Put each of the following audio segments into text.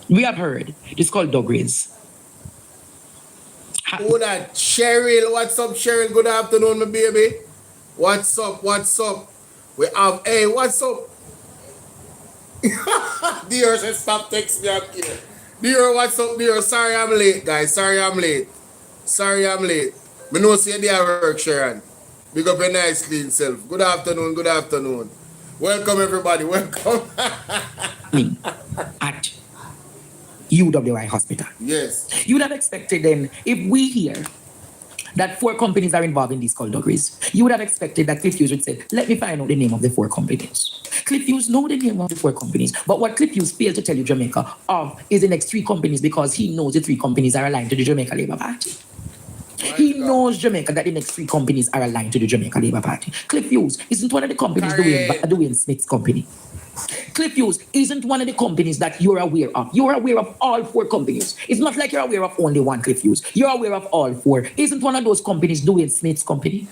We have heard. It's called Dogries. Who that? Cheryl. What's up, Cheryl? Good afternoon, my baby. What's up? What's up? We have, hey, what's up? Dear said, stop texting me up here. Dear, what's up, dear? Sorry I'm late, guys. Sorry I'm late. Sorry I'm late. Me know see you at work, Sharon. Big up your nice clean self. Good afternoon, good afternoon. Welcome, everybody. Welcome. At UWI Hospital. Yes. You would have expected then, if we hear that 4 companies are involved in these skullduggeries, you would have expected that Cliff Hughes would say, let me find out the name of the 4 companies. Cliff Hughes know the name of the 4 companies, but what Cliff Hughes failed to tell you, Jamaica, of is the next 3 companies because he knows the 3 companies are aligned to the Jamaica Labour Party. He knows Jamaica that the next 3 companies are aligned to the Jamaica Labour Party. Cliff Hughes isn't one of the companies Dwayne Smith's company. Cliff Hughes isn't one of the companies that you're aware of. You're aware of all 4 companies. It's not like you're aware of only one Cliff Hughes. You're aware of all 4. Isn't one of those companies Dwayne Smith's company?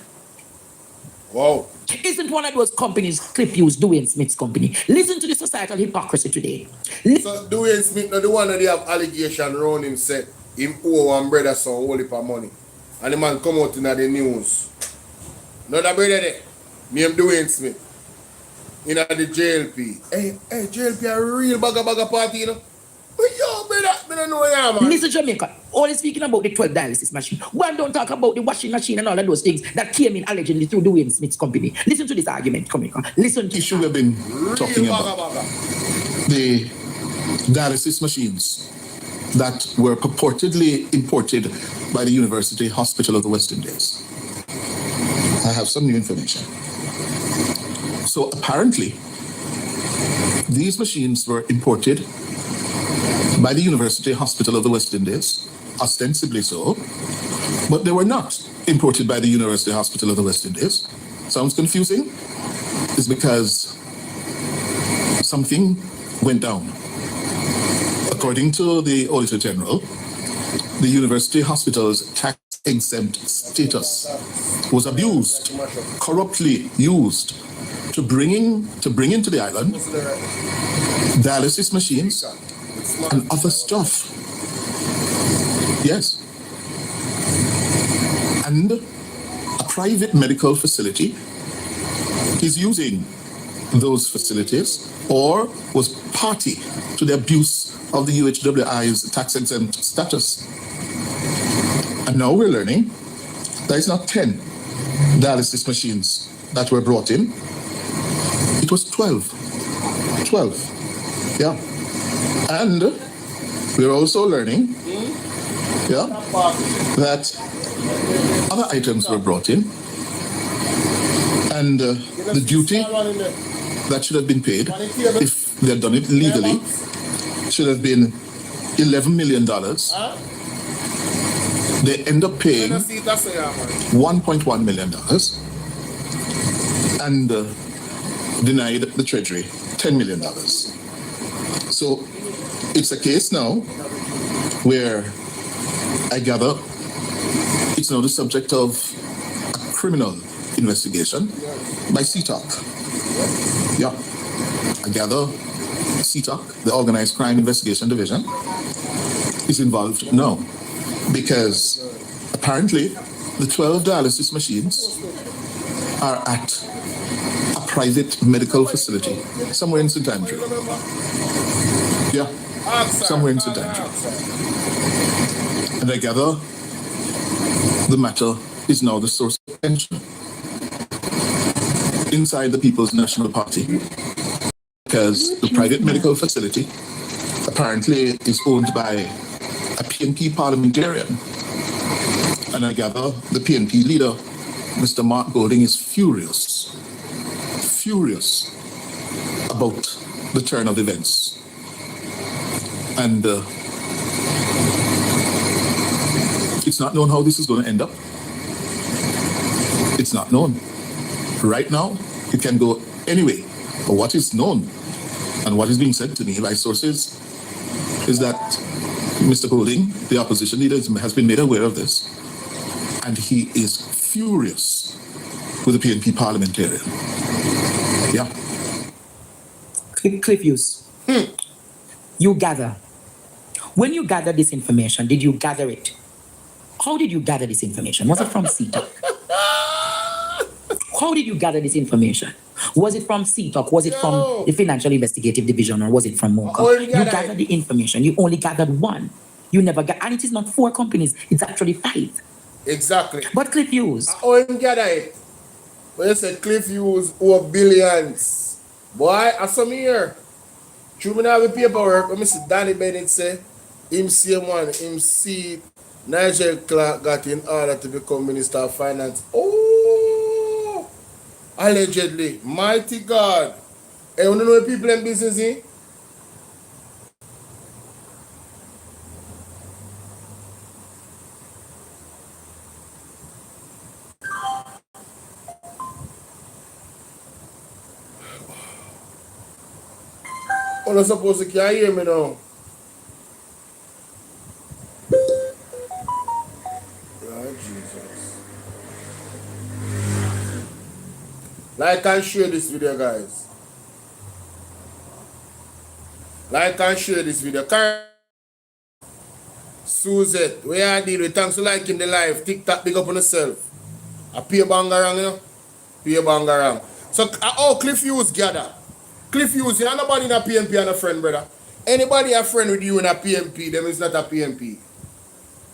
Wow. Isn't one of those companies Cliff Hughes Dwayne Smith's company? Listen to the societal hypocrisy today. So Dwayne Smith, not the one that they have allegation around him said him owe one brother some whole heap of money. And the man come out in the news. Another brother there, named Dwayne Smith. In the JLP. Hey, JLP a real bagga party, you know. But yo, me don't know ya, man. Listen, Jamaica, only speaking about the 12 dialysis machine. One don't talk about the washing machine and all of those things that came in allegedly through Dwayne Smith's company. Listen to this argument, Jamaica. Listen to issue we've been talking about. The dialysis machines that were purportedly imported by the University Hospital of the West Indies. I have some new information. So apparently, these machines were imported by the University Hospital of the West Indies, ostensibly so, but they were not imported by the University Hospital of the West Indies. Sounds confusing? It's because something went down. According to the Auditor General, the University Hospital's tax-exempt status was abused, corruptly used to bring into the island dialysis machines and other stuff. Yes. And a private medical facility is using those facilities or was party to the abuse of the UHWI's tax-exempt status. And now we're learning that it's not 10 dialysis machines that were brought in. It was 12. 12. Yeah. And we're also learning, that other items were brought in. And the duty that should have been paid, if they had done it legally, should have been $11 million. They end up paying $1.1 million and denied the Treasury $10 million. So it's a case now where I gather it's now the subject of a criminal investigation by CTOC. Yeah, I gather CTOC, the Organized Crime Investigation Division, is involved now because apparently the 12 dialysis machines are at a private medical facility somewhere in St. Andrew. Yeah, somewhere in St. Andrew. And I gather the matter is now the source of tension inside the People's National Party because the private medical facility apparently is owned by a PNP parliamentarian. And I gather the PNP leader, Mr. Mark Golding, is furious about the turn of events. And it's not known how this is going to end up. It's not known. Right now, it can go anyway. But what is known and what is being said to me by sources is that Mr. Golding, the opposition leader, has been made aware of this. And he is furious with the PNP parliamentarian. Yeah. Cliff Hughes, you gather When you gathered this information, did you gather it? How did you gather this information? Was it from CTOC? How did you gather this information? Was it from CTOC? Was it from the Financial Investigative Division, or was it from MOCA? You gathered the information. You only gathered one. You never got, and it is not 4 companies. It's actually 5. Exactly. But Cliff Hughes. Oh, you gather it. When you say Cliff Hughes over billions, boy, I saw me here. True, me now have paperwork. When Mr. Danny Bennett say, him see him see Nigel Clark got in order to become Minister of Finance. Oh, allegedly. Mighty God. Hey, you know the people in business in? You're not supposed to can't hear me now. Right, Jesus. Like and share this video, guys. Like and share this video. Suzette, where I deal with, thanks for liking the live. TikTok, big up on yourself. I pay bangarang, you know? Pay bangarang. So, Cliff Hughes gather. Cliff Hughes, you nobody in a PNP and a friend, brother. Anybody a friend with you in a PNP, them is not a PNP.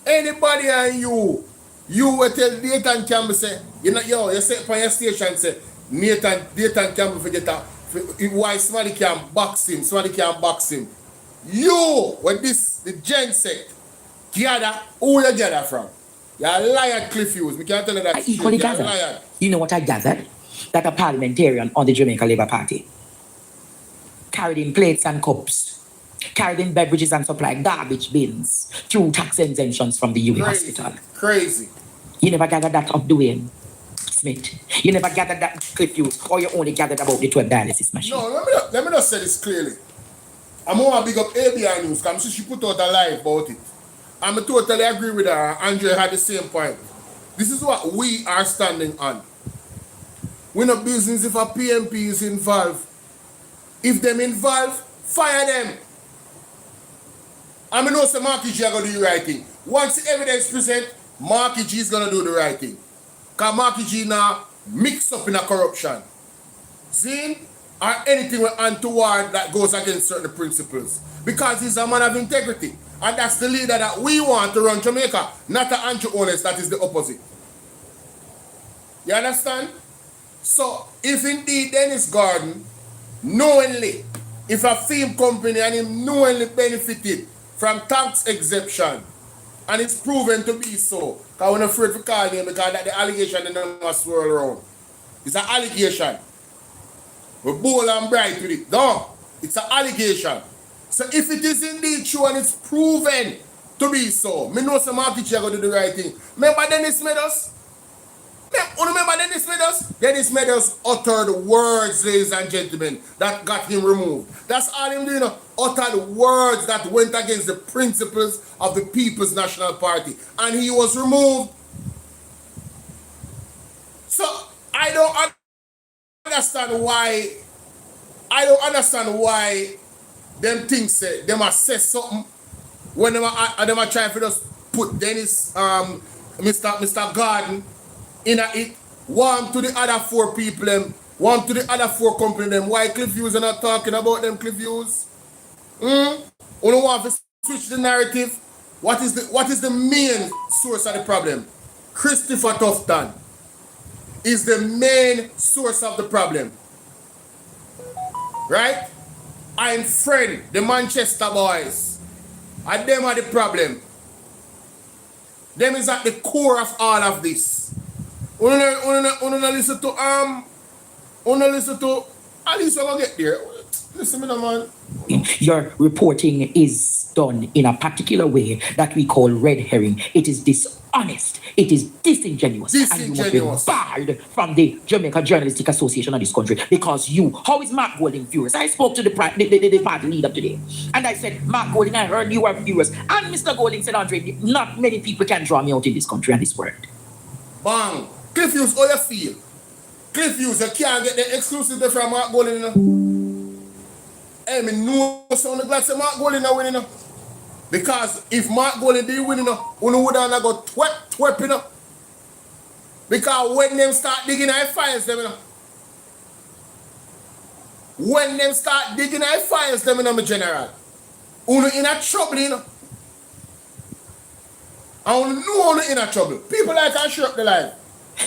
Anybody and you will tell Nathan Campbell say, you know, you say on your station say, Nathan Campbell forget that why somebody can box him, You, when the gen said, gather, who you gather from? You're a liar, Cliff Hughes. We can't tell you that. I equally gathered. You know what I gathered? That a parliamentarian on the Jamaica Labour Party carried in plates and cups, carried in beverages and supply garbage bins through tax exemptions from the UWI hospital. Crazy. You never gathered that of Dwayne Smith. You never gathered that Cliff Hughes, or you only gathered about the 12 dialysis machine. No, let me just say this clearly. I'm going to big up ABI News because she put out a live about it. I'm totally agree with her. Andre had the same point. This is what we are standing on. We're not business if a PMP is involved. If them involved, fire them. I know some Marky G are going to do the right thing. Once the evidence present, Marky G is going to do the right thing. Because Marky G now mixed up in a corruption. See? Or anything untoward that goes against certain principles. Because he's a man of integrity. And that's the leader that we want to run Jamaica. Not the Andrew Holness, that is the opposite. You understand? So, if indeed Dennis Gordon knowingly, if a film company and him knowingly benefited from tax exemption, and it's proven to be so, because we're not afraid to call him because that the allegation in them must swirl around. It's an allegation. We're bold and bright with it. No, it's an allegation. So if it is indeed true and it's proven to be so, me know some Marky G are going to do the right thing. Remember Dennis Meadows? Remember Dennis Meadows? Dennis Meadows uttered words, ladies and gentlemen, that got him removed. That's all him doing, uttered words that went against the principles of the People's National Party. And he was removed. So, I don't understand why them things say, them assess something when them are trying to just put Dennis, Mr. Gordon, in it, one to the other 4 people, one to the other 4 company them. Why Cliff Hughes are not talking about them, Cliff Hughes? You don't want to switch the narrative. What is the main source of the problem? Christopher Tufton is the main source of the problem. Right? I'm Fred, the Manchester boys. And them are the problem. Them is at the core of all of this. Una listen to at least I'm gonna get there. Listen, man. Your reporting is done in a particular way that we call red herring. It is dishonest. It is disingenuous. And you must be barred from the Jamaica Journalistic Association of this country because how is Mark Golding furious? I spoke to the party leader today and I said, Mark Golding, I heard you are furious. And Mr. Golding said, Andre, not many people can draw me out in this country and this world. Bang. Cliff Hughes, how you feel? Cliff Hughes, you can't get the exclusive from Mark Golding. Hey, me know sound glad say Mark Golding winning. Because if Mark Golden did win, you know, we would have got twerp, you know. Because when them start digging, I fires them, you know. When them start digging, I fires them, you know, my general. Uno in a trouble, you know. I want to know uno in a trouble. People like I show up the line.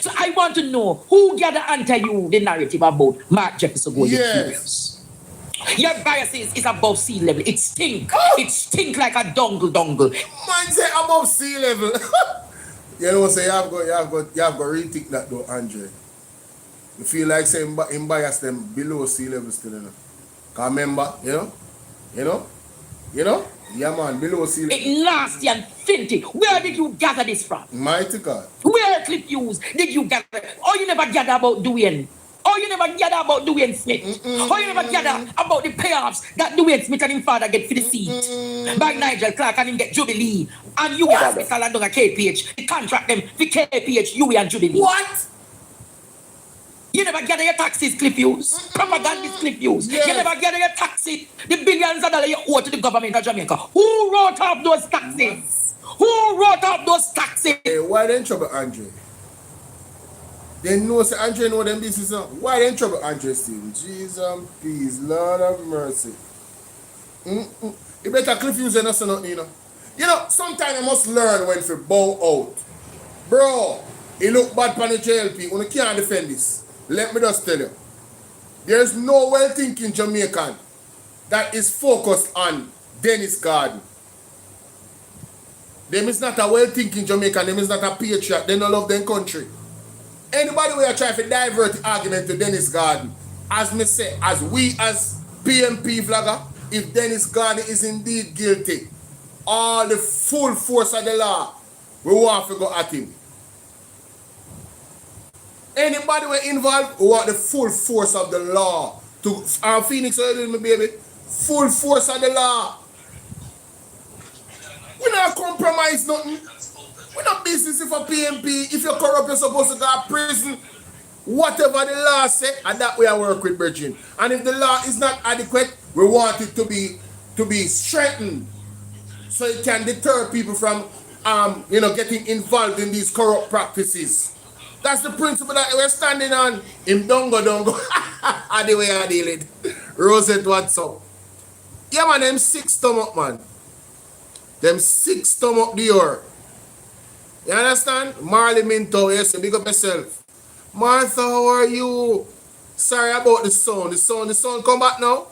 So I want to know who gather answer you the narrative about Mark Jefferson Golden Yes. Furious. Your bias is above sea level. It stink. Oh. It stink like a dongle. Man say above sea level. You know, say you have got rethink that though, Andre. You feel like saying him bias them below sea level still, you know. Cause remember, you know, yeah man, below sea level. It nasty and filthy. Where did you gather this from? Mighty God. Where Cliff Hughes did you gather? Oh, you never gather about Dwayne. Oh, you never gather about Dwayne Smith. Oh, you never gather about the payoffs that Dwayne Smith and his father get for the seat. By Nigel Clark and him get Jubilee. And you hospital and down a KPH. The contract them for KPH, you and Jubilee. What? You never gather your taxes, Cliff Hughes. Propagandist Cliff Hughes. Yes. You never gather your taxes. The billions of dollars you owe to the government of Jamaica. Who wrote up those taxes? Who wrote up those taxes? Hey, why they in trouble, Andre? They know, say Andre know them business now. Why they in trouble, Andre still? Jesus, please, Lord of mercy. You better Cliff Hughes and us nothing, you know. You know, sometimes you must learn when to bow out. Bro, he look bad on the JLP. You can't defend this. Let me just tell you. There's no well-thinking Jamaican that is focused on Dennis Garden. Them is not a well-thinking Jamaican. Them is not a patriot. They don't love their country. Anybody who try to divert the argument to Dennis Garden, as me say, as we as PMP flagger, if Dennis Garden is indeed guilty, all the full force of the law, we want to go at him. Anybody who involved, we want the full force of the law. To Phoenix, my baby, full force of the law. We not compromise nothing. We not business for PMP. If you're corrupt, you're supposed to go to prison. Whatever the law say, and that we are work with Virgin. And if the law is not adequate, we want it to be strengthened, so it can deter people from getting involved in these corrupt practices. That's the principle that we're standing on. Him dongo. And the way I deal it. Rosette, what's up? Yeah man, them 6 stomach man. Them 6 stomach Dior. You understand? Marley Minto, yes, big up yourself. Martha, how are you? Sorry about the sound. The sound come back now.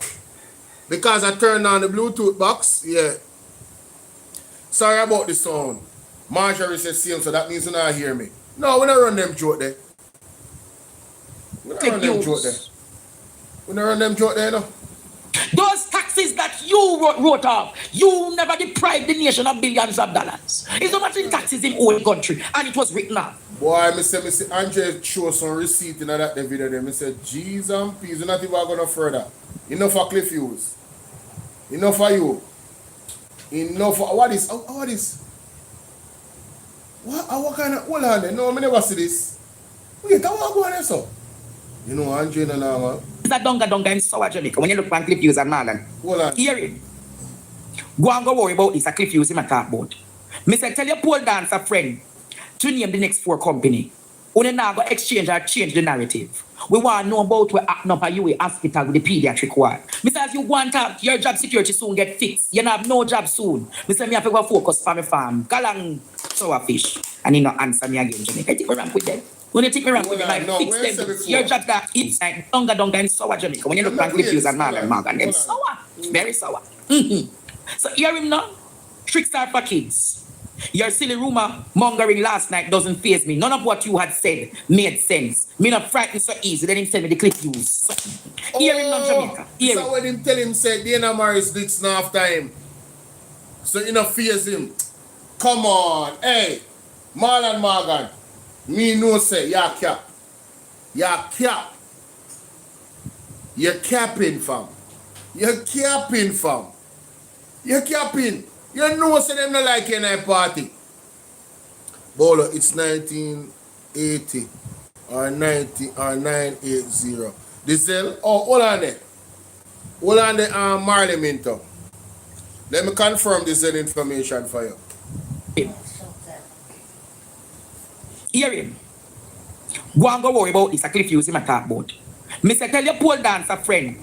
Because I turned on the Bluetooth box. Yeah. Sorry about the sound. Marjorie says same, so that means you not hear me. No, we don't run them joke there. We don't run them joke there. We don't run them joke there, no. Those taxes that you wrote off, you never deprived the nation of billions of dollars. It's not much in taxes in old country, and it was written off. Boy, me say, Andre show some receipt in that video there. Me say, Jesus and peace, you're not even going further. Enough for Cliff Hughes. Enough for you. Enough for, what is, what is? What kind of, hold on there. No, I never see this. Wait, what going on so? You know, Andre and man. It's a donga in Sour Jamaica. When you look at Cliff Hughes and Marlon, Hold on. hear it. Go and go worry about this. A Cliff Hughes in my talk about. Me say, tell your pole dancer friend to name the next 4 company. We now go exchange or change the narrative. We want to know about what happened up at UA hospital with the pediatric ward. Me say, as you go and talk, your job security soon get fixed. You don't have no job soon. Me say, me have to go focus for my farm. Galang sour fish. And he not answer me again, Jamaica. I think we rank with them. When you take me rank with them, I No, fix where them. is it Your job that it's like donga in sour Jamaica. When you look at Cliff Hughes and Marlon Morgan, them sour. Very sour. So hear him now. Tricks are for kids. Your silly rumor mongering last night doesn't faze me. None of what you had said made sense. Me not frightened so easy. Let him tell me the Cliff Hughes. So, hear him now, Jamaica. Hear So him. when him tell him, say, Dana Morris dicks now after him. So you know, fears him. Come on. Hey, Marlon Morgan. Me no say, ya cap. Ya cap. You're capping, fam. You're capping, fam. You're capping. You know say them not like any party. Bolo, it's 1980 or 90 or 980. The Zell, oh, hold on there. Hold on there, Marley Minto. Let me confirm this information for you. Hear him. Go and go worry about this. I cliff use him I talk about. Mr. Tell your pole dancer friend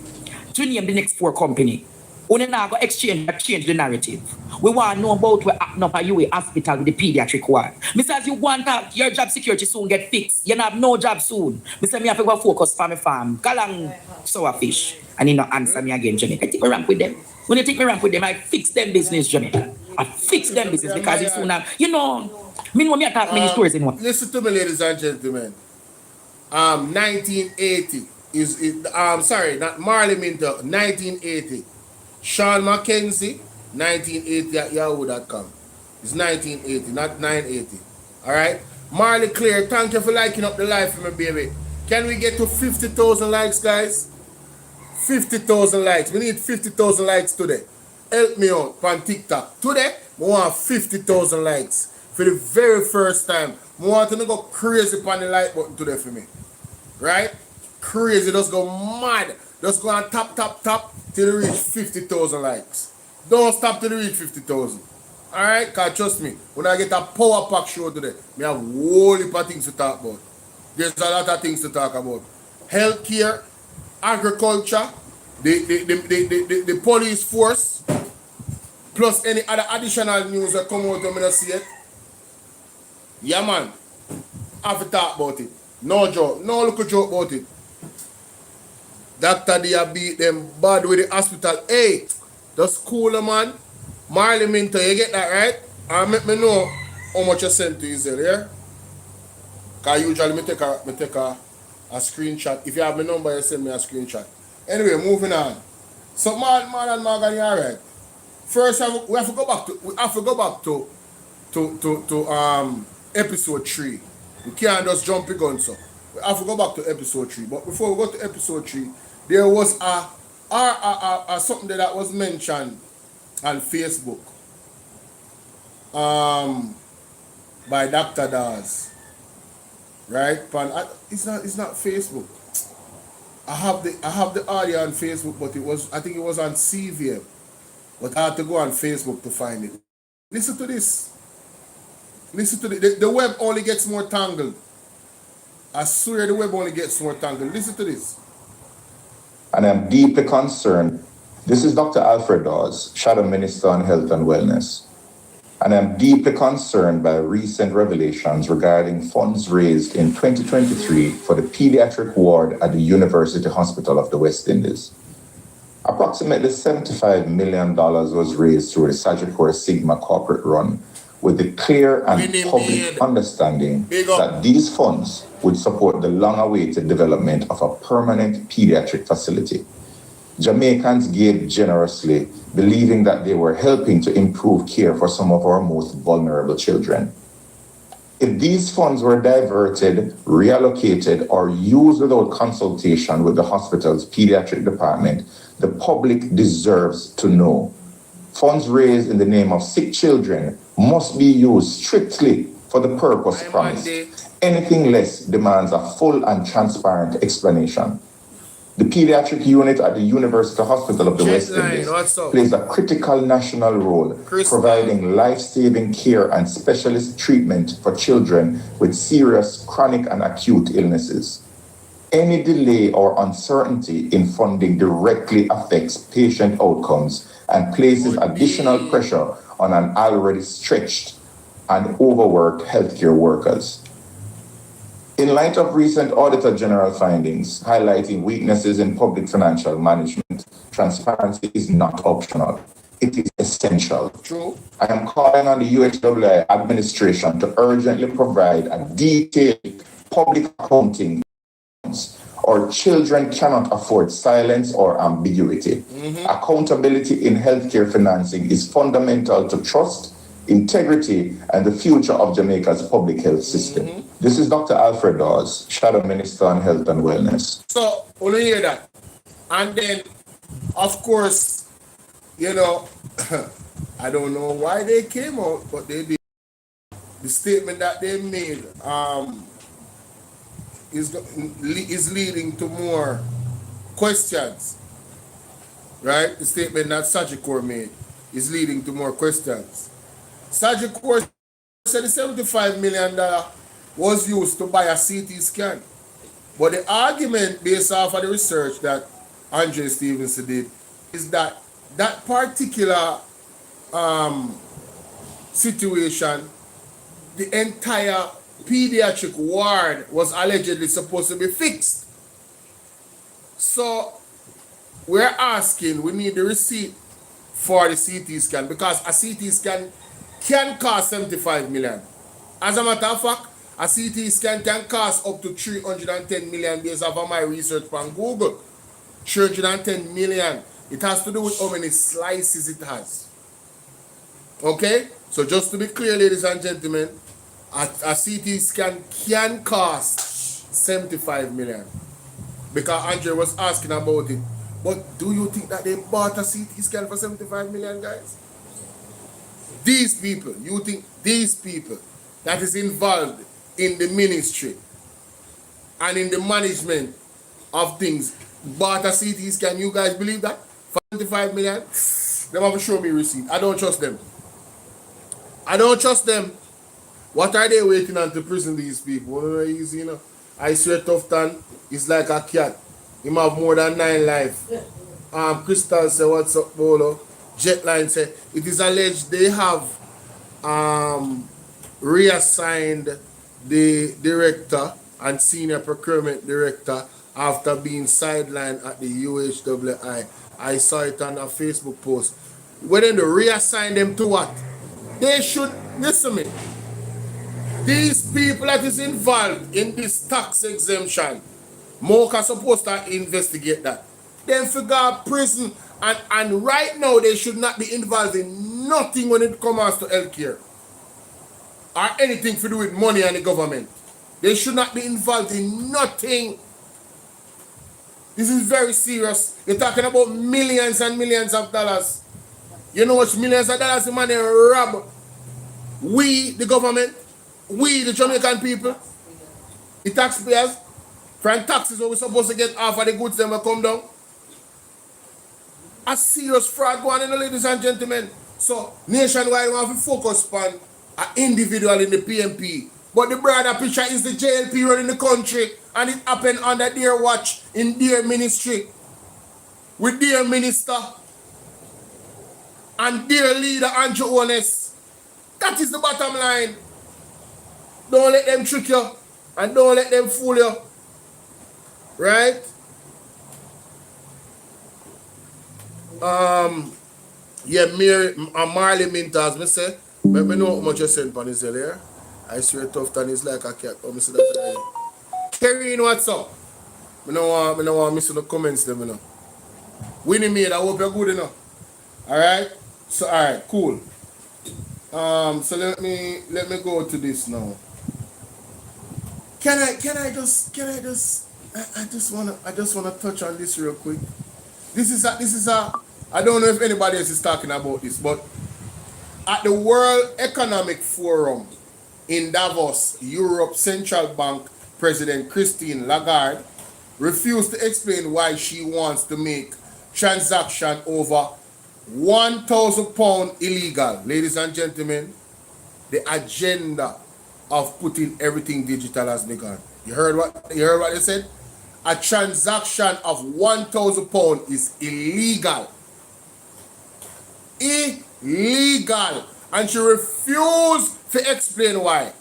to name the next 4 company. Only now go change the narrative. We want to know about what happened up at UA hospital with the pediatric ward. Mr. As you want to, your job security soon get fixed. You have no job soon. Mr. Me have to go focus for my farm. Galang sour fish. And he not answer me again, Jamaica. I take me ramp with them. When you take me ramp with them, I fix them business, Jamaica. I fix them business because it's soon have, you know, me know me attack many stories in one. Listen to me, ladies and gentlemen. 1980 sorry, not Marley Minter, 1980. Sean Mackenzie, 1980 at yahoo.com. It's 1980, not 980. Alright? Marley Clear, thank you for liking up the live for me, baby. Can we get to 50,000 likes, guys? 50,000 likes. We need 50,000 likes today. Help me out on TikTok. Today, we want 50,000 likes. For the very first time. We want to go crazy on the like button today for me. Right? Crazy. Just go mad. Just go and tap till you reach 50,000 likes. Don't stop till you reach 50,000. Alright? Because trust me, when I get a power pack show today, we have a whole heap of things to talk about. There's a lot of things to talk about. Healthcare, agriculture, the police force, plus any other additional news that come out of me to see it. Yeah, man. Have to talk about it. No joke. No little joke about it. Dr. Dia beat them bad with the hospital. Hey, that's cool, man. Marley Minter, you get that right? And let me know how much you sent to Israel, yeah? Because usually me take a screenshot. If you have my number, you send me a screenshot. Anyway, moving on. So man and Morgan, alright. First, we have to go back to episode 3. We can't just jump the gun, so we have to go back to episode 3. But before we go to episode 3, there was a something that was mentioned on Facebook by Dr. Dawes. Right? It's not Facebook. I have the audio on Facebook, but I think it was on CVM. But I had to go on Facebook to find it. Listen to this. Listen to the web only gets more tangled. I swear the web only gets more tangled. Listen to this. And I'm deeply concerned. This is Dr. Alfred Dawes, Shadow Minister on Health and Wellness. And I'm deeply concerned by recent revelations regarding funds raised in 2023 for the pediatric ward at the University Hospital of the West Indies. Approximately $75 million was raised through the Sagicor Sigma corporate run, with the clear and public understanding that these funds would support the long-awaited development of a permanent pediatric facility. Jamaicans gave generously, believing that they were helping to improve care for some of our most vulnerable children. If these funds were diverted, reallocated, or used without consultation with the hospital's pediatric department, the public deserves to know. Funds raised in the name of sick children must be used strictly for the purpose promised. Anything less demands a full and transparent explanation. The pediatric unit at the University Hospital of the West Indies plays a critical national role, providing life-saving care and specialist treatment for children with serious chronic and acute illnesses. Any delay or uncertainty in funding directly affects patient outcomes and places additional pressure on an already stretched and overworked healthcare workers. In light of recent Auditor General findings highlighting weaknesses in public financial management, transparency is not optional. It is essential. True. I am calling on the UHWI administration to urgently provide a detailed public accounting, or children cannot afford silence or ambiguity. Accountability in healthcare financing is fundamental to trust, integrity, and the future of Jamaica's public health system. This is Dr. Alfred Dawes, Shadow Minister on Health and Wellness. So, only hear that. And then, of course, you know, I don't know why they came out, but they did. The statement that they made is leading to more questions, right? The statement that Sagicor made. is leading to more questions. Sajid Kaur said the $75 million was used to buy a CT scan. But the argument based off of the research that Andre Stevenson did is that that particular situation, the entire pediatric ward was allegedly supposed to be fixed. So we're asking, we need the receipt for the CT scan because a CT scan can cost 75 million. As a matter of fact, a CT scan can cost up to 310 million based off my research from Google. 310 million. It has to do with how many slices it has. Okay? So just to be clear, ladies and gentlemen, a CT scan can cost 75 million. Because Andre was asking about it. But do you think that they bought a CT scan for 75 million, guys? These people, you think these people that is involved in the ministry and in the management of things bought a CT scan, you guys believe that? For 75 million? They have to show me receipt. I don't trust them. I don't trust them. What are they waiting on to prison these people? Oh, easy, you know. I swear Tufton is like a cat. He have more than 9 lives. Crystal say, what's up, Bolo? Jetline say, it is alleged they have reassigned the director and senior procurement director after being sidelined at the UHWI. I saw it on a Facebook post. When they reassign them to what? They should, listen to me. These people that is involved in this tax exemption, Mocha supposed to investigate that. Then figure prison, and right now they should not be involved in nothing when it comes to healthcare or anything to do with money and the government. They should not be involved in nothing. This is very serious. You're talking about millions and millions of dollars. You know what millions of dollars the money rob we, the government, we, the Jamaican people, the taxpayers, from taxes what we're supposed to get off of the goods that will come down. A serious fraud going on, ladies and gentlemen. So, nationwide, we have to focus on an individual in the PMP. But the broader picture is the JLP running the country, and it happened under their watch, in their ministry, with their minister, and their leader, Andrew Ones. That is the bottom line. Don't let them trick you, and don't let them fool you. Right? Yeah, Marley Minters, me say, let me know how much you send on his here. I swear Tufton is like a cat. Oh, me see that already. Kerrine, what's up? I don't want to miss the comments them, you know. Winnie Maid, I hope you're good enough. Alright? So alright, cool. So let me go to this now. I just wanna touch on this real quick. This is a I don't know if anybody else is talking about this, but at the World Economic Forum in Davos, Europe Central Bank President Christine Lagarde refused to explain why she wants to make transaction over £1,000 illegal. Ladies and gentlemen, the agenda of putting everything digital has begun. You heard what they said? A transaction of £1,000 is illegal. Illegal. And she refused to explain why.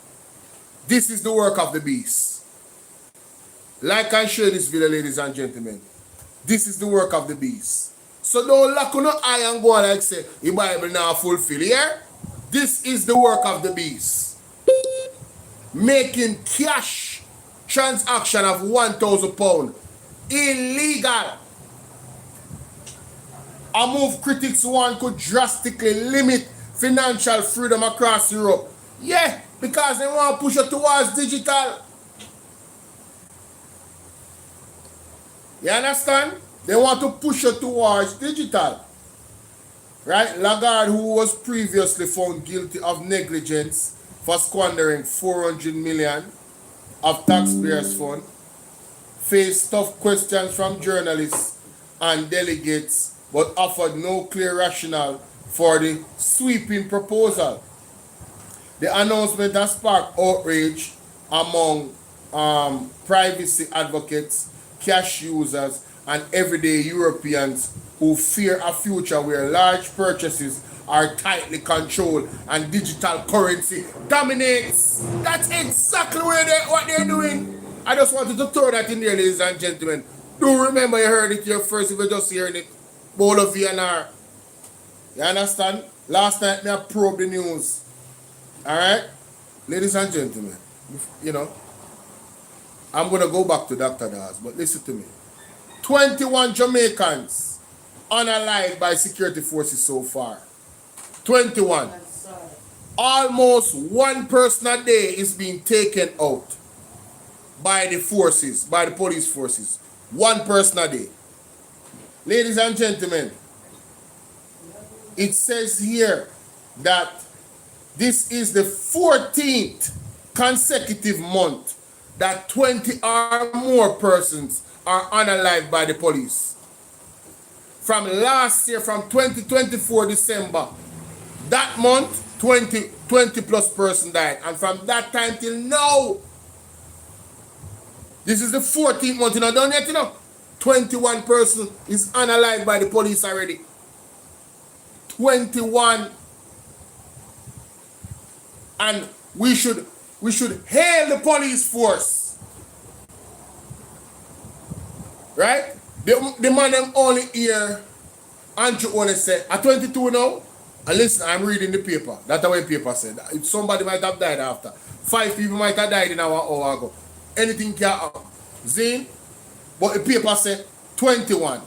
This is the work of the beast. Like and share this video, ladies and gentlemen. This is the work of the beast. So don't lock on your eye and go like say, the Bible now fulfill here. This is the work of the beast. Making cash transaction of £1,000 illegal. A move critics want could drastically limit financial freedom across Europe. Yeah, because they want to push it towards digital. You understand? They want to push it towards digital. Right? Lagarde, who was previously found guilty of negligence for squandering 400 million of taxpayers' funds, faced tough questions from journalists and delegates, but offered no clear rationale for the sweeping proposal. The announcement has sparked outrage among privacy advocates, cash users, and everyday Europeans who fear a future where large purchases are tightly controlled and digital currency dominates. That's exactly what they're doing. I just wanted to throw that in there, ladies and gentlemen. Do remember you heard it here first if you're just hearing it. Bowl of VNR. You understand? Last night I probed the news. Alright? Ladies and gentlemen, you know, I'm going to go back to Dr. Dawes, but listen to me. 21 Jamaicans unalived by security forces so far. 21. Almost one person a day is being taken out by the forces, by the police forces. One person a day. Ladies and gentlemen, it says here that this is the 14th consecutive month that 20 or more persons are unalived by the police. From last year, from 2024 December, that month, 20 plus person died. And from that time till now, this is the 14th month, you know, done yet, you know. 21 person is unalived by the police already. 21. And we should hail the police force. Right? The man them only here, Andrew only said, at 22 now, and listen, I'm reading the paper. That's the way the paper said. Somebody might have died after. 5 people might have died in an hour ago. Anything can happen. Zane, but the paper said 21.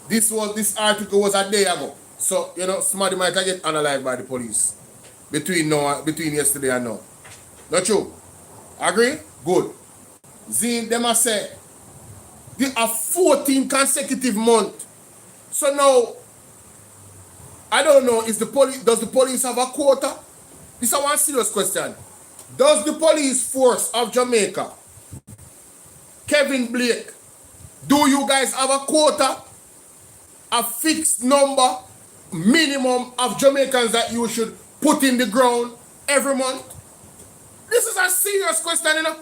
This article was a day ago. So, you know, somebody might have get unalived by the police between yesterday and now. Not true? Agree? Good. Zane, them a say, they are 14 consecutive months. So now, I don't know, does the police have a quota? This is one serious question. Does the police force of Jamaica, Kevin Blake, do you guys have a quota? A fixed number, minimum of Jamaicans that you should put in the ground every month? This is a serious question, you know.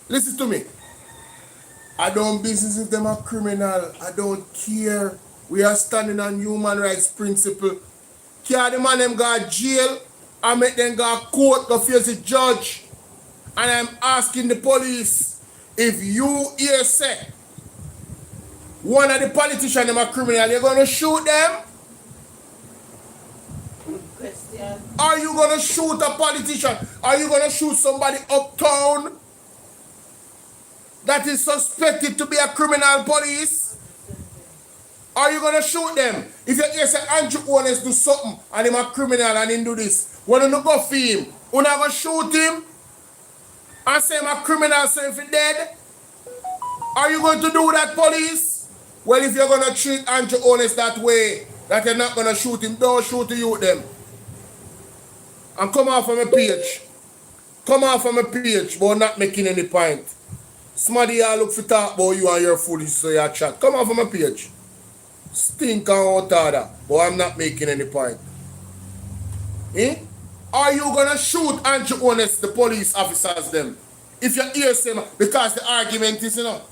Listen to me. I don't business if them are criminal. I don't care. We are standing on human rights principle. Can the man them go to jail and make them go to court to face the judge? And I'm asking the police, if you here say one of the politicians them are criminal, you're going to shoot them? Question. Are you going to shoot a politician? Are you going to shoot somebody uptown that is suspected to be a criminal police? Are you going to shoot them? If you hear say Andrew Owens do something and him a criminal and him do this, when you go for him, you not going to shoot him and say him a criminal, so if he dead? Are you going to do that, police? Well, if you're going to treat Andrew Owens that way, that you're not going to shoot him, don't shoot the youth them. And come off from a page. Come off from a page, but not making any point. Somebody here look for talk about you and your foolish, so you chat. Come off from a page. Stink out of that, but I'm not making any point. Eh? Are you gonna shoot Andrew Owens, the police officers them? If you hear them, because the argument is, you know,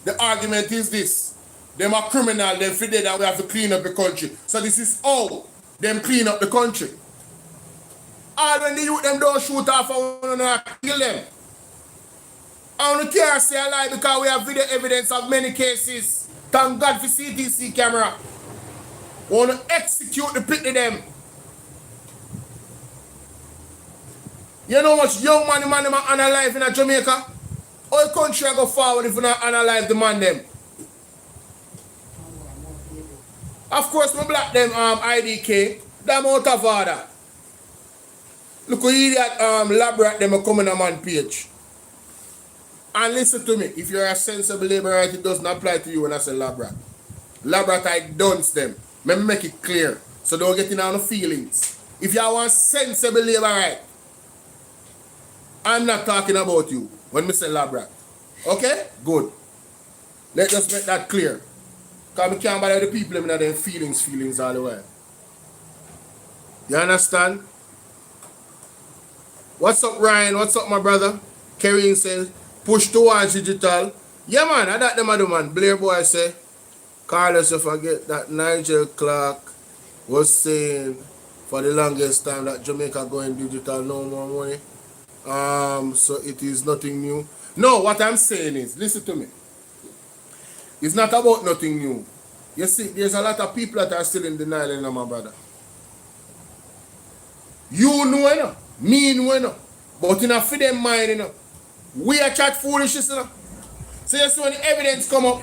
the argument is this. Them are criminal, them for dead and we have to clean up the country. So this is how them clean up the country. All when the youth them don't shoot off and kill them. I don't care say a lie because we have video evidence of many cases. Thank God for CTC camera. We want to execute the pit of them. You know how much young man them are unalive in Jamaica? All country go forward if we not unalive the man them. Of course, we black them IDK. Them out of order. Look who idiot lab rat them are coming on man page. And listen to me, if you're a sensible labor right, it doesn't apply to you when I say lab rat. Lab rat, I dunce them. Let me make it clear, so don't get in on the feelings. If you want sensible labor right, I'm not talking about you when we say lab rat. Okay? Good. Let's just make that clear. Because I can't bother the people in their feelings all the way. You understand? What's up, Ryan? What's up, my brother? Kerry says, push towards digital. Yeah, man, I that them do, man. Blair boy say, Carlos, you forget that Nigel Clark was saying for the longest time that Jamaica going digital, no more money. So it is nothing new. No, what I'm saying is, listen to me. It's not about nothing new. You see, there's a lot of people that are still in denial, you know, my brother. You know, you know. Me know, you know. But in a for them mind, you know. We are chat foolishness, you know. So you see when the evidence come up,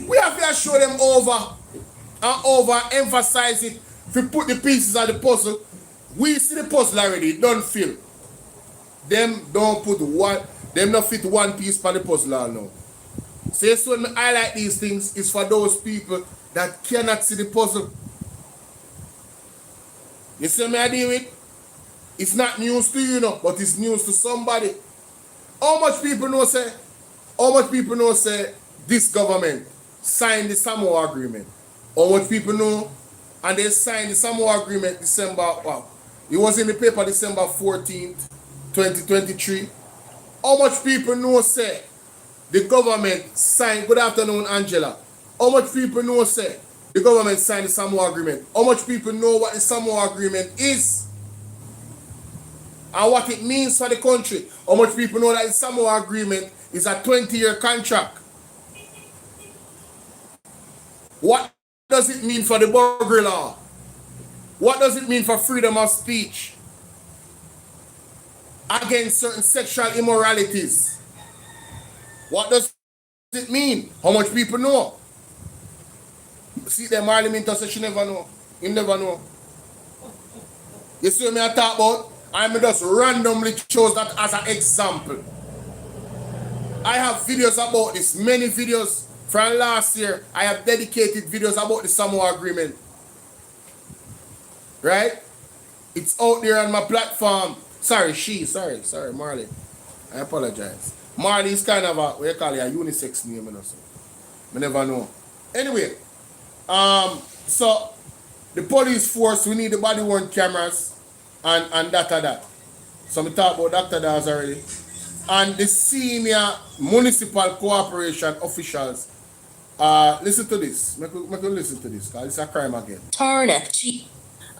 we have to show them over and over, emphasize it. If we put the pieces of the puzzle, we see the puzzle already, it don't fill. Them don't put one, them not fit one piece for the puzzle all now. So you see when I highlight these things, it's for those people that cannot see the puzzle. You see me I deal with? It's not news to you, know, but it's news to somebody. How much people know say this government signed the Samoa agreement? How much people know and they signed the Samoa agreement December, wow, it was in the paper December 14th, 2023. How much people know say the government signed, good afternoon Angela, how much people know say the government signed the Samoa agreement? How much people know what the Samoa agreement is? And what it means for the country? How much people know that the Samoa agreement is a 20-year contract? What does it mean for the Burglary law? What does it mean for freedom of speech against certain sexual immoralities? What does it mean? How much people know? See, the Marley Minto said she never know. He never know. You see what I talk about? I just randomly chose that as an example. I have videos about this, many videos from last year. I have dedicated videos about the Samoa agreement. Right? It's out there on my platform. Sorry, Marley. I apologize. Marley is kind of a, what you call it, a unisex name, you know, so I never know. Anyway, so the police force, we need the body worn cameras and that. So we talk about Dr. Dawes already. And the senior municipal cooperation officials, listen to this. Make you listen to this, because it's a crime again.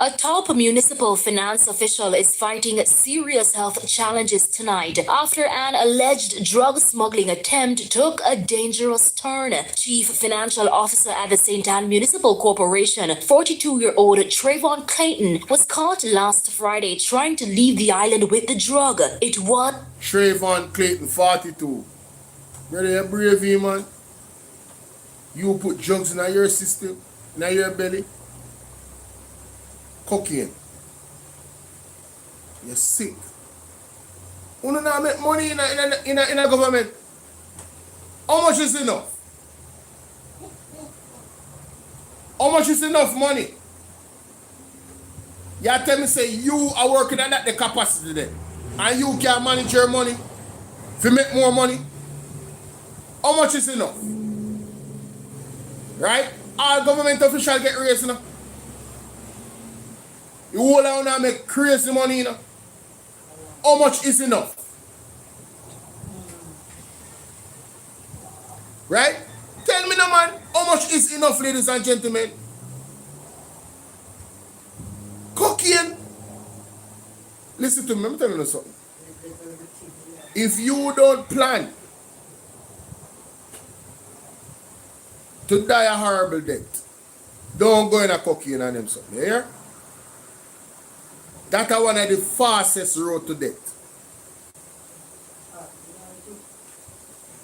A top municipal finance official is fighting serious health challenges tonight after an alleged drug smuggling attempt took a dangerous turn. Chief Financial Officer at the St. Ann Municipal Corporation, 42-year-old Trayvon Clayton, was caught last Friday trying to leave the island with the drug. It was Trayvon Clayton, 42. Brother, you brave, man. You put drugs in your system, in your belly. Cocaine. You're sick. You don't make money in a government. How much is enough? How much is enough money? You tell me say you are working at that the capacity there. And you can manage your money to make more money. How much is enough? Right? All government officials get raised enough. You all around and make crazy money, you know. How much is enough? Right? Tell me now, man, how much is enough, ladies and gentlemen? Cocaine. Listen to me, let me tell you something. If you don't plan to die a horrible death, don't go in a cocaine and them something, you hear? That's one of the fastest road to death.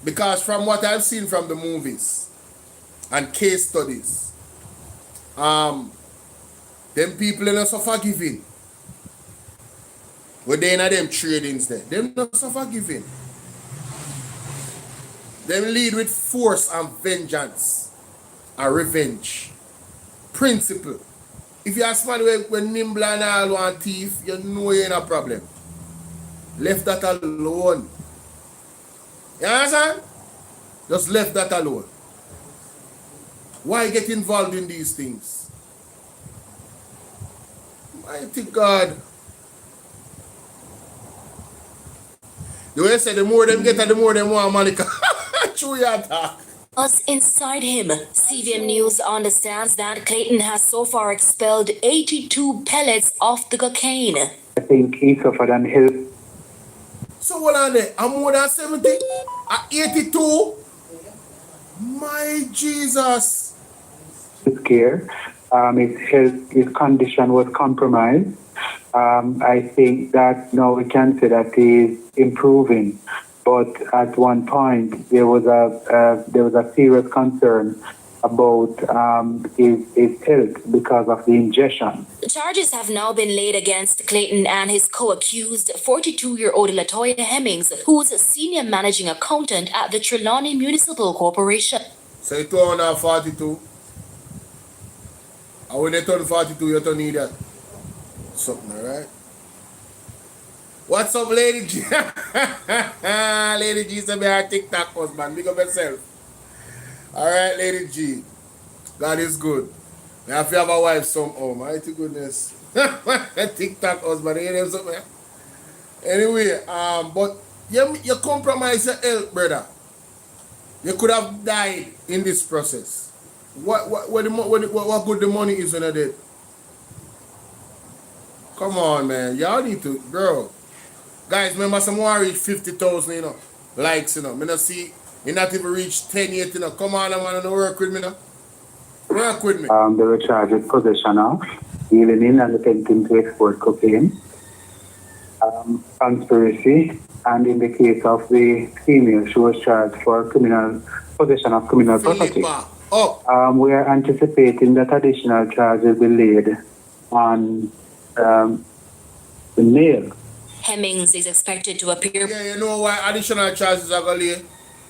Because from what I've seen from the movies and case studies, them people are not so forgiving. When they in them tradings there, them not so forgiving. Them lead with force and vengeance and revenge. Principle. If you ask man when nimble and all want thief, you know you ain't a problem. Left that alone. You understand? Just left that alone. Why get involved in these things? Mighty God. The way I say, the more them get, the more them want Monica. True your talk. Was inside him. CVM News understands that Clayton has so far expelled 82 pellets of the cocaine. I think he suffered an health So what on there? I'm more than 70? At 82? My Jesus. scare. His condition was compromised. I think that now we can say that he is improving, but at one point there was a serious concern about his health because of the injection. Charges have now been laid against Clayton and his co-accused 42-year-old Latoya Hemmings, who's senior managing accountant at the Trelawney Municipal Corporation. So you turn on 42. And when you turn 42, you don't need that. Something, alright? What's up, Lady G? Lady G said, be our TikTok husband. Big up yourself. Alright, Lady G. God is good. Now, if you have a wife somehow, mighty goodness. TikTok husband, you hear them something? Anyway, but you compromise your health, brother. You could have died in this process. What good the money is when you're dead? Come on, man. Y'all need to, bro. Guys, remember some more reach 50,000, you know, likes, you know. Me not see, me not even reach 10 yet, you know. Come on, man, don't work with me, now. Work with me. They were charged with possession of, dealing in and attempting to export cocaine, conspiracy, and in the case of the female, she was charged for possession of criminal property. Philippa, up. We are anticipating that additional charges will be laid on the male. Hemmings is expected to appear. Yeah, you know why additional charges are going to lay?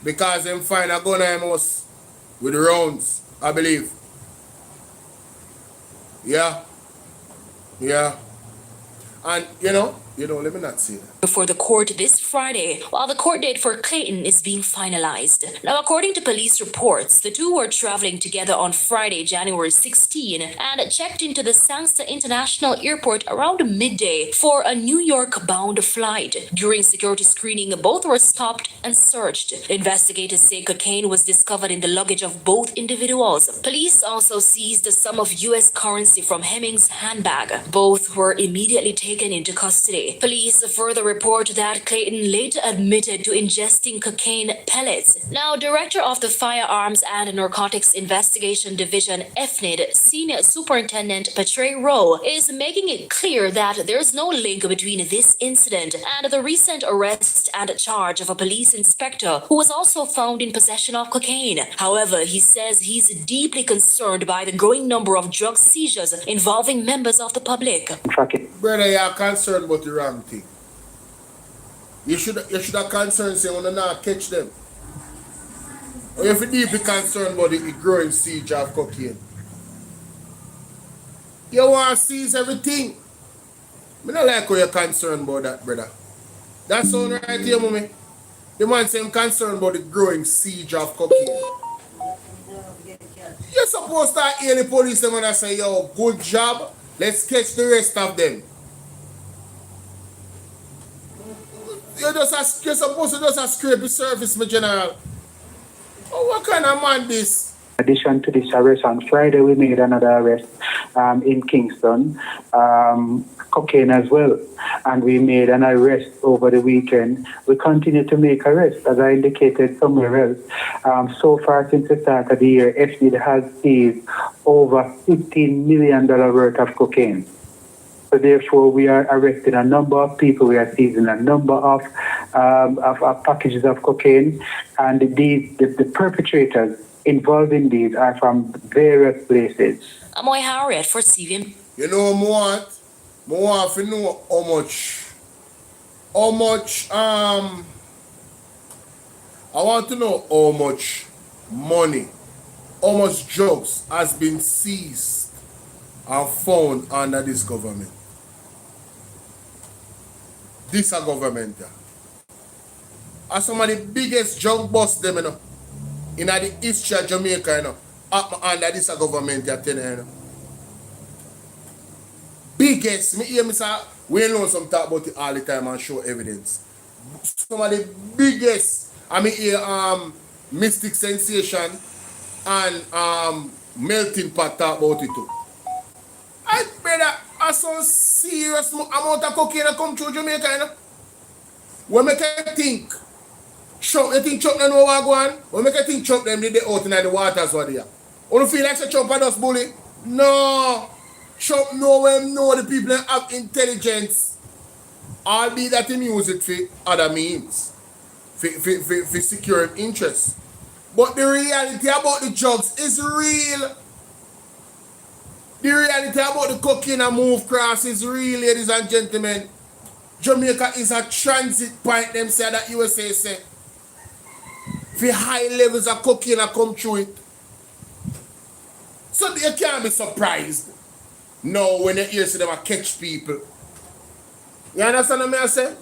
Because them find a gun in house with rounds, I believe. Yeah. Yeah. And, you know, let me not say that. Before the court this Friday, while the court date for Clayton is being finalized. Now, according to police reports, the two were traveling together on Friday, January 16, and checked into the Sangster International Airport around midday for a New York-bound flight. During security screening, both were stopped and searched. Investigators say cocaine was discovered in the luggage of both individuals. Police also seized a sum of U.S. currency from Hemmings' handbag. Both were immediately taken into custody. Police further report that Clayton later admitted to ingesting cocaine pellets. Now, Director of the Firearms and Narcotics Investigation Division, FNID, Senior Superintendent Patrick Rowe, is making it clear that there's no link between this incident and the recent arrest and charge of a police inspector who was also found in possession of cocaine. However, he says he's deeply concerned by the growing number of drug seizures involving members of the public. Brother, you're concerned about the wrong thing. You should have concern say when you not catch them. Or you should deeply concerned about the growing siege of cocaine. You want to seize everything. I don't like how you're concerned about that, brother. That sound right here, mommy. The man say I'm concerned about the growing siege of cocaine. You're supposed to hear the police and say, yo, good job. Let's catch the rest of them. You're supposed to just scrape the surface, my general. Oh, what kind of man this? In addition to this arrest on Friday, we made another arrest in Kingston, cocaine as well. And we made an arrest over the weekend. We continue to make arrests, as I indicated somewhere else. So far since the start of the year, FNID has seized over $15 million worth of cocaine. So therefore, we are arresting a number of people. We are seizing a number of packages of cocaine. And the perpetrators involved in these are from various places. Amoy Harriet for CVM. You know what I want to know I want to know how much money, how much drugs has been seized and found under this government. This a government. Are some of the biggest drug busts them, you know, in the history of Jamaica, you know. under this government, you tell you. Biggest, me hear me say, we know some talk about it all the time and show evidence. Some of the biggest, I mean hear Mystic Sensation and Melting Pot talk about it too. I brother, I saw serious amount of cocaine that come through Jamaica, you know. When make I think, you think Trump don't know what go on? When make I think Trump them did they out in the waters what they are? You don't feel like say Trump are just bully? No. Trump know the people that have intelligence. Albeit that he use it for other means. For secure interests. But the reality about the drugs is real. The reality about the cocaine and move cross is real, ladies and gentlemen. Jamaica is a transit point, them say that USA say. For high levels of cocaine come through it. So you can't be surprised. No, when you hear them catch people. You understand what I say?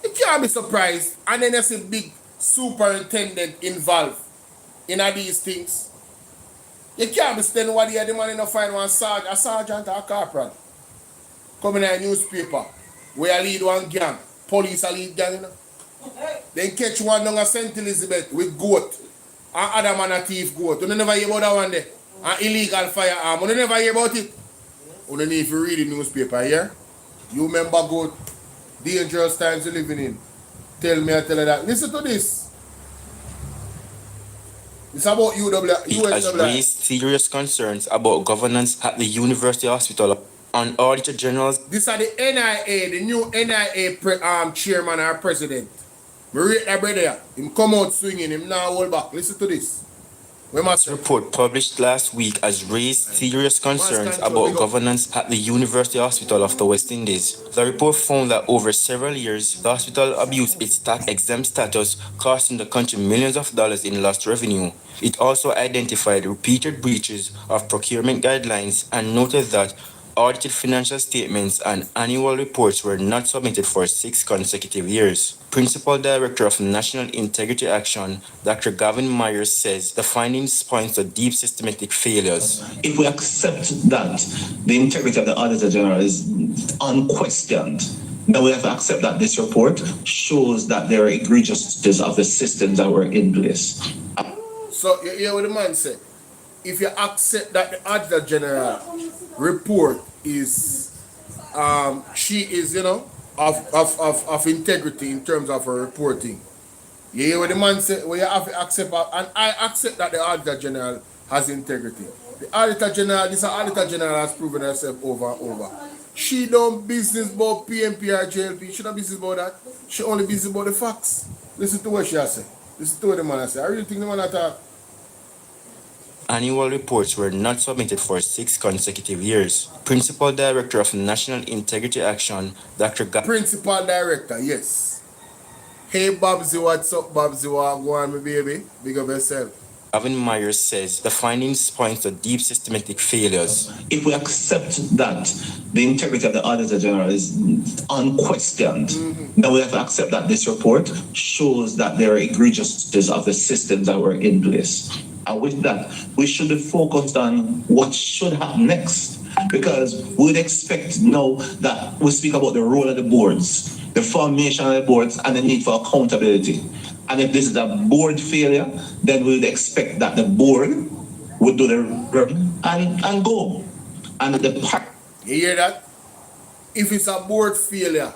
You can't be surprised. And then you see big superintendent involved in these things. You can't be standing what the man in the find one sergeant, a sergeant or a corporal. Coming in a newspaper. Where I lead one gang. Police a lead gang, you know. Then catch one down a St. Elizabeth with goat. And other man a thief goat. You never hear about that one there. An illegal firearm. You never hear about it. You need to read the newspaper, yeah? You remember goat. Dangerous times you're living in. Tell me, I tell you that. Listen to this. It's about It has raised serious concerns about governance at the University Hospital. On Auditor General's This are the NIA, the new NIA chairman or president. Me rate that brother. Him come out swinging, him now hold back. Listen to this. We must report published last week has raised serious concerns about governance at the University Hospital of the West Indies. The report found that over several years, the hospital abused its tax-exempt status, costing the country millions of dollars in lost revenue. It also identified repeated breaches of procurement guidelines and noted that audited financial statements and annual reports were not submitted for 6 consecutive years. Principal Director of National Integrity Action, Dr. Gavin Myers, says the findings point to deep systematic failures. If we accept that the integrity of the Auditor General is unquestioned, then we have to accept that this report shows that there are egregiousness of the systems that were in place. So you hear what the man said? If you accept that the Auditor General report is she is, you know, of integrity in terms of her reporting. You hear what the man said? Well, you have to accept, and I accept that the Auditor General has integrity. The Auditor General, this Auditor General has proven herself over and over. She don't business about PMP or JLP. She don't business about that. She only business about the facts. Listen to what she has said. Listen to what the man has said. I really think the man has Annual reports were not submitted for 6 consecutive years. Principal Director of National Integrity Action, Dr. Principal Director, yes. Hey Babsy, what's up Babsy? What go on, my baby? Big up yourself. Gavin Myers says the findings point to deep systematic failures. If we accept that the integrity of the Auditor General is unquestioned, then we have to accept that this report shows that there are egregiousness of the systems that were in place. And with that, we should be focused on what should happen next. Because we'd expect now that we speak about the role of the boards, the formation of the boards, and the need for accountability. And if this is a board failure, then we'd expect that the board would do the work and go. And the part. You hear that? If it's a board failure,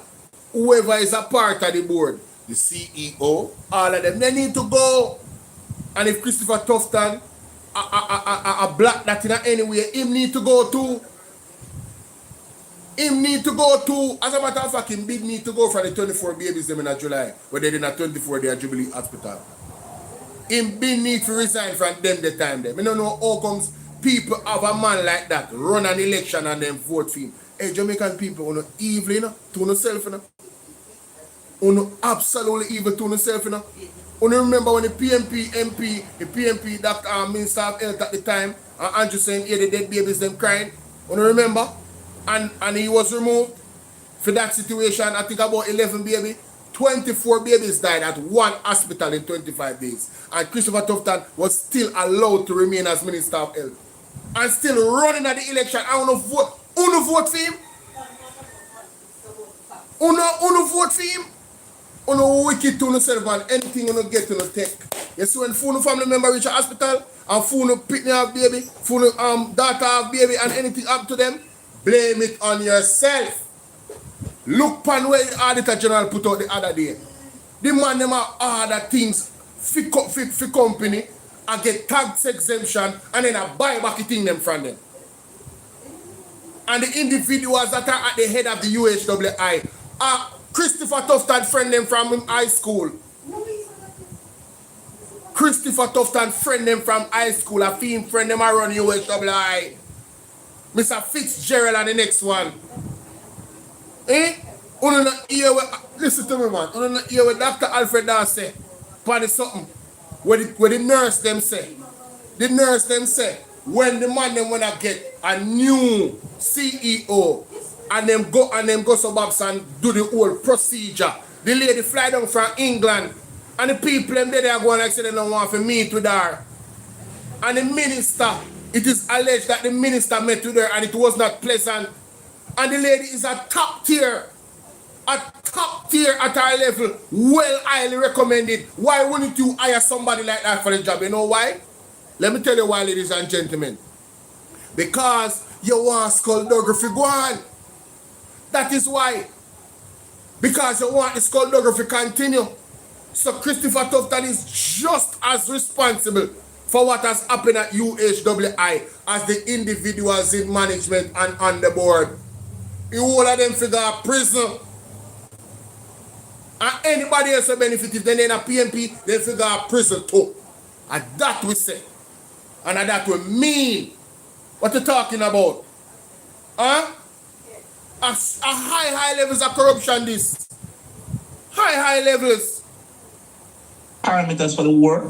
whoever is a part of the board, the CEO, all of them, they need to go. And if Christopher Tufton a black that in any way, him need to go too. Him need to go too. As a matter of fact, him big need to go for the 24 babies them in July, where they did a 24 day at Jubilee Hospital. Him big need to resign from them the time there. I don't know how comes people have a man like that run an election and then vote for him. Hey, Jamaican people, you know, evil, you know, to yourself, you know. You know, absolutely evil to yourself, you know. You remember when the PMP MP, the PMP Dr. Minister of Health at the time, and Andrew saying, yeah, the dead babies them crying. You remember? And he was removed for that situation. I think about 11 baby. 24 babies died at one hospital in 25 days. And Christopher Tufton was still allowed to remain as Minister of Health. And still running at the election. I want to vote. Uno vote for him? Uno vote for him? Uno wicked to yourself and anything you get to take. You see when Funo family member reach a hospital and Funo pick me up baby, Funo daughter have baby and anything up to them, blame it on yourself. Look pan where the Auditor General put out the other day. The man them have other things for company and get tax exemption and then I buy back the thing them from them. And the individuals that are at the head of the UHWI are Christopher Tufton friend them from high school. Christopher Tufton friend them from high school. A film friend them around UHWI. Mr. Fitzgerald and the next one. Eh? Listen to me, man. You not hear what Dr. Alfred Dawes say. Party something. Where the nurse them say. The nurse them say. When the man them wanna get a new CEO and them go suburbs and do the whole procedure. The lady fly down from England and the people them there they are going like say they don't want to meet with her. And the minister, it is alleged that the minister met with her and it was not pleasant. And the lady is a top tier at her level, well highly recommended. Why wouldn't you hire somebody like that for the job? You know why? Let me tell you why, ladies and gentlemen. Because you want skullduggery go on. That is why. Because you want the skullduggery to continue. So Christopher Tufton is just as responsible for what has happened at UHWI as the individuals in management and on the board. You all of them figure out prison. And anybody else will benefit if they're in a PMP, they figure out prison too. And that we say. And that we mean. What you talking about? Huh? A high levels of corruption this. High levels. Parameters for the work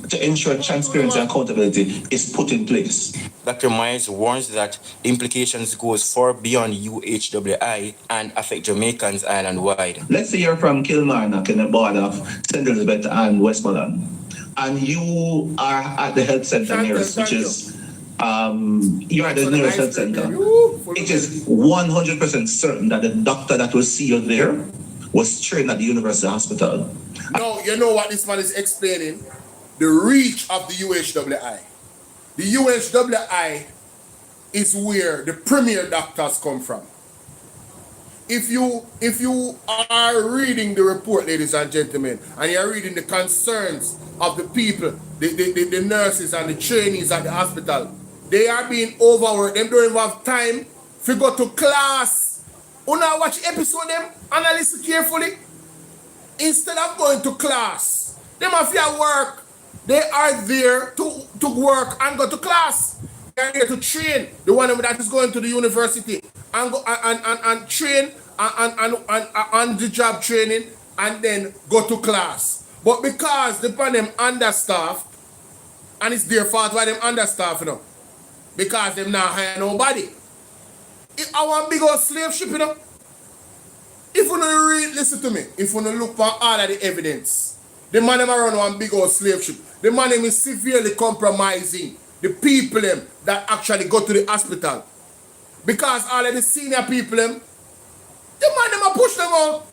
to ensure transparency and accountability is put in place. Dr. Myers warns that the implications goes far beyond UHWI and affect Jamaicans island-wide. Let's say you're from Kilmarnock in the border of St. Elizabeth and Westmoreland, and you are at the health center nearest, which is you are at the nearest health center. It is 100% certain that the doctor that will see you there was trained at the University Hospital. No, you know what this man is explaining? The reach of the UHWI. The UHWI is where the premier doctors come from. If you are reading the report, ladies and gentlemen, and you're reading the concerns of the people, the nurses and the trainees at the hospital, they are being overworked. They don't even have time to go to class. You now watch episode them and listen carefully. Instead of going to class, they have to work. They are there to work and go to class. They are there to train. The one that is going to the university and go and train and the job training and then go to class. But because the them understaffed, and it's their fault why them understaffed, you know, because them not hire nobody. I want big old slave ship, you know. If you don't read, listen to me, if you don't look for all of the evidence, the man them around one big old slave ship. The man them is severely compromising the people them that actually go to the hospital. Because all of the senior people them, the man them a push them out.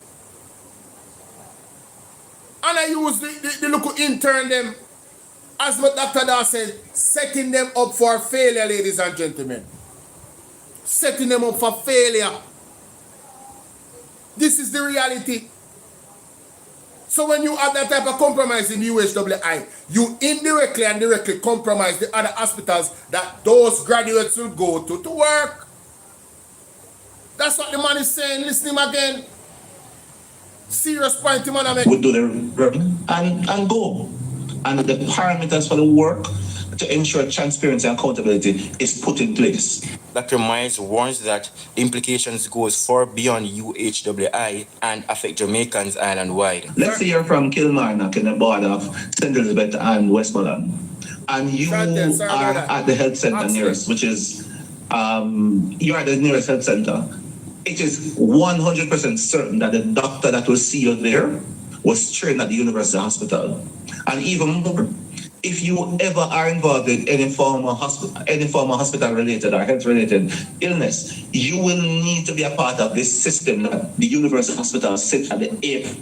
And I use the local intern them, as what Dr. Dawes said, setting them up for failure, ladies and gentlemen. Setting them up for failure. This is the reality. So when you have that type of compromise in the UHWI, you indirectly and directly compromise the other hospitals that those graduates will go to work. That's what the man is saying. Listen to him again. Serious point the man I make. Would do their work and go. And the parameters for the work to ensure transparency and accountability is put in place. Dr. Myers warns that the implications goes far beyond UHWI and affect Jamaicans island-wide. Let's say you're from Kilmarnock in the border of St. Elizabeth and Westmoreland, and you are at the health center nearest, which is you are at the nearest health center, it is 100% certain that the doctor that will see you there was trained at the University Hospital. And even more, if you ever are involved in any form of hospital related or health related illness, you will need to be a part of this system that the University Hospital sits at the apex.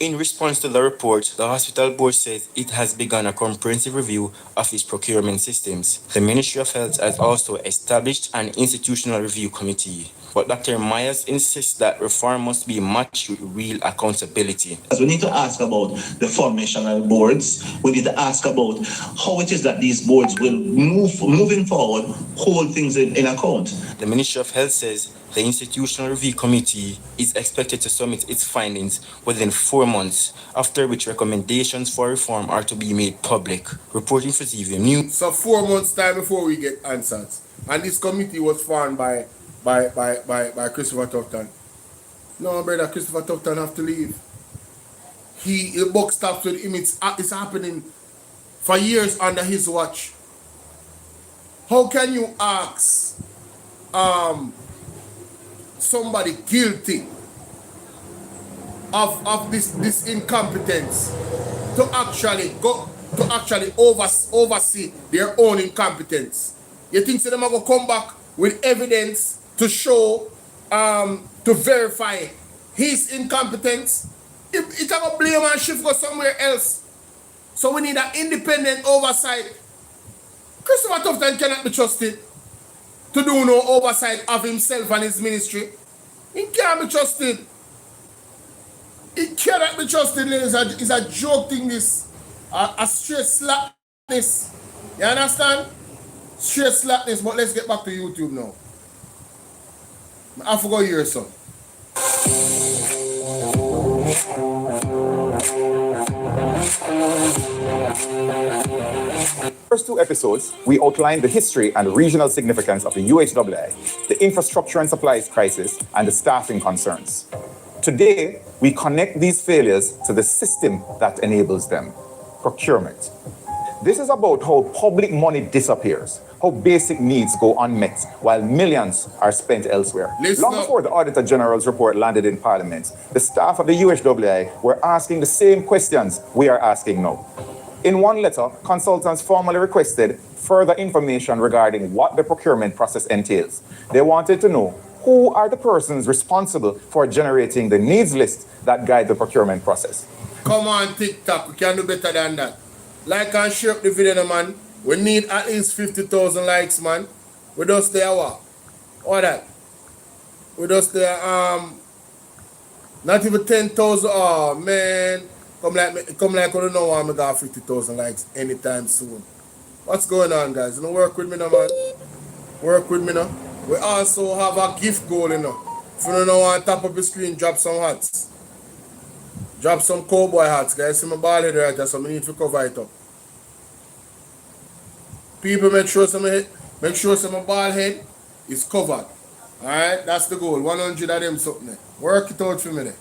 In response to the report, the hospital board says it has begun a comprehensive review of its procurement systems. The Ministry of Health has also established an institutional review committee. But Dr. Myers insists that reform must be matched with real accountability. As we need to ask about the formation of boards, we need to ask about how it is that these boards will moving forward, hold things in account. The Ministry of Health says the Institutional Review Committee is expected to submit its findings within 4 months, after which recommendations for reform are to be made public. Reporting for ZVM News. So 4 months time before we get answers. And this committee was formed by Christopher Tufton. No, brother, Christopher Tufton have to leave. The buck stops with him. It's happening for years under his watch. How can you ask somebody guilty of this incompetence to actually oversee their own incompetence? You think so them are gonna come back with evidence to show to verify his incompetence? It's gonna blame and shift go somewhere else. So we need an independent oversight. Christopher Tufton cannot be trusted to do no oversight of himself and his ministry. He can't be trusted. He cannot be trusted, ladies. It's a joke thing, this. A straight slackness. You understand? Straight slackness. But let's get back to YouTube now. I forgot your son. First 2 episodes, we outlined the history and regional significance of the UHWI, the infrastructure and supplies crisis, and the staffing concerns. Today, we connect these failures to the system that enables them, procurement. This is about how public money disappears, how basic needs go unmet while millions are spent elsewhere. Long before the Auditor General's report landed in Parliament, the staff of the UHWI were asking the same questions we are asking now. In one letter, consultants formally requested further information regarding what the procurement process entails. They wanted to know who are the persons responsible for generating the needs list that guide the procurement process. Come on, TikTok, we can do better than that. Like and share up the video, man. We need at least 50,000 likes, man. We just there what? What that? We just there, not even 10,000. Oh, man. Come like I don't know why I got 50,000 likes anytime soon. What's going on, guys? You know, work with me now, man. Work with me now. We also have a gift goal, you know. If you don't know on top of the screen, drop some hats. Drop some cowboy hats, guys. See my ball head right there, so I need to cover it up. People, make sure some ball head is covered. Alright, that's the goal. 100 of them something. Work it out for me there.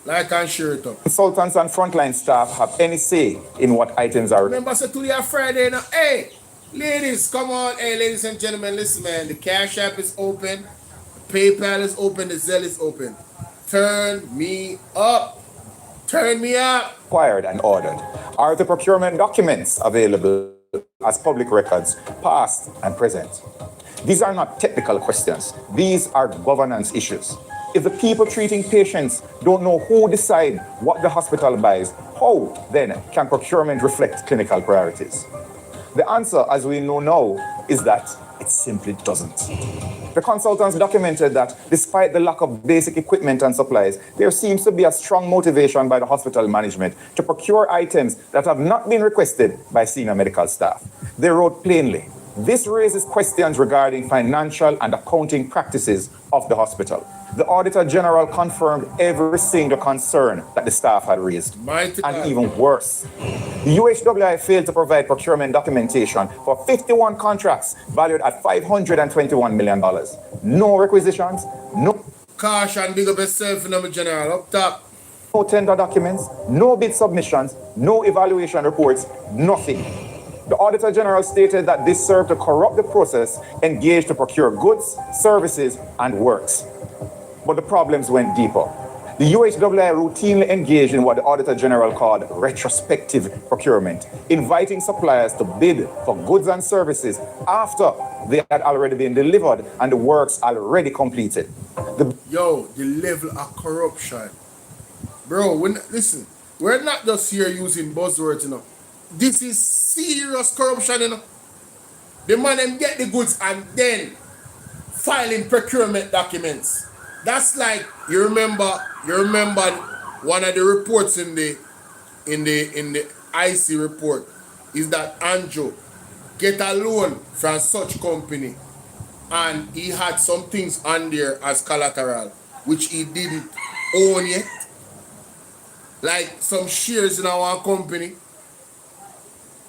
Like and share it up. Consultants and frontline staff have any say in what items are... Remember, so today is Friday now. Hey, ladies, come on. Hey, ladies and gentlemen, listen, man. The Cash App is open. The PayPal is open. The Zelle is open. Turn me up. Turn me up. Required and ordered. Are the procurement documents available as public records, past and present? These are not technical questions. These are governance issues. If the people treating patients don't know who decide what the hospital buys, how then can procurement reflect clinical priorities? The answer, as we know now, is that it simply doesn't. The consultants documented that despite the lack of basic equipment and supplies, there seems to be a strong motivation by the hospital management to procure items that have not been requested by senior medical staff. They wrote plainly, this raises questions regarding financial and accounting practices of the hospital. The Auditor General confirmed every single concern that the staff had raised. And even worse, the UHWI failed to provide procurement documentation for 51 contracts valued at $521 million. No requisitions, no... Caution, big up yourself, General, up top. No tender documents, no bid submissions, no evaluation reports, nothing. The Auditor General stated that this served to corrupt the process engaged to procure goods, services, and works. But the problems went deeper. The UHWI routinely engaged in what the Auditor General called retrospective procurement, inviting suppliers to bid for goods and services after they had already been delivered and the works already completed. Yo, the level of corruption. Bro, listen, we're not just here using buzzwords, you know. This is serious corruption, you know. The man them get the goods and then filing procurement documents. That's like you remember one of the reports in the IC report is that Andrew get a loan from such company and he had some things on there as collateral which he didn't own yet. Like some shares in our company.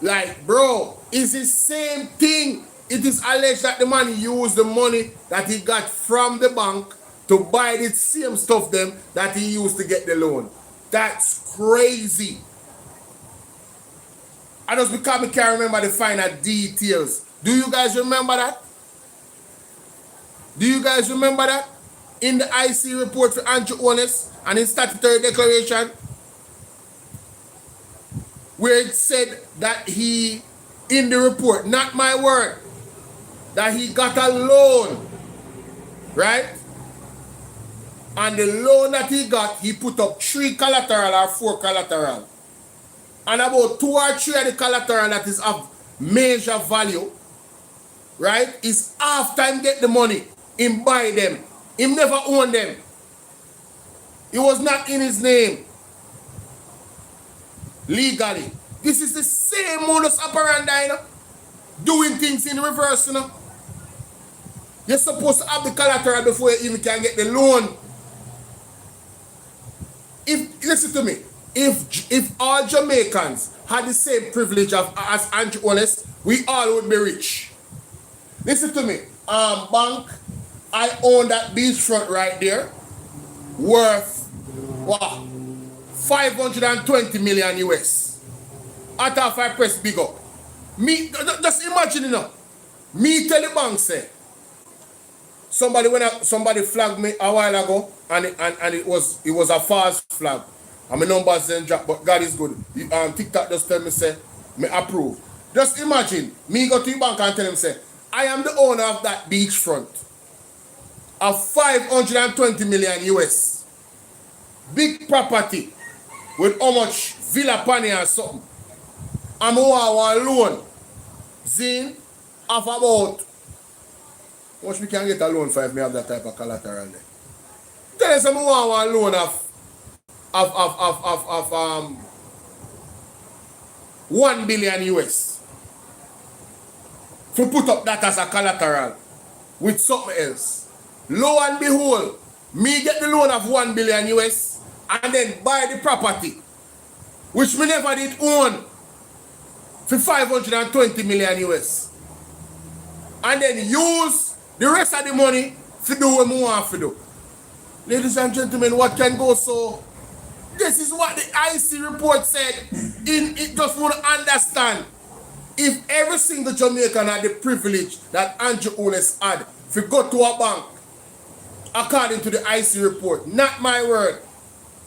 Like, bro, it's the same thing. It is alleged that the man used the money that he got from the bank to buy the same stuff them that he used to get the loan. That's crazy. I just because I can't remember the finer details. Do you guys remember that? Do you guys remember that? In the IC report for Andrew Honest and his statutory declaration, where it said that he, in the report, not my word, that he got a loan, right? And the loan that he got, he put up 3 collateral or 4 collateral. And about 2 or 3 of the collateral that is of major value, right, is after him get the money, him buy them. He never owned them. It was not in his name. Legally. This is the same modus operandi, you know? Doing things in reverse, you know? You're supposed to have the collateral before you even can get the loan. Listen to me, if all Jamaicans had the same privilege as Andrew Honest, we all would be rich. Listen to me, bank, I own that beachfront right there, worth, wow, 520 million US. After I press big up. Me, just imagine, you know, me tell the bank, say, somebody flagged me a while ago, and it was a false flag. And my numbers then drop, but God is good. TikTok just tell me, say, me approve. Just imagine, me go to the bank and tell him, say, I am the owner of that beachfront of 520 million US. Big property with how much villa pani or something. I'm want loan. Zin of about how much we can get a loan for if we have that type of collateral there. Tell us I want a loan of 1 billion US. To put up that as a collateral with something else. Lo and behold, me get the loan of 1 billion US and then buy the property, which me never did own, for 520 million US. And then use the rest of the money to do what we want to do. Ladies and gentlemen, what can go so? This is what the IC report said. It just want to understand. If every single Jamaican had the privilege that Andrew Honest had to go to a bank, according to the IC report, not my word,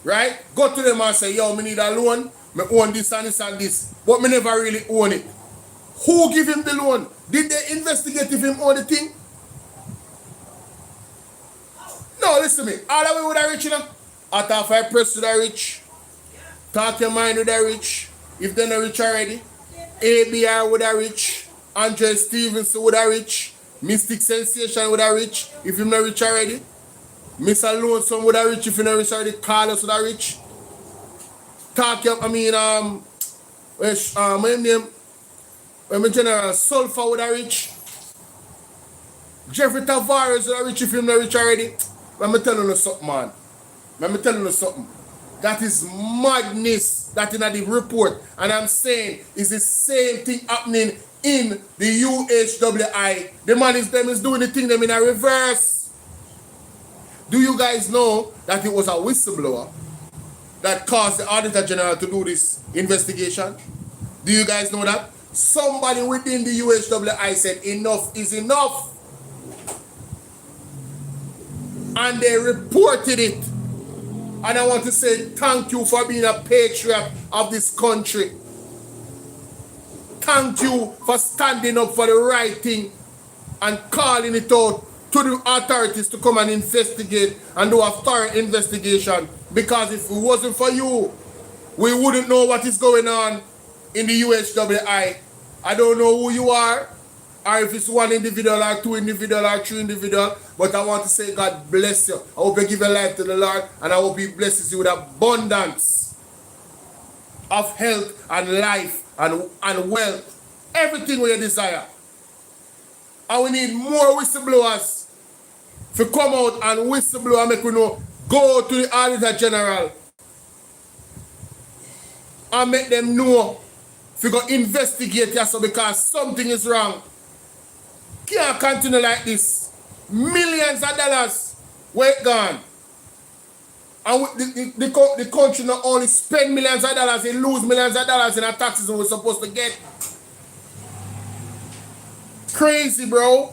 right? Go to them and say, yo, me need a loan, me own this and this and this, but me never really own it. Who give him the loan? Did they investigate if him own the thing? No, listen to me. All the way with the rich, you know? After I press to the rich, talk your mind with the rich, if they're not rich already, ABR with a rich, Andre Stevenson with a rich, Mystic Sensation with a rich, if you're not rich already, Mr. Lonesome with a rich, if you're not rich already, Carlos with a rich. Talk your, my name, my General Sulfur with a rich, Jeffrey Tavares with a rich, if you're not rich already. Let me tell you something, man. Let me tell you something. That is madness that in the report. And I'm saying it's the same thing happening in the UHWI. The man is doing the thing them in a reverse. Do you guys know that it was a whistleblower that caused the Auditor General to do this investigation? Do you guys know that? somebody within the UHWI said enough is enough. And they reported it. And I want to say thank you for being a patriot of this country. Thank you for standing up for the right thing and calling it out to the authorities to come and investigate and do a thorough investigation. Because if it wasn't for you, we wouldn't know what is going on in the UHWI. I don't know who you are, or if it's one individual or two individual or three individual, but I want to say God bless you. I hope you give your life to the Lord, and I hope He blesses you with abundance of health and life and wealth, everything we desire. And we need more whistleblowers to come out and whistleblow and make we know, go to the Auditor General and make them know if you go investigate yourself because something is wrong. Can't continue like this. Millions of dollars where it gone. And the country not only spend millions of dollars, they lose millions of dollars in our taxes we're supposed to get. Crazy, bro.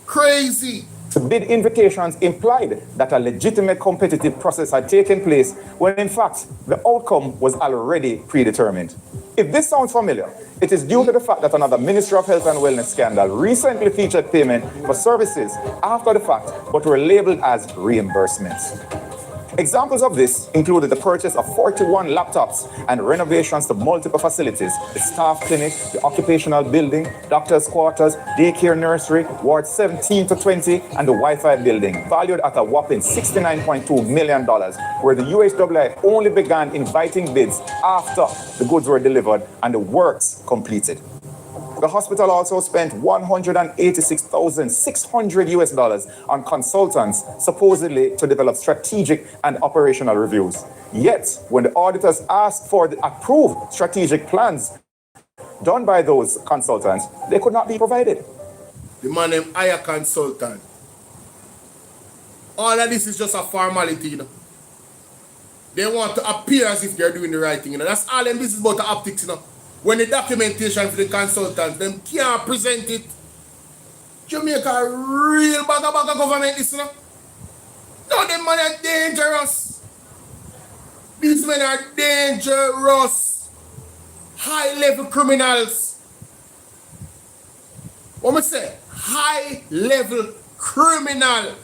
Crazy. The bid invitations implied that a legitimate competitive process had taken place when in fact the outcome was already predetermined. If this sounds familiar, it is due to the fact that another Ministry of Health and Wellness scandal recently featured payment for services after the fact but were labeled as reimbursements. Examples of this included the purchase of 41 laptops and renovations to multiple facilities, the staff clinic, the occupational building, doctor's quarters, daycare nursery, wards 17 to 20, and the Wi-Fi building, valued at a whopping $69.2 million, where the UHWI only began inviting bids after the goods were delivered and the works completed. The hospital also spent $186,600 on consultants, supposedly to develop strategic and operational reviews. Yet, when the auditors asked for the approved strategic plans done by those consultants, they could not be provided. The man named hire consultant. All of this is just a formality, you know. They want to appear as if they're doing the right thing, you know. That's all them this is about the optics, you know. When the documentation for the consultants, them can't present it. Jamaica a real bag of government, this, you know. No, them men are dangerous. These men are dangerous. High-level criminals. What me say? High-level criminal.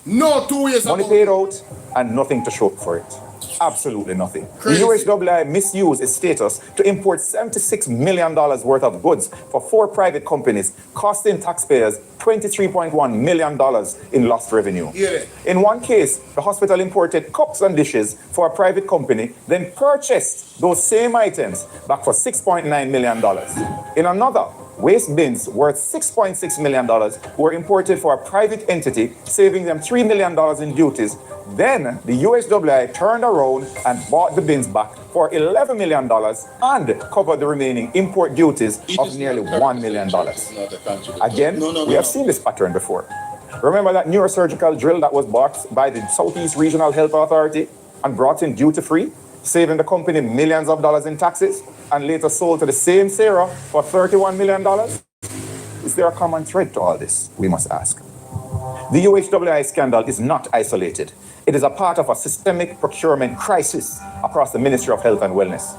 No 2 years Money ago. paid out and nothing to show for it. Absolutely nothing. Crazy. The UHWI misused its status to import $76 million worth of goods for 4 private companies, costing taxpayers $23.1 million in lost revenue. Yeah. In one case, the hospital imported cups and dishes for a private company, then purchased those same items back for $6.9 million. In another, waste bins worth $6.6 million were imported for a private entity, saving them $3 million in duties. Then the UHWI turned around and bought the bins back for $11 million and covered the remaining import duties of nearly $1 million. Again, we have seen this pattern before. Remember that neurosurgical drill that was bought by the Southeast Regional Health Authority and brought in duty-free, saving the company millions of dollars in taxes, and later sold to the same Sarah for $31 million? Is there a common thread to all this, we must ask? The UHWI scandal is not isolated. It is a part of a systemic procurement crisis across the Ministry of Health and Wellness.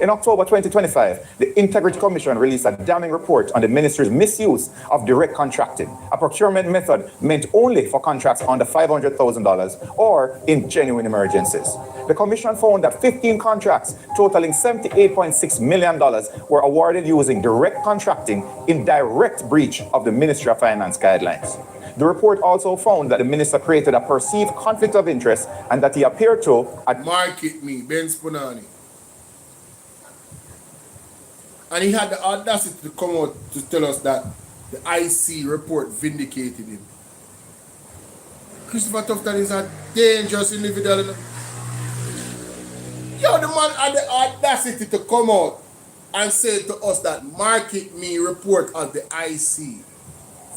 In October 2025, the Integrity Commission released a damning report on the ministry's misuse of direct contracting, a procurement method meant only for contracts under $500,000 or in genuine emergencies. The commission found that 15 contracts totaling $78.6 million were awarded using direct contracting in direct breach of the Ministry of Finance guidelines. The report also found that the minister created a perceived conflict of interest and that he appeared to Market me, Ben Spunani. And he had the audacity to come out to tell us that the IC report vindicated him. Christopher Tufton is a dangerous individual. Yo, the man had the audacity to come out and say to us that Market Me report of the IC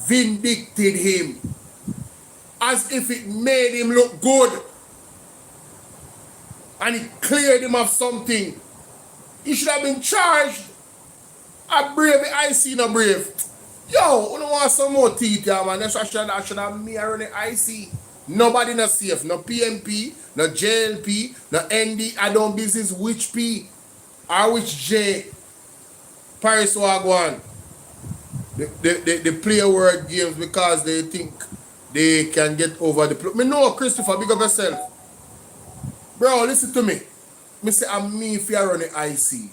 vindicted him as if it made him look good and it cleared him of something. He should have been charged. I brave, I see no brave. Yo, you don't want some more teeth, yeah, man. That's what I should have me around the IC. Nobody not safe. No PNP, no JLP, no ND. I don't business which P or which J. Paris Wagwan. They play word games because they think they can get over the plot. Me know, Christopher, big up yourself. Bro, listen to me. Me say I'm me if you're on the IC.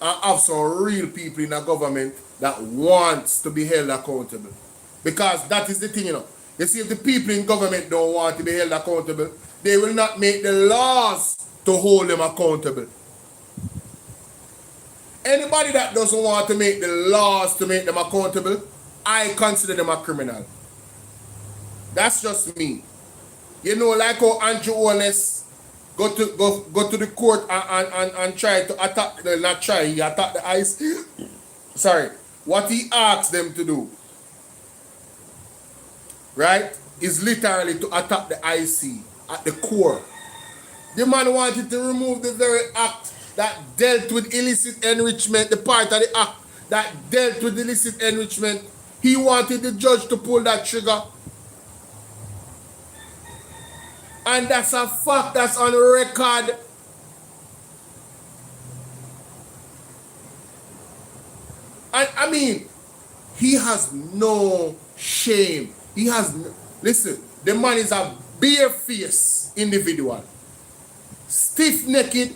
And have some real people in the government that wants to be held accountable. Because that is the thing, you know. You see, if the people in government don't want to be held accountable, they will not make the laws to hold them accountable. Anybody that doesn't want to make the laws to make them accountable, I consider them a criminal. That's just me. You know, like how Andrew Holness go to the court and try to attack, not try, he attacked the IC. Sorry. What he asked them to do, right, is literally to attack the IC at the core. The man wanted to remove the very act that dealt with illicit enrichment, the part of the act that dealt with illicit enrichment. He wanted the judge to pull that trigger. And that's a fact that's on record. And I mean, he has no shame. He has no, listen, the man is a bare-faced individual. Stiff-necked,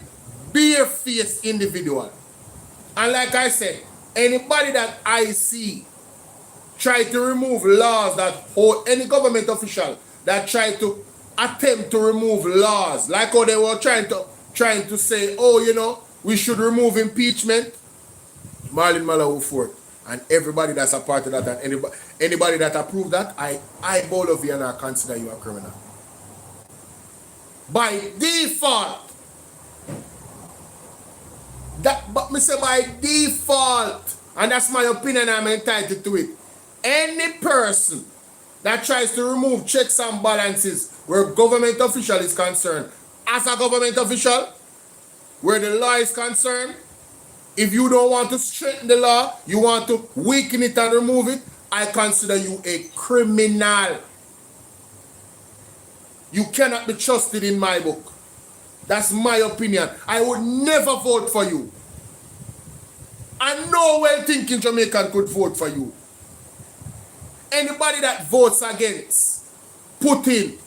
bare-faced individual. And like I said, anybody that I see try to remove laws that hold, any government official that try to attempt to remove laws, like how they were trying to say, oh, you know, we should remove impeachment. Marlon Malawi Fort and everybody that's a part of that, and anybody that approved that, I both of you and I consider you a criminal. By default. But me say by default, and that's my opinion, I'm entitled to it. Any person that tries to remove checks and balances where government official is concerned, as a government official, where the law is concerned, if you don't want to strengthen the law, you want to weaken it and remove it, I consider you a criminal. You cannot be trusted in my book. That's my opinion. I would never vote for you. And no well-thinking Jamaican could vote for you. Anybody that votes against putting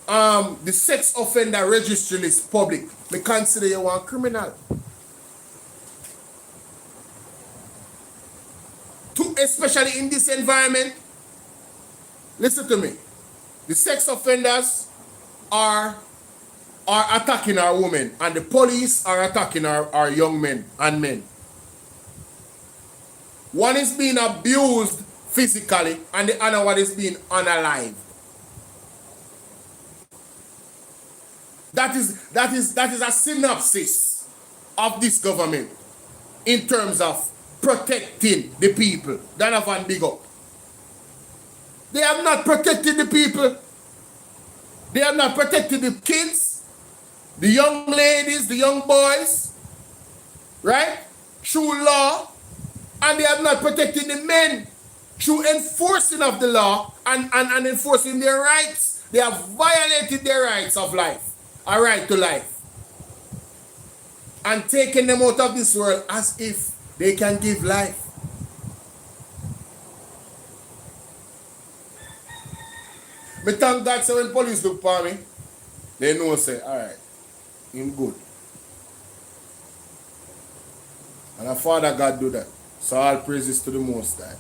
the sex offender registry list public, we consider you a criminal. Especially in this environment, listen to me. The sex offenders are attacking our women, and the police are attacking our young men and men. One is being abused physically, and the other one is being unalived. That is a synopsis of this government in terms of protecting the people. Donovan, big up. They have not protected the people. They have not protected the kids, the young ladies, the young boys, right? Through law. And they have not protected the men through enforcing of the law and enforcing their rights. They have violated their rights of life, a right to life, and taken them out of this world as if they can give life. Me thank God, so when police look for me, they know, say, all right, him good. And our Father God do that. So all praises to the Most High.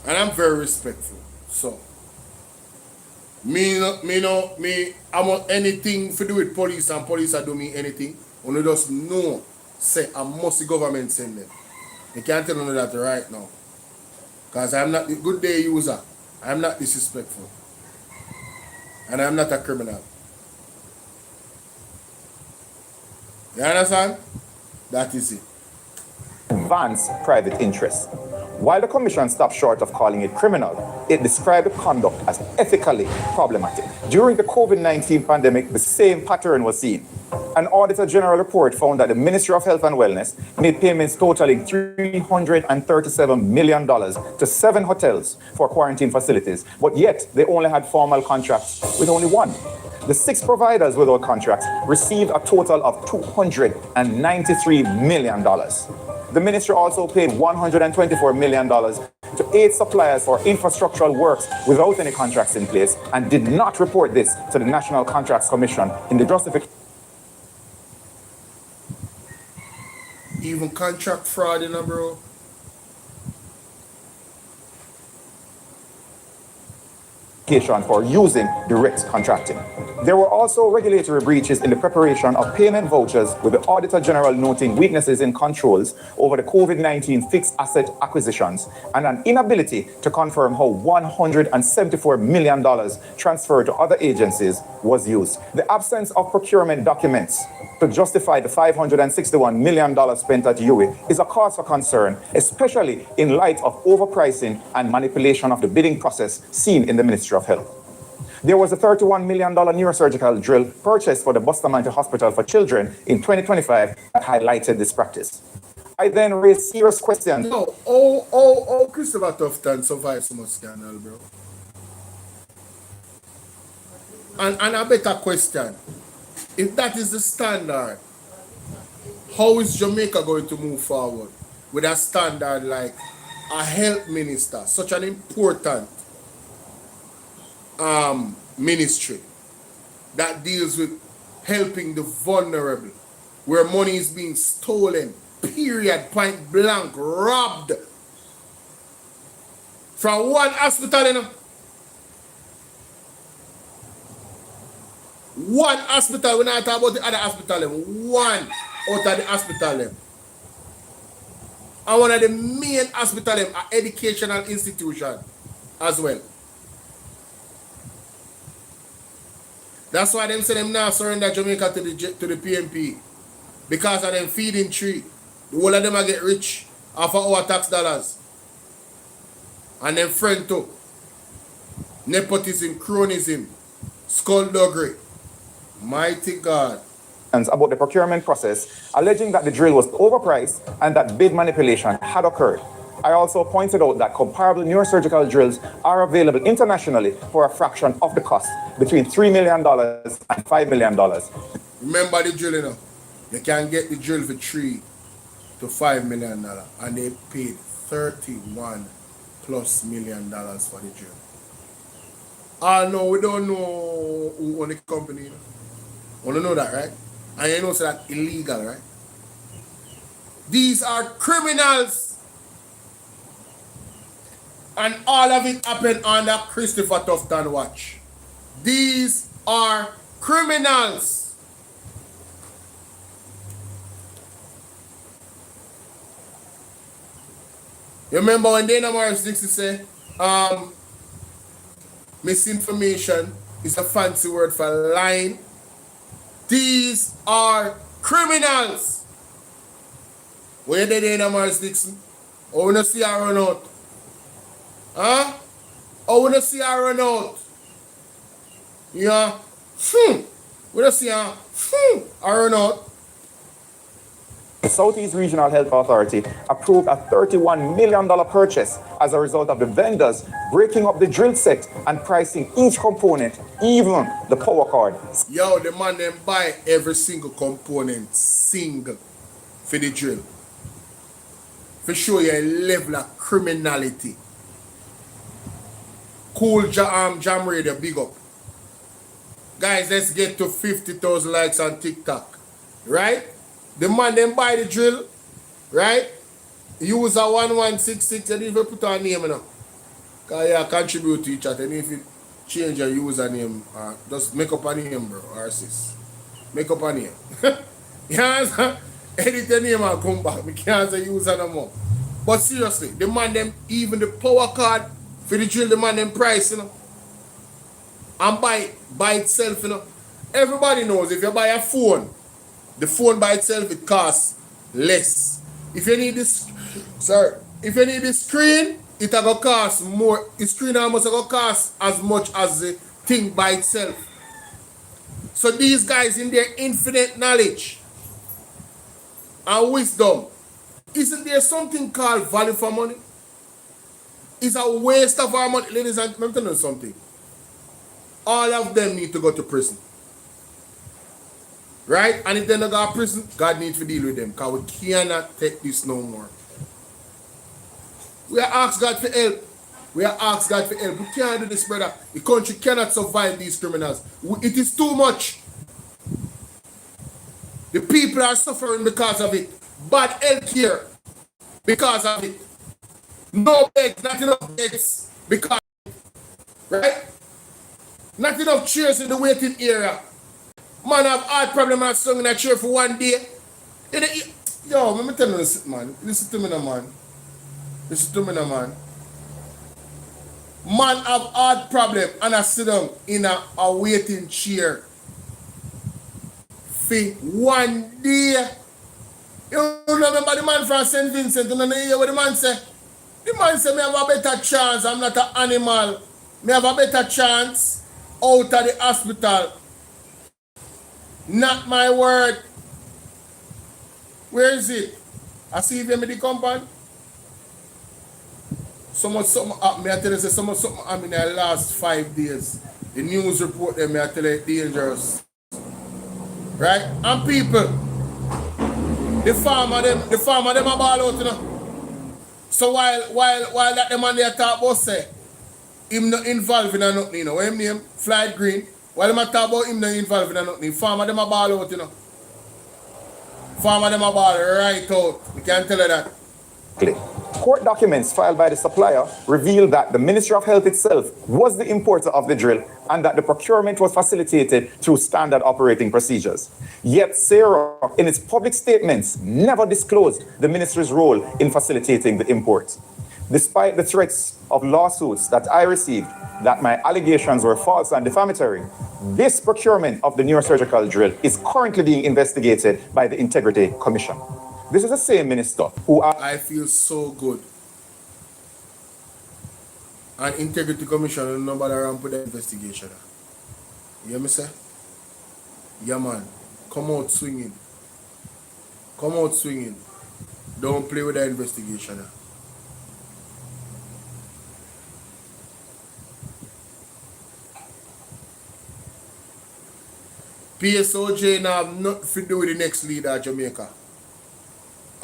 And I'm very respectful. So, I want anything to do with police, and police are do me anything. Only just know, say, I must the government send them. You can't tell me that right now. Because I'm not the good day user. I'm not disrespectful. And I'm not a criminal. You understand? That is it. Advanced private interest. While the Commission stopped short of calling it criminal, it described the conduct as ethically problematic. During the COVID-19 pandemic, the same pattern was seen. An Auditor General report found that the Ministry of Health and Wellness made payments totaling $337 million to 7 hotels for quarantine facilities, but yet they only had formal contracts with only one. The 6 providers without contracts received a total of $293 million. The ministry also paid $124 million to 8 suppliers for infrastructural works without any contracts in place and did not report this to the National Contracts Commission in the justification. Even contract fraud, you know, bro. For using direct contracting. There were also regulatory breaches in the preparation of payment vouchers, with the Auditor General noting weaknesses in controls over the COVID-19 fixed asset acquisitions and an inability to confirm how $174 million transferred to other agencies was used. The absence of procurement documents to justify the $561 million spent at UWI is a cause for concern, especially in light of overpricing and manipulation of the bidding process seen in the Ministry of Health. There was a $31 million neurosurgical drill purchased for the Bustamante Hospital for Children in 2025 that highlighted this practice. I then raised serious questions. No, Christopher Tufton survived so much scandal, bro. And a better question. If that is the standard, how is Jamaica going to move forward with a standard like a health minister, such an important ministry that deals with helping the vulnerable, where money is being stolen, period, point blank, robbed from one hospital, you know? One hospital, we're not talking about the other hospital, one out of the hospital. And one of the main hospital, an educational institution as well. That's why them say them now surrender Jamaica to the PNP. Because of them feeding tree. The whole of them are get rich off of our tax dollars. And them friend too. Nepotism, cronyism, skullduggery. Mighty God. About the procurement process, alleging that the drill was overpriced and that bid manipulation had occurred. I also pointed out that comparable neurosurgical drills are available internationally for a fraction of the cost, between $3 million and $5 million. Remember the drill, you know? You can get the drill for $3 to $5 million, and they paid $31+ million for the drill. No, we don't know who own the company. You want to know that, right? And you know so that's illegal, right? These are criminals. And all of it happened under Christopher Tufton watch. These are criminals. You remember when Dana Morris Dixon said, misinformation is a fancy word for lying? These are criminals. Where did Dana Morris Dixon? Oh, we don't see her run out. Huh? Oh, we don't see her run out. Yeah. We don't see her run out. The Southeast Regional Health Authority approved a $31 million purchase as a result of the vendors breaking up the drill set and pricing each component, even the power cord. Yo, the man them buy every single component single for the drill. For show you a level of criminality. Cool Jam Radio, big up. Guys, let's get to 50,000 likes on TikTok. Right? The man them buy the drill. Right? Use a 1166 and if you put a name, you know. Because you contribute to each other. And if you change your username, just make up a name, bro, or sis. Make up a name. You understand? Edit the name and come back. We can't say user no more. But seriously, the man them, even the power card for the drill, the man them price, you know. And by itself, you know. Everybody knows if you buy a phone, the phone by itself, it costs less. If you need this, if you need the screen, it will cost more. The screen almost will cost as much as the thing by itself. So these guys in their infinite knowledge and wisdom, isn't there something called value for money? It's a waste of our money. Ladies and gentlemen, I'm telling you something. All of them need to go to prison. Right? And if they don't go to prison, God needs to deal with them. Because we cannot take this no more. We are asked God for help. We are asked God for help. We can't do this, brother. The country cannot survive these criminals. It is too much. The people are suffering because of it. Bad health care because of it. No beds, not enough beds because of it. Right? Not enough chairs in the waiting area. Man have heart problem and sung in a chair for one day. Yo, let me tell you this, man. Listen to me now, man. Listen to me now, man. Man have heart problem and I sit down in a waiting chair for one day. You remember the man from St. Vincent? You know what the man say? The man say, me have a better chance. I'm not an animal. Me have a better chance out of the hospital. Not my word. Where is it? I see them in the compound. Something happened. I tell you, something happened in the last 5 days. The news report them, I tell you, it's dangerous. Right? And people, the farmer them a ball out, you know. So while that the man they talk about say, him not involved in nothing, you know. What him name? Floyd Green. While them a talk about him not involved in nothing, farmer them a ball out, you know. Farmer them a ball right out. We can't tell you that. Court documents filed by the supplier reveal that the Ministry of Health itself was the importer of the drill and that the procurement was facilitated through standard operating procedures. Yet Sarah, in its public statements, never disclosed the ministry's role in facilitating the import. Despite the threats of lawsuits that I received that my allegations were false and defamatory, this procurement of the neurosurgical drill is currently being investigated by the Integrity Commission. This is the same minister who... I feel so good. And Integrity Commission will not bother around with the investigation. You hear me say? Yeah, man. Come out swinging. Come out swinging. Don't play with the investigation. PSOJ now have nothing to do with the next leader of Jamaica.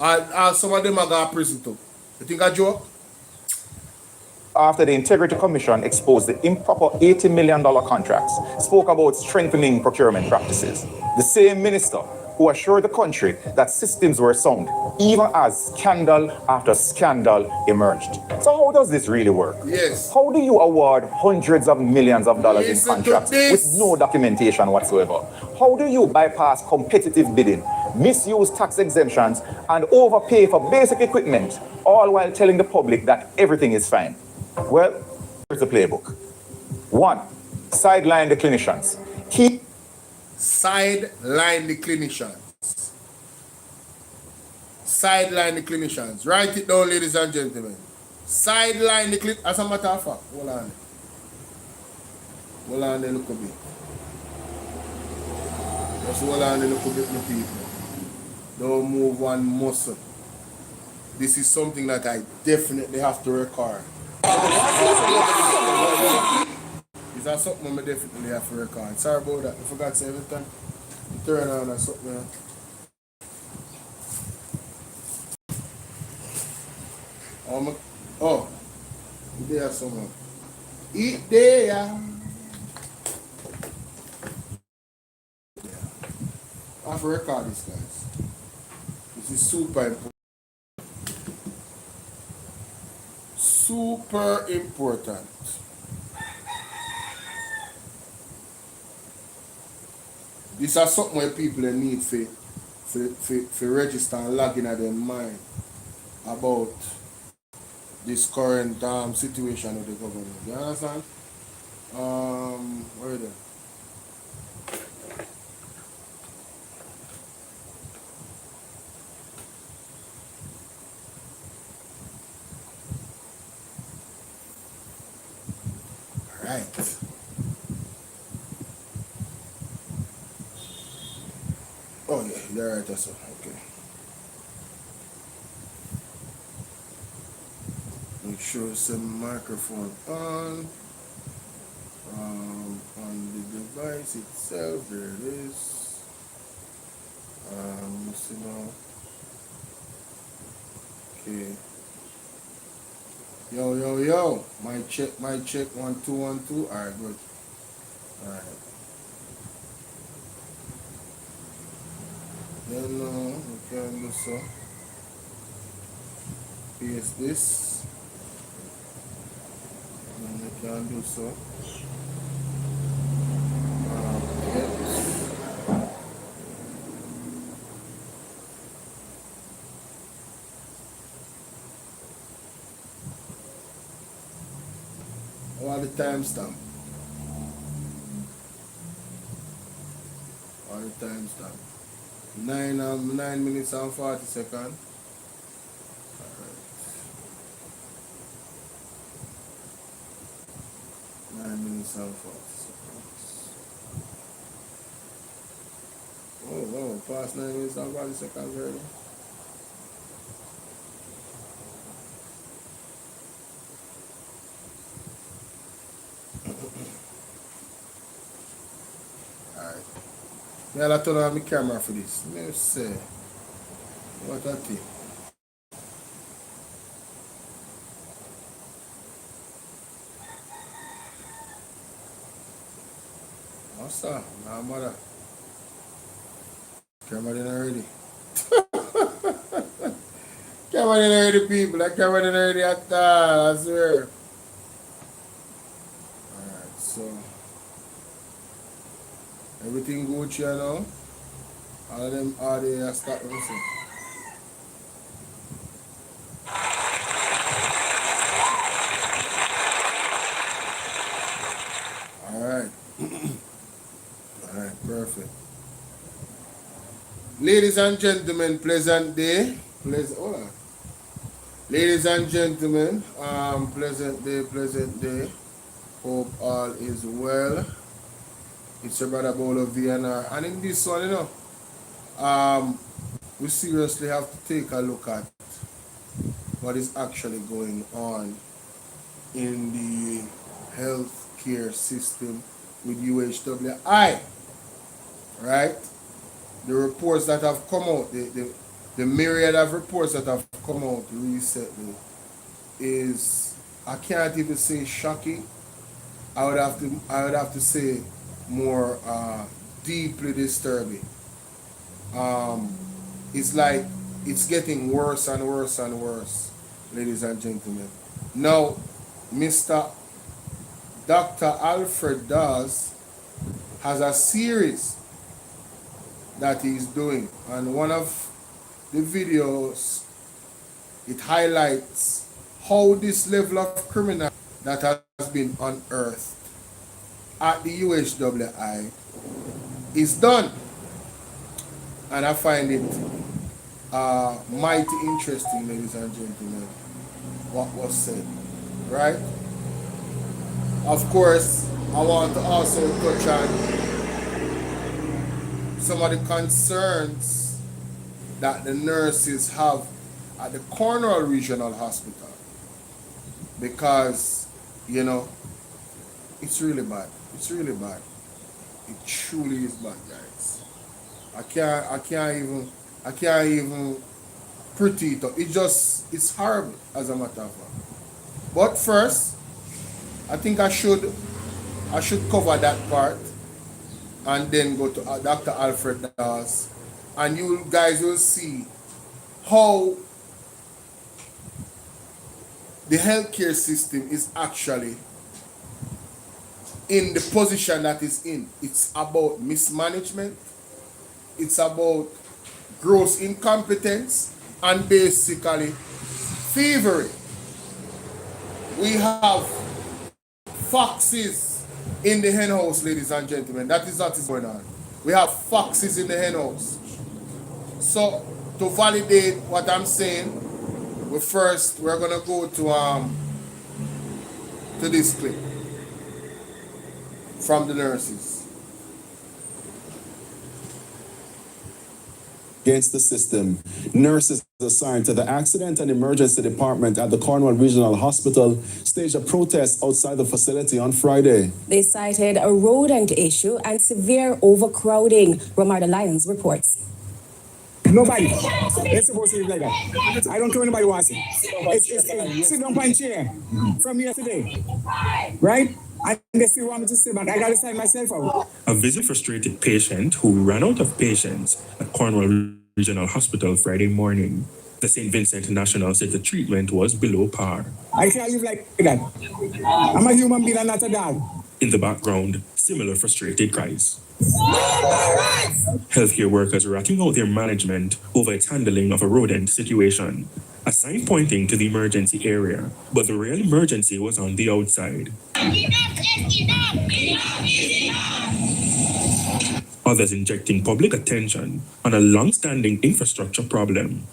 And some of them are going to prison too. You think I joke? After the Integrity Commission exposed the improper $80 million contracts, spoke about strengthening procurement practices. The same minister who assured the country that systems were sound, even as scandal after scandal emerged. So how does this really work? Yes. How do you award hundreds of millions of dollars in contracts with no documentation whatsoever? How do you bypass competitive bidding, misuse tax exemptions, and overpay for basic equipment, all while telling the public that everything is fine? Well, here's the playbook. 1. Sideline the clinicians. Sideline the clinicians. Sideline the clinicians. Write it down, ladies and gentlemen. Sideline the clinicians. As a matter of fact, hold on. Hold on a little bit. Just hold on a little bit, my people. Don't move one muscle. This is something that I definitely have to record. Is that something I definitely have to record? Sorry about that. I forgot to say every time. Turn on or something. Oh, there someone. Eat there. I have to record this, guys. This is super important. Super important. This is something where people need to register and log in at their mind about this current situation of the government. You understand? Where are they? Right. Oh, yeah, you're right, that's okay. Make sure it's a microphone on the device itself. There it is. You know. Okay. Yo. My check. 1 2 1 2. Alright, good. Alright. Then we can do so. Paste this. And we can do so. What the timestamp? What the timestamp? 9 minutes and 40 seconds. Alright. 9 minutes and 40 seconds. Oh, past 9 minutes and 40 seconds already. Alright. I'll turn on my camera for this. Let me see. What a thing. What's up? Nah, mother. Camera didn't already. Camera didn't already, people. That camera didn't already at all, I swear. Alright, so. Everything good here now? All of them are there start missing. Alright. Alright, perfect. Ladies and gentlemen, pleasant day. Hold on. Ladies and gentlemen, pleasant day. Hope all is well. It's your brother Bolo VNR. And in this one, we seriously have to take a look at what is actually going on in the healthcare system with UHWI. Right? The reports that have come out, the myriad of reports that have come out recently is, I can't even say shocking. I would have to say more deeply disturbing. It's like it's getting worse and worse and worse, ladies and gentlemen. Now, Mr. Dr. Alfred Dawes has a series that he's doing, and one of the videos, it highlights how this level of criminality that has been unearthed at the UHWI is done. And I find it mighty interesting, ladies and gentlemen, what was said, right? Of course, I want to also touch on some of the concerns that the nurses have at the Cornwall Regional Hospital, because, it's really bad. It's really bad. It truly is bad, guys. I can't even pretty it up. It's horrible, as a matter of fact. But first, I think I should cover that part and then go to Dr. Alfred Dawes, and you guys will see how the healthcare system is actually in the position that it's in. It's about mismanagement, it's about gross incompetence, and basically thievery. We have foxes in the hen house, ladies and gentlemen. That is what is going on. We have foxes in the hen house. So to validate what I'm saying, we're gonna go to this clip from the nurses. against the system. Nurses assigned to the Accident and Emergency Department at the Cornwall Regional Hospital staged a protest outside the facility on Friday. They cited a rodent issue and severe overcrowding, Romarda Lyons reports. Nobody. It's supposed to be like that. I don't care anybody wants it. It's sit down on chair from yesterday. Right? And they still want me to sit back. I gotta sign myself out. A visibly frustrated patient who ran out of patients at Cornwall Regional Hospital Friday morning. The St. Vincent National said the treatment was below par. I can't live like that. I'm a human being and not a dog. In the background, similar frustrated cries. Healthcare workers ratting out their management over its handling of a rodent situation. A sign pointing to the emergency area, but the real emergency was on the outside. Others injecting public attention on a long-standing infrastructure problem.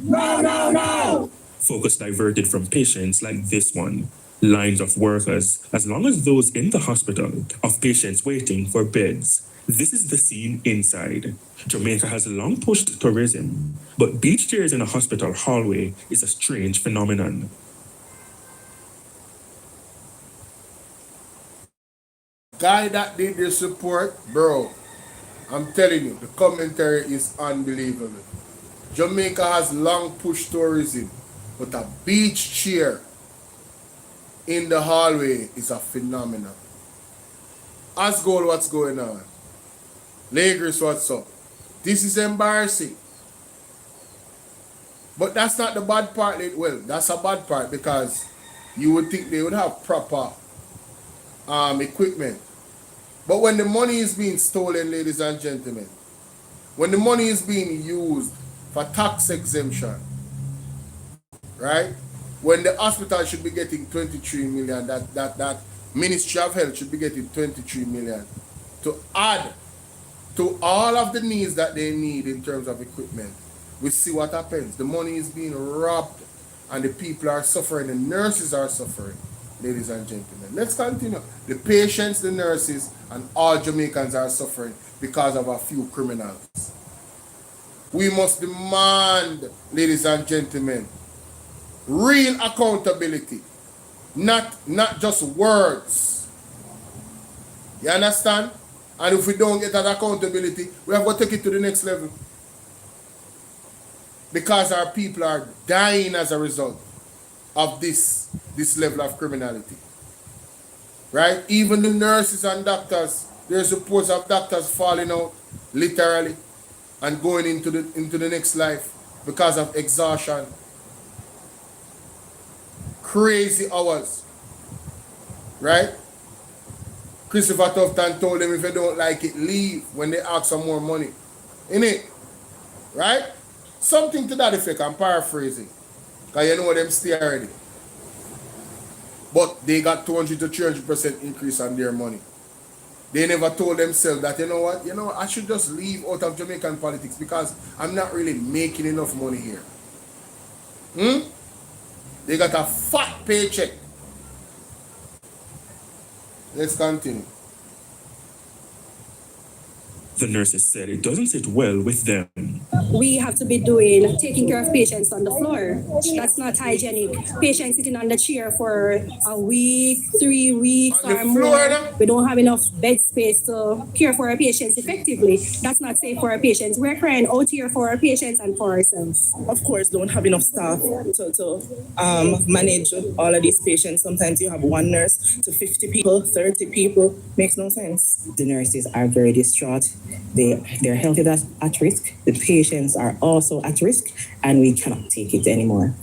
No. Focus diverted from patients like this one. Lines of workers, as long as those in the hospital, of patients waiting for beds. This is the scene inside. Jamaica has long pushed tourism, but beach chairs in a hospital hallway is a strange phenomenon. Guy that did this report, bro, I'm telling you, the commentary is unbelievable. Jamaica has long pushed tourism, but a beach chair in the hallway is a phenomenon. Asgol, what's going on? Lagos, what's up? This is embarrassing. But that's not the bad part. Well, that's a bad part because you would think they would have proper equipment. But when the money is being stolen, ladies and gentlemen, when the money is being used for tax exemption, right? When the hospital should be getting 23 million, that Ministry of Health should be getting 23 million to add to all of the needs that they need in terms of equipment. We see what happens. The money is being robbed and the people are suffering. The nurses are suffering, ladies and gentlemen. Let's continue. The patients, the nurses, and all Jamaicans are suffering because of a few criminals. We must demand, ladies and gentlemen, real accountability, not just words. You understand? And if we don't get that accountability, we have to take it to the next level. Because our people are dying as a result of this level of criminality. Right? Even the nurses and doctors, there's reports of doctors falling out, literally, and going into the next life because of exhaustion. Crazy hours. Right? Christopher Tufton told them if you don't like it, leave when they ask for more money. Innit? Right? Something to that effect, I'm paraphrasing. Because you know them stay already. But they got 200 to 300% increase on their money. They never told themselves that, you know what, I should just leave out of Jamaican politics because I'm not really making enough money here. They got a fat paycheck. Let's continue. The nurses said it doesn't sit well with them. We have to be taking care of patients on the floor. That's not hygienic. Patients sitting on the chair for a week, 3 weeks or more. We don't have enough bed space to care for our patients effectively. That's not safe for our patients. We're crying out here for our patients and for ourselves. Of course, don't have enough staff to manage all of these patients. Sometimes you have one nurse to 50 people, 30 people. Makes no sense. The nurses are very distraught. Their health is at risk. The patients are also at risk, and we cannot take it anymore.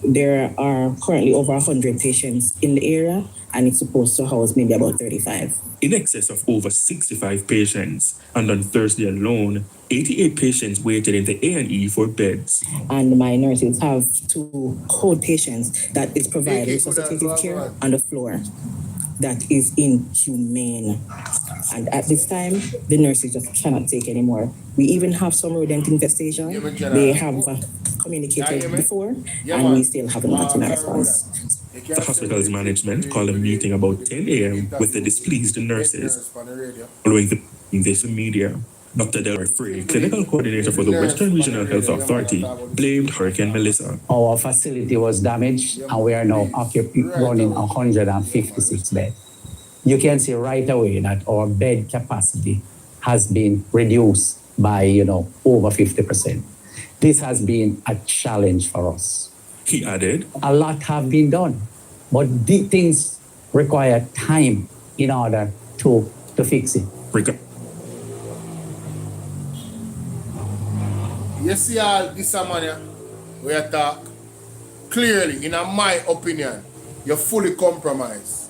There are currently over 100 patients in the area, and it's supposed to house maybe about 35. In excess of over 65 patients, and on Thursday alone, 88 patients waited in the A&E for beds. And my nurses have to hold patients that is provided resuscitative care on the floor. That is inhumane. And at this time, the nurses just cannot take anymore. We even have some rodent infestation. They have communicated before, and we still haven't gotten a response. The hospital's management called a meeting about 10 a.m. with the displeased nurses. Following this to media, Dr. Delroy Frey, clinical coordinator for the Western Regional Health Authority, blamed Hurricane Melissa. Our facility was damaged and we are now running 156 beds. You can see right away that our bed capacity has been reduced by, over 50%. This has been a challenge for us. He added, a lot have been done, but the things require time in order to fix it. You see all this man we talk clearly, in my opinion, you're fully compromised.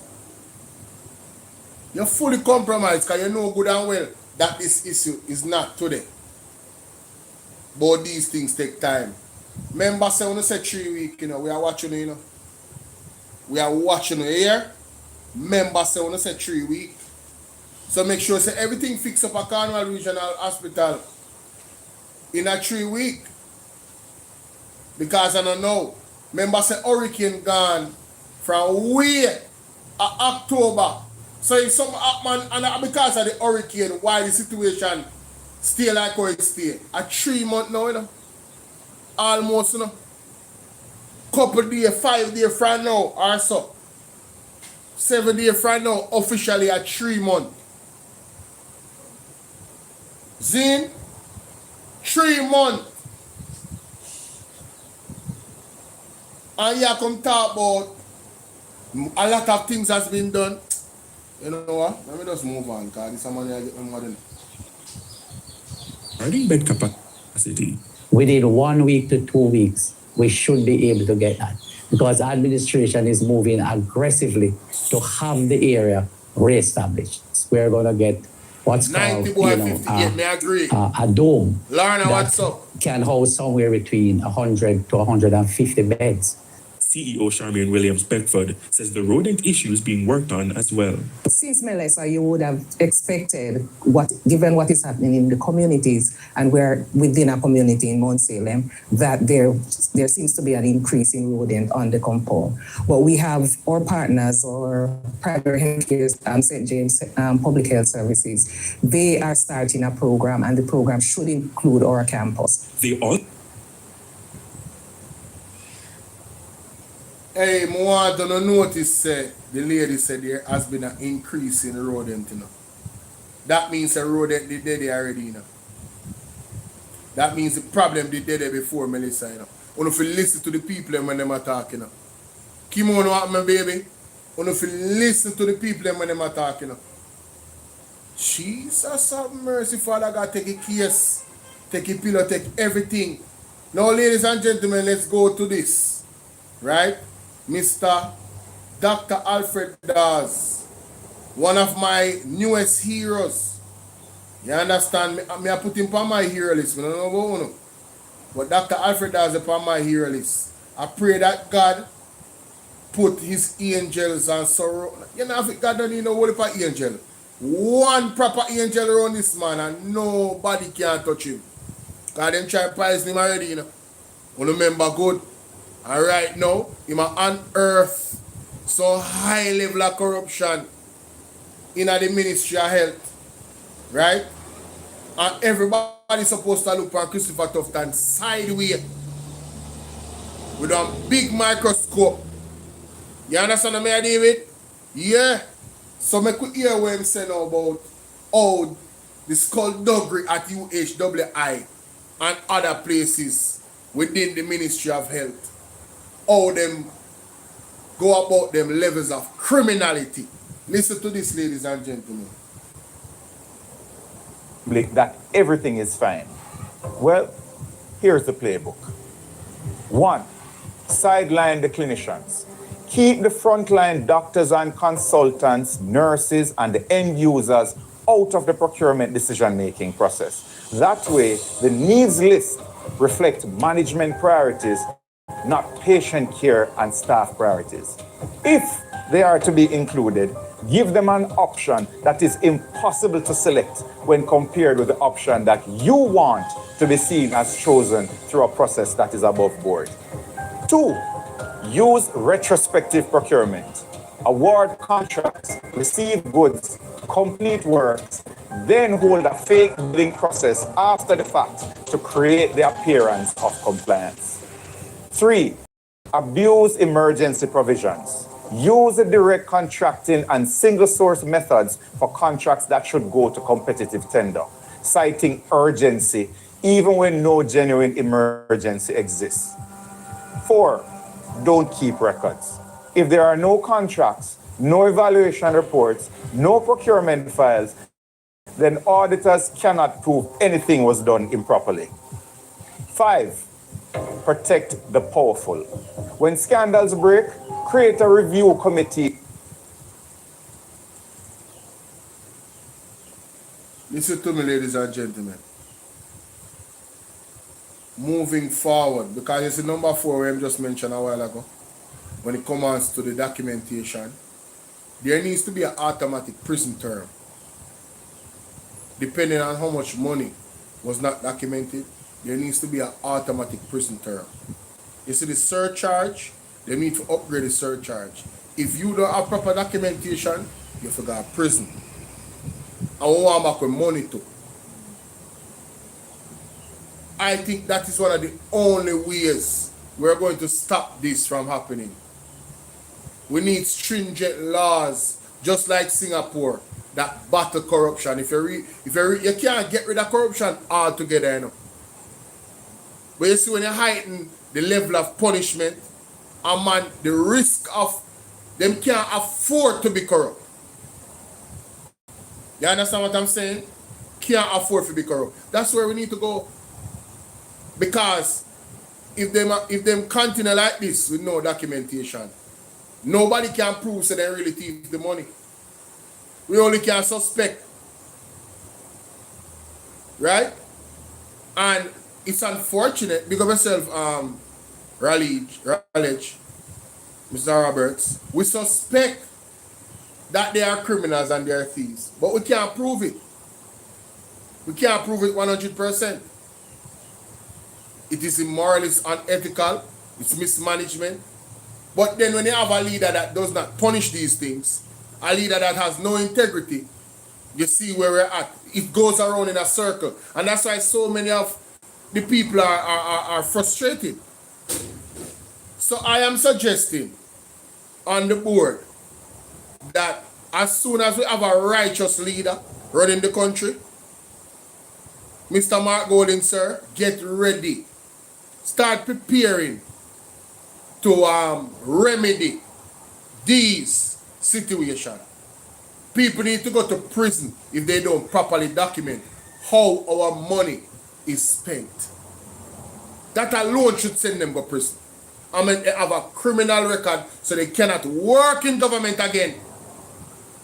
You're fully compromised because you know good and well that this issue is not today. But these things take time. Remember, say when you say 3 weeks, we are watching you, We are watching you here. Remember, say when you say 3 weeks. So make sure say everything fixed up at Cornwall Regional Hospital in a 3 weeks. Because I don't know. Remember, say hurricane gone from way October. So if some happen, and because of the hurricane, why the situation stay like how it stay? A 3 month now, Almost, Couple days, 5 days from now, or so. 7 days from now, officially a 3 month. Zin, 3 months. And you come talk about a lot of things has been done. You know what? Let me just move on, because this is money I get more than. Regarding bed capacity. Within 1 week to 2 weeks, we should be able to get that because administration is moving aggressively to have the area reestablished. We're going to get what's called a dome Lorna, what's up? Can house somewhere between 100 to 150 beds. CEO Charmaine Williams-Beckford says the rodent issue is being worked on as well. Since Melissa, you would have expected, given what is happening in the communities, and we're within a community in Mount Salem, that there seems to be an increase in rodent on the compound. But we have our partners, or primary healthcare, St. James Public Health Services. They are starting a program, and the program should include our campus. They all. Hey, I want to notice the lady said there has been an increase in rodent, That means a rodent did there already, That means the problem did there before, Melissa, You have to listen to the people when they are talking, Kim on what, my baby? You have to listen to the people when they are talking, Jesus have mercy, Father God, take a case, take a pillow, take everything. Now, ladies and gentlemen, let's go to this, right? Mr. Dr. Alfred Dawes, one of my newest heroes. You understand? I put him on my hero list. I don't know about him. But Dr. Alfred Dawes is on my hero list. I pray that God put his angels and sorrow. You know, if God don't need no whole heap of angel. One proper angel around this man and nobody can touch him. God them try to poison him already, You remember good. And right now, he might unearth so high level of corruption in the Ministry of Health. Right? And everybody supposed to look at Christopher Tufton sideways with a big microscope. You understand what I mean, David? Yeah. So I could hear what I'm saying about how the skullduggery at UHWI and other places within the Ministry of Health. How them go about them levels of criminality. Listen to this, ladies and gentlemen. That everything is fine. Well, here's the playbook. 1, sideline the clinicians. Keep the frontline doctors and consultants, nurses, and the end users out of the procurement decision-making process. That way, the needs list reflect management priorities, not patient care and staff priorities. If they are to be included, give them an option that is impossible to select when compared with the option that you want to be seen as chosen through a process that is above board. 2, use retrospective procurement, award contracts, receive goods, complete works, then hold a fake bidding process after the fact to create the appearance of compliance. 3. Abuse emergency provisions. Use the direct contracting and single source methods for contracts that should go to competitive tender, citing urgency even when no genuine emergency exists. 4. Don't keep records. If there are no contracts, no evaluation reports, no procurement files, then auditors cannot prove anything was done improperly. 5. Protect the powerful. When scandals break, create a review committee. Listen to me, ladies and gentlemen. Moving forward, because it's the number 4 we just mentioned a while ago, when it comes to the documentation, there needs to be an automatic prison term. Depending on how much money was not documented, there needs to be an automatic prison term. You see the surcharge, they need to upgrade the surcharge. If you don't have proper documentation, you forgot prison. I want back with money too. I think that is one of the only ways we're going to stop this from happening. We need stringent laws, just like Singapore, that battle corruption. You can't get rid of corruption altogether, you know. But you see, when you heighten the level of punishment, and man, the risk of them can't afford to be corrupt. You understand what I'm saying? Can't afford to be corrupt. That's where we need to go. Because if them continue like this with no documentation, nobody can prove that they really thief the money. We only can suspect. Right? And it's unfortunate because myself, Raleigh, Mr. Roberts, we suspect that they are criminals and they are thieves. But we can't prove it. We can't prove it 100%. It is immoral, it's unethical, it's mismanagement. But then when you have a leader that does not punish these things, a leader that has no integrity, you see where we're at. It goes around in a circle. And that's why so many of the people are frustrated. So I am suggesting on the board that as soon as we have a righteous leader running the country, Mr. Mark Golding, sir, get ready. Start preparing to remedy these situations. People need to go to prison if they don't properly document how our money is spent. That alone should send them to prison. I mean, they have a criminal record, so they cannot work in government again.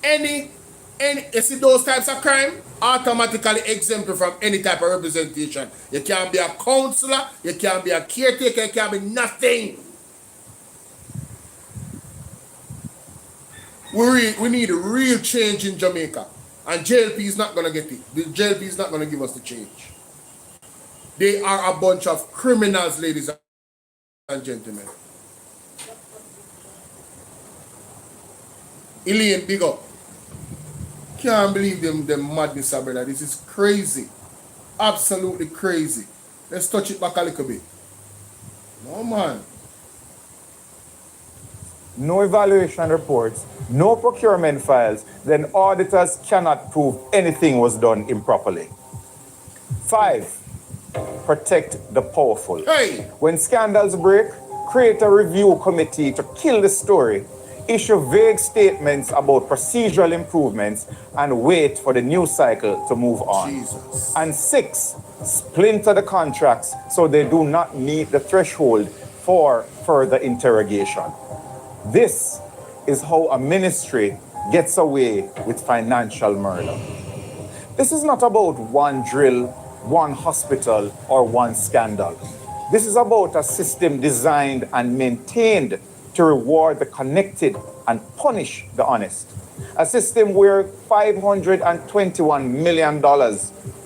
You see those types of crime, automatically exempted from any type of representation. You can't be a counselor, you can't be a caretaker, you can't be nothing. We need a real change in Jamaica. And JLP is not going to get it. The JLP is not going to give us the change. They are a bunch of criminals, ladies and gentlemen. Elaine, big up. Can't believe them madness, brother. This is crazy. Absolutely crazy. Let's touch it back a little bit. No, man. No evaluation reports, no procurement files, then auditors cannot prove anything was done improperly. 5. Protect the powerful. Hey. When scandals break, create a review committee to kill the story, issue vague statements about procedural improvements, and wait for the news cycle to move on. Jesus. And 6, splinter the contracts so they do not meet the threshold for further interrogation. This is how a ministry gets away with financial murder. This is not about one drill, one hospital, or one scandal. This is about a system designed and maintained to reward the connected and punish the honest. A system where $521 million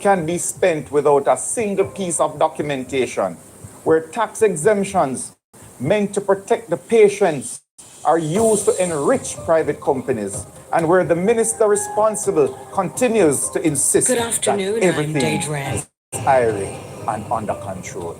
can be spent without a single piece of documentation, where tax exemptions meant to protect the patients are used to enrich private companies, and where the minister responsible continues to insist Good afternoon, that I'm everything Deidre. is iron and under control.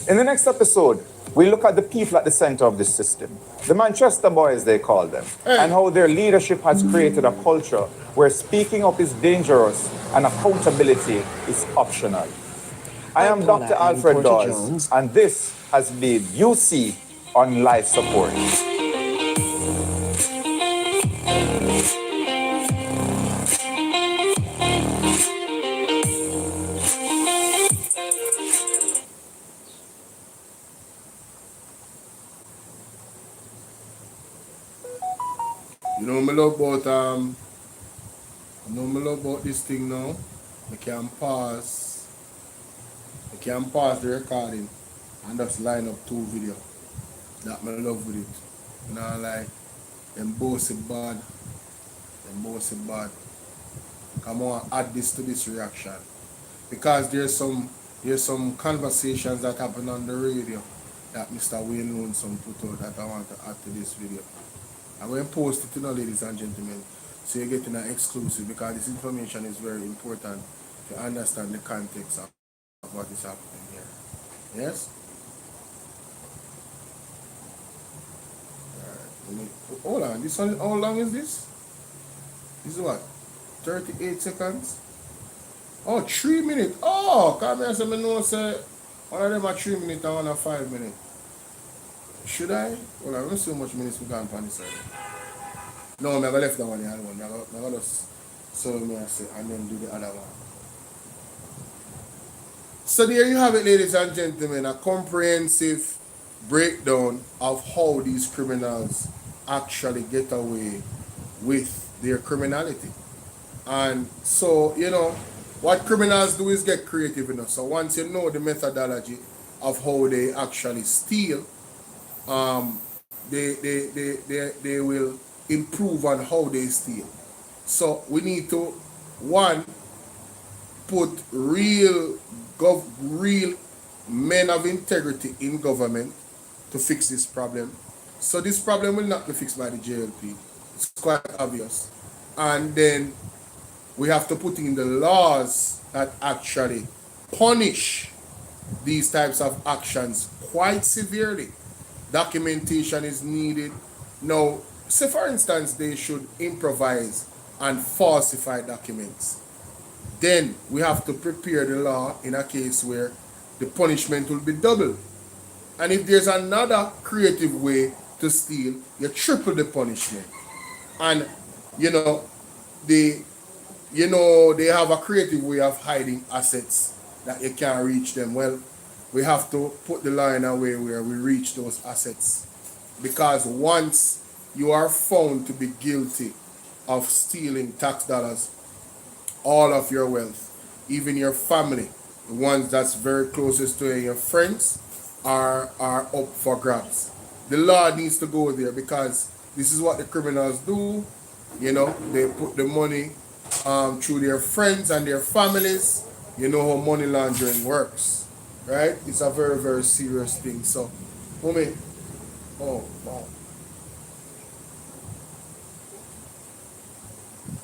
In the next episode, we look at the people at the center of this system, the Manchester boys, they call them, and how their leadership has created a culture where speaking up is dangerous and accountability is optional. I am Paula, Dr. I'm Alfred Porter Dawes, Jones. and this has been UC on Life Support. You know me love about this thing now. I can pause the recording and just line up two videos. That me love with it. You know, like them both it bad. Come on, add this to this reaction. Because there's some conversations that happen on the radio that Mr. Wayne Lonesome put out that I want to add to this video. I'm going to post it, ladies and gentlemen, so you're getting an exclusive, because this information is very important to understand the context of what is happening here. Yes? Alright, hold on, this one, how long is this? This is what? 38 seconds? Oh, 3 minutes. Oh, come here, so I know, say, one of them are 3 minutes and one are 5 minutes. Should I? Well, I don't see how much minutes we got on this side. No, I'm going to left that one the other one. I'm going to just so me I say and then do the other one. So there you have it, ladies and gentlemen, a comprehensive breakdown of how these criminals actually get away with their criminality. And so, you know, what criminals do is get creative enough. So once you know the methodology of how they actually steal, they will improve on how they steal. So we need to, one, put real men of integrity in government to fix this problem. So this problem will not be fixed by the JLP. It's quite obvious. And then we have to put in the laws that actually punish these types of actions quite severely. Documentation is needed. Now, say for instance, they should improvise and falsify documents. Then we have to prepare the law in a case where the punishment will be double. And if there's another creative way to steal, you triple the punishment. And they have a creative way of hiding assets that you can't reach them. Well, we have to put the law in a way where we reach those assets. Because once you are found to be guilty of stealing tax dollars, all of your wealth, even your family, the ones that's very closest to you, your friends, are up for grabs. The law needs to go there, because this is what the criminals do. You know, they put the money through their friends and their families. You know how money laundering works, right? It's a very, very serious thing. So, homie, oh, wow.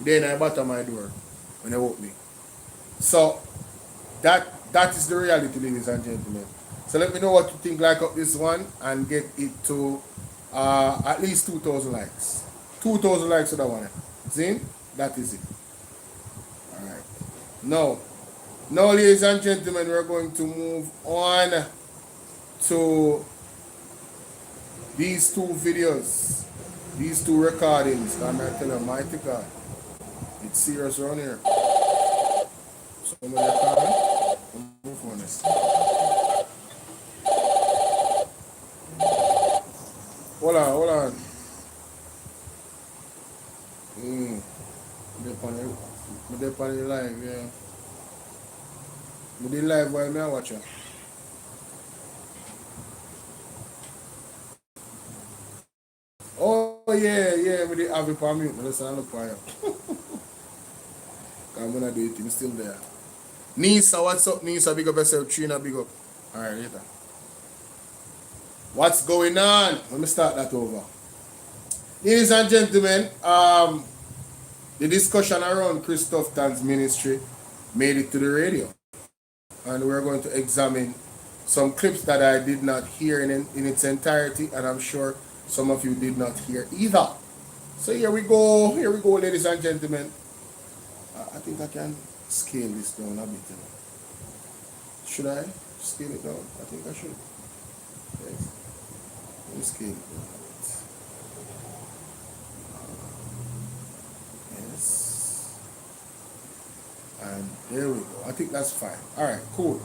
Then I bottom my door when they woke me. So that is the reality, ladies and gentlemen. So let me know what you think, like up this one and get it to at least 2,000 likes. 2,000 likes to that one. See? That is it. Alright. Now, ladies and gentlemen, we're going to move on to these two videos, these two recordings. I'm going to tell you, mighty God, it's serious around here. Somebody coming? Move on this. Hold on. They're on the live, yeah. We did live while I watch it. Oh yeah, we did have it on mute. Listen, I look for you. I'm gonna do it, I'm still there. Nisa, what's up, Nisa? Big up yourself, Trina, big up. Alright, later. What's going on? Let me start that over. Ladies and gentlemen, the discussion around Chris Tufton's ministry made it to the radio. And we're going to examine some clips that I did not hear in its entirety, and I'm sure some of you did not hear either. So here we go, ladies and gentlemen. I think I can scale this down a bit. Should I scale it down? I think I should. Yes. Let me scale it down a bit. Yes. And there we go. I think that's fine. All right, cool.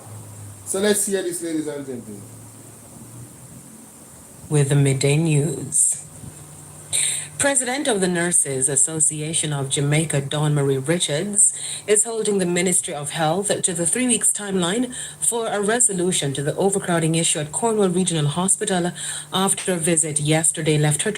So let's hear this, ladies and gentlemen. With the midday news. President of the Nurses Association of Jamaica, Dawn Marie Richards, is holding the Ministry of Health to the 3 weeks timeline for a resolution to the overcrowding issue at Cornwall Regional Hospital after a visit yesterday left her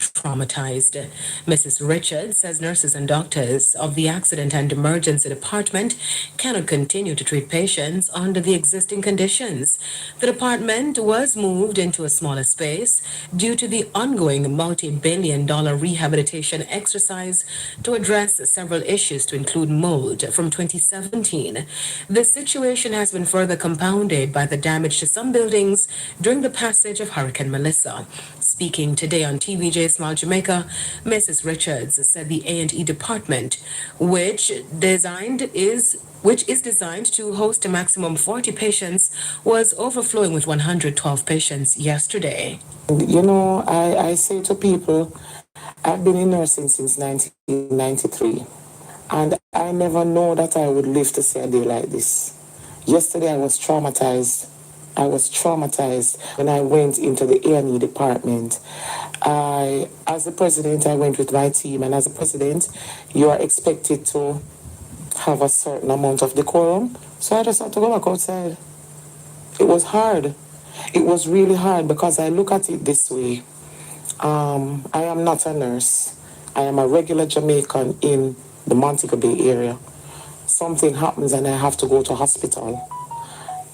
traumatized. Mrs. Richards says nurses and doctors of the Accident and Emergency Department cannot continue to treat patients under the existing conditions. The department was moved into a smaller space due to the ongoing multi-billion-dollar rehabilitation exercise to address several issues to include mold from 2017. The situation has been further compounded by the damage to some buildings during the passage of Hurricane Melissa. Speaking today on TVJ Smile Jamaica, Mrs. Richards said the A&E department, which is designed to host a maximum of 40 patients, was overflowing with 112 patients yesterday. You know, I say to people, I've been in nursing since 1993, and I never know that I would live to see a day like this. Yesterday I was traumatized. When I went into the A&E department. As the president, I went with my team, and as a president, you are expected to have a certain amount of decorum. So I just had to go back outside. It was hard. It was really hard because I look at it this way. I am not a nurse. I am a regular Jamaican in the Montego Bay area. Something happens and I have to go to hospital.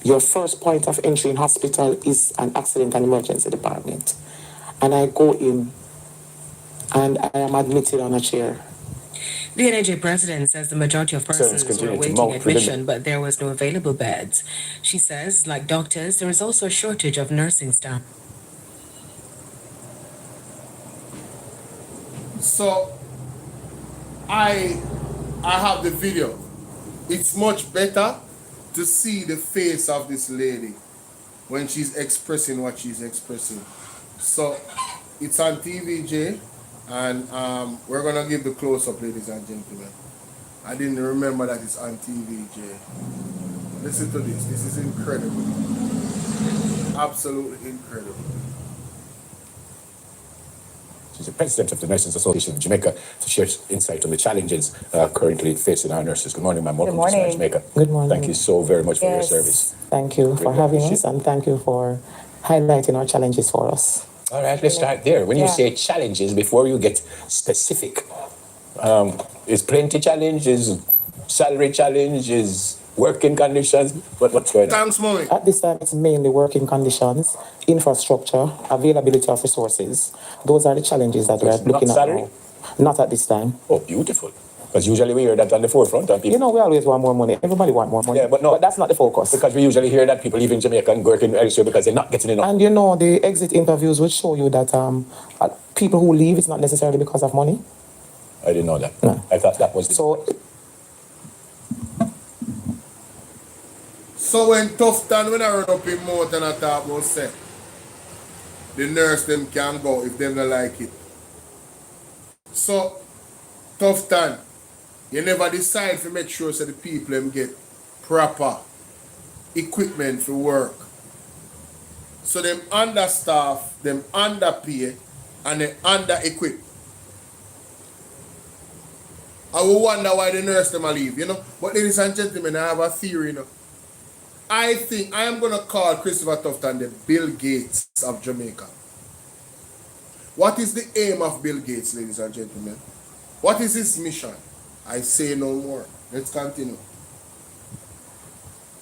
Your first point of entry in hospital is an accident and emergency department. And I go in and I am admitted on a chair. The NAJ president says the majority of persons were awaiting admission, but there was no available beds. She says, like doctors, there is also a shortage of nursing staff. So, I have the video. It's much better to see the face of this lady when she's expressing what she's expressing. So it's on TVJ, and we're gonna give the close-up, ladies and gentlemen. I didn't remember that it's on TVJ. Listen to this. This is incredible. Absolutely incredible. She's the president of the Nurses Association of Jamaica to share insight on the challenges currently facing our nurses. Good morning, ma'am. Welcome to Smile Jamaica. Good morning. Thank you so very much for your service. Thank you for having us, and thank you for highlighting our challenges for us. All right, let's start there. When you say challenges, before you get specific, is plenty challenge, is salary challenge, is working conditions? What's going on? Thanks, Mommy. At this time, it's mainly working conditions, infrastructure, availability of resources. Those are the challenges that we're looking at salary? now. Not at this time. Oh, beautiful. Because usually we hear that on the forefront of people. You know, we always want more money. Everybody wants more money. Yeah, but that's not the focus. Because we usually hear that people leaving Jamaica and working elsewhere because they're not getting enough. And you know, the exit interviews will show you that people who leave, it's not necessarily because of money. I didn't know that. No. I thought that was the... So when Tufton, when I run up in mouth and I talk about say, the nurse them can go if they don't like it. So, Tufton, you never decide to make sure so the people them get proper equipment for work. So them understaff, them underpay, and they under-equip. I will wonder why the nurse them leave, you know. But ladies and gentlemen, I have a theory, you know. I think I am going to call Christopher Tufton the Bill Gates of Jamaica. What is the aim of Bill Gates, ladies and gentlemen? What is his mission? I say no more. Let's continue.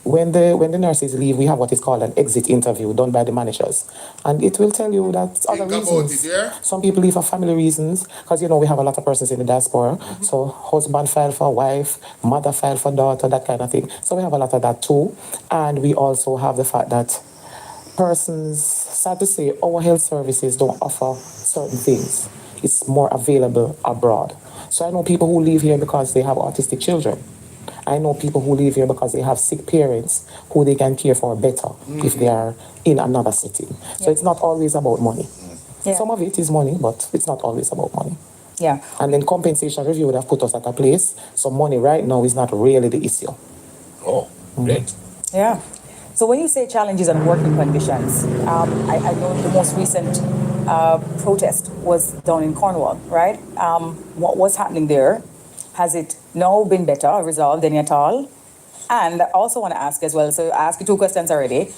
when the nurses leave, we have what is called an exit interview done by the managers, and it will tell you that other reasons. Some people leave for family reasons, because we have a lot of persons in the diaspora. So husband filed for wife, mother filed for daughter, that kind of thing. So we have a lot of that too, and we also have the fact that persons, sad to say, our health services don't offer certain things. It's more available abroad. So I know people who live here because they have autistic children. I know people who live here because they have sick parents who they can care for better if they are in another setting. So it's not always about money. Some of it is money, but it's not always about money. Yeah. And then compensation review would have put us at a place. So money right now is not really the issue. Oh, great. Yeah. So when you say challenges and working conditions, I know the most recent protest was down in Cornwall, right? What was happening there? Has it now been better, resolved any at all? And I also want to ask as well, so I asked you 2 questions already.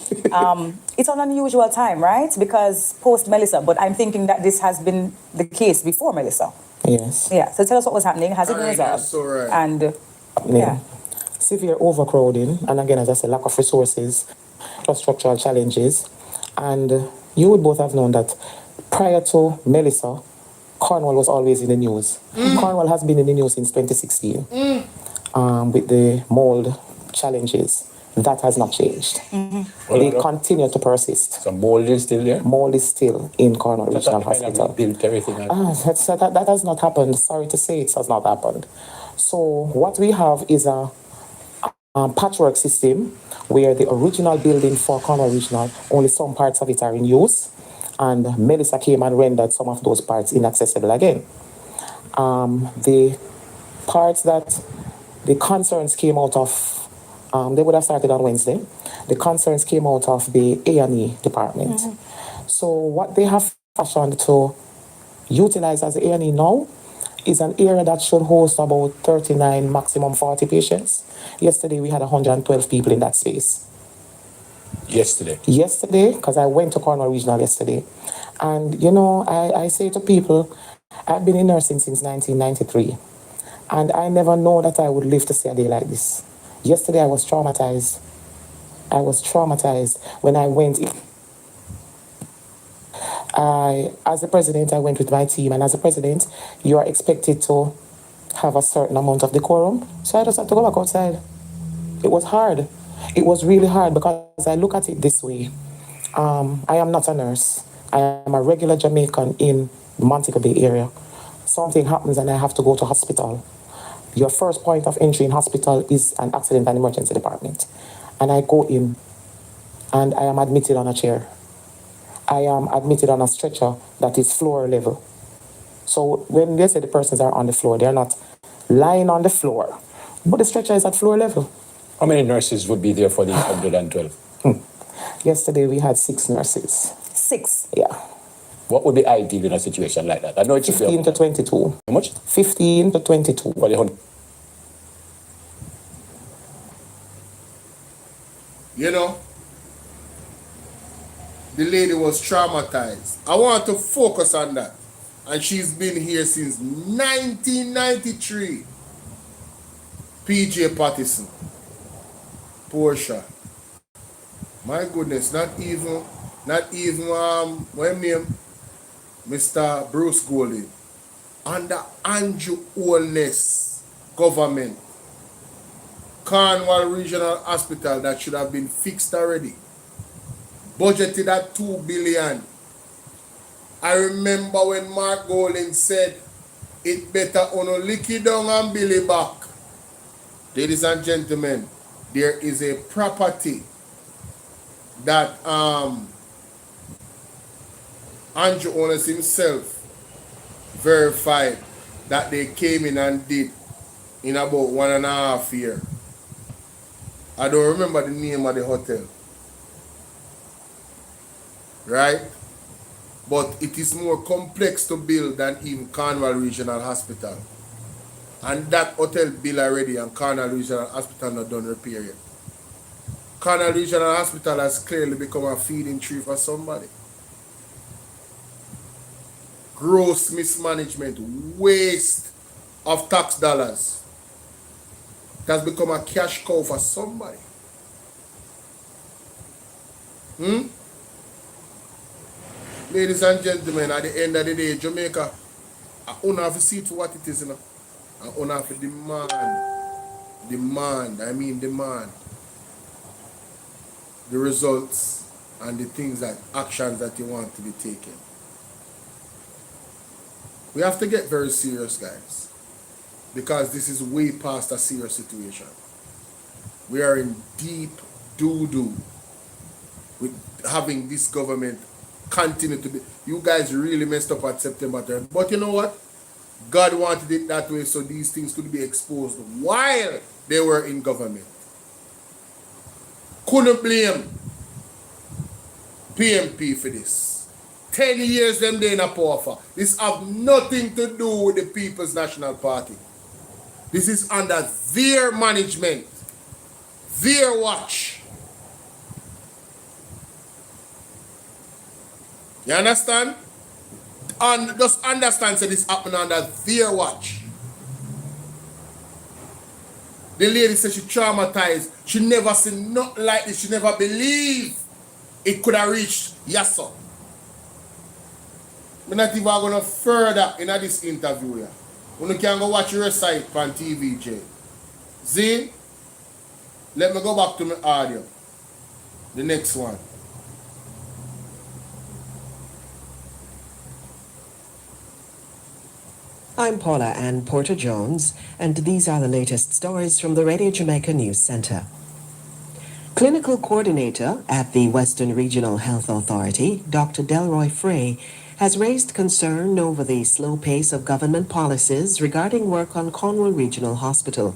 It's an unusual time, right? Because post Melissa, but I'm thinking that this has been the case before Melissa. Yes. Yeah, so tell us what was happening. Has it been resolved? So right. And yeah. Severe overcrowding, and again, as I said, lack of resources, structural challenges. And you would both have known that prior to Melissa, Cornwall was always in the news. Cornwall has been in the news since 2016 with the mold challenges. That has not changed. They continue to persist. So mold is still there? Mold is still in Cornwall Regional Hospital. Built everything. That has not happened. Sorry to say, it has not happened. So what we have is a patchwork system where the original building for Cornwall Regional, only some parts of it are in use. And Melissa came and rendered some of those parts inaccessible again. The parts that the concerns came out of, they would have started on Wednesday. The concerns came out of the A&E department. So what they have fashioned to utilize as A&E now is an area that should host about 39, maximum 40 patients. Yesterday we had 112 people in that space. Yesterday, because I went to Cornwall Regional yesterday. And, I say to people, I've been in nursing since 1993. And I never know that I would live to see a day like this. Yesterday I was traumatized. When I went in. As the president, I went with my team. And as a president, you are expected to have a certain amount of decorum. So I just had to go back outside. It was hard. It was really hard because I look at it this way. I am not a nurse. I am a regular Jamaican in the Montego Bay area. Something happens and I have to go to hospital. Your first point of entry in hospital is an accident and emergency department. And I go in and I am admitted on a chair. I am admitted on a stretcher that is floor level. So when they say the persons are on the floor, they're not lying on the floor, but the stretcher is at floor level. How many nurses would be there for the 112? Yesterday we had 6 nurses. 6? Yeah. What would be ideal in a situation like that? I know it's 15 to 22. How much? 15 to 22. For the 100. The lady was traumatized. I want to focus on that. And she's been here since 1993. PJ Pattison. Portia. My goodness, not even what name? Mr. Bruce Golding. Under Andrew Holness government. Cornwall Regional Hospital that should have been fixed already. Budgeted at $2 billion. I remember when Mark Golding said, it better on lick it down and bill it back. Ladies and gentlemen, there is a property that Andrew Holness himself verified that they came in and did in about 1.5 years. I don't remember the name of the hotel. Right? But it is more complex to build than even Cornwall Regional Hospital. And that hotel built already and Cornwall Regional Hospital not done repair yet. Cornwall Regional Hospital has clearly become a feeding tree for somebody. Gross mismanagement, waste of tax dollars. It has become a cash cow for somebody. Ladies and gentlemen, at the end of the day, Jamaica, I only have to see it for what it is, you know. I only have to demand the results and the things that, actions that you want to be taken. We have to get very serious, guys, because this is way past a serious situation. We are in deep doo-doo with having this government continue to be. You guys really messed up at September 3rd. But you know what? God wanted it that way so these things could be exposed while they were in government. Couldn't blame PMP for this. 10 years them they in a power for. This have nothing to do with the People's National Party. This is under their management, their watch. You understand? And just understand that this happened under their watch. The lady said she traumatized. She never seen nothing like this. She never believed it could have reached Yasso. I'm not even going to further in this interview here. You can go watch your site on TVJ. See? Let me go back to my audio. The next one. I'm Paula Ann Porter-Jones, and these are the latest stories from the Radio Jamaica News Center. Clinical coordinator at the Western Regional Health Authority, Dr. Delroy Frey, has raised concern over the slow pace of government policies regarding work on Cornwall Regional Hospital.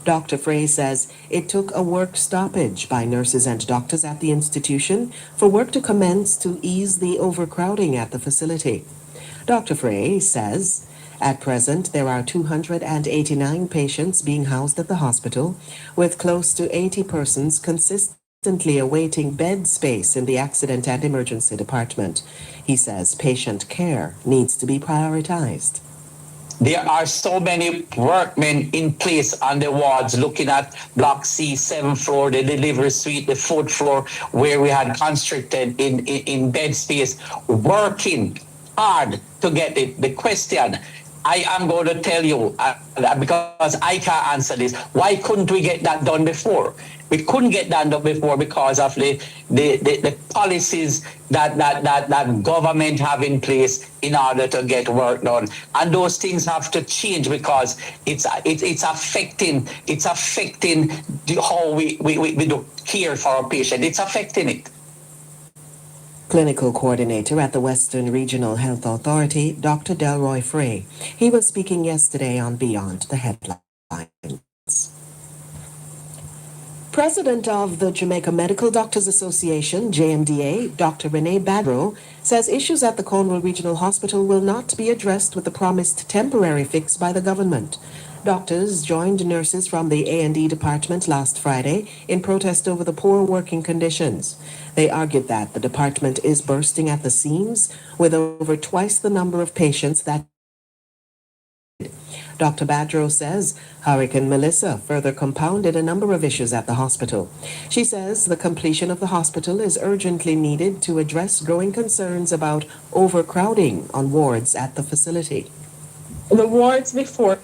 Dr. Frey says it took a work stoppage by nurses and doctors at the institution for work to commence to ease the overcrowding at the facility. Dr. Frey says, at present, there are 289 patients being housed at the hospital, with close to 80 persons consistently awaiting bed space in the accident and emergency department. He says patient care needs to be prioritized. There are so many workmen in place on the wards looking at Block C, 7th floor, the delivery suite, the 4th floor, where we had constricted in bed space, working hard to get it. The question I am going to tell you, because I can't answer this, why couldn't we get that done before? We couldn't get that done before because of the policies that government have in place in order to get work done. And those things have to change because it's affecting how we do care for our patient. It's affecting it. Clinical coordinator at the Western Regional Health Authority, Dr. Delroy Frey. He was speaking yesterday on Beyond the Headlines. President of the Jamaica Medical Doctors Association, JMDA, Dr. Renee Badro, says issues at the Cornwall Regional Hospital will not be addressed with the promised temporary fix by the government. Doctors joined nurses from the A&E department last Friday in protest over the poor working conditions. They argued that the department is bursting at the seams with over twice the number of patients that. Dr. Badro says Hurricane Melissa further compounded a number of issues at the hospital. She says the completion of the hospital is urgently needed to address growing concerns about overcrowding on wards at the facility. The wards before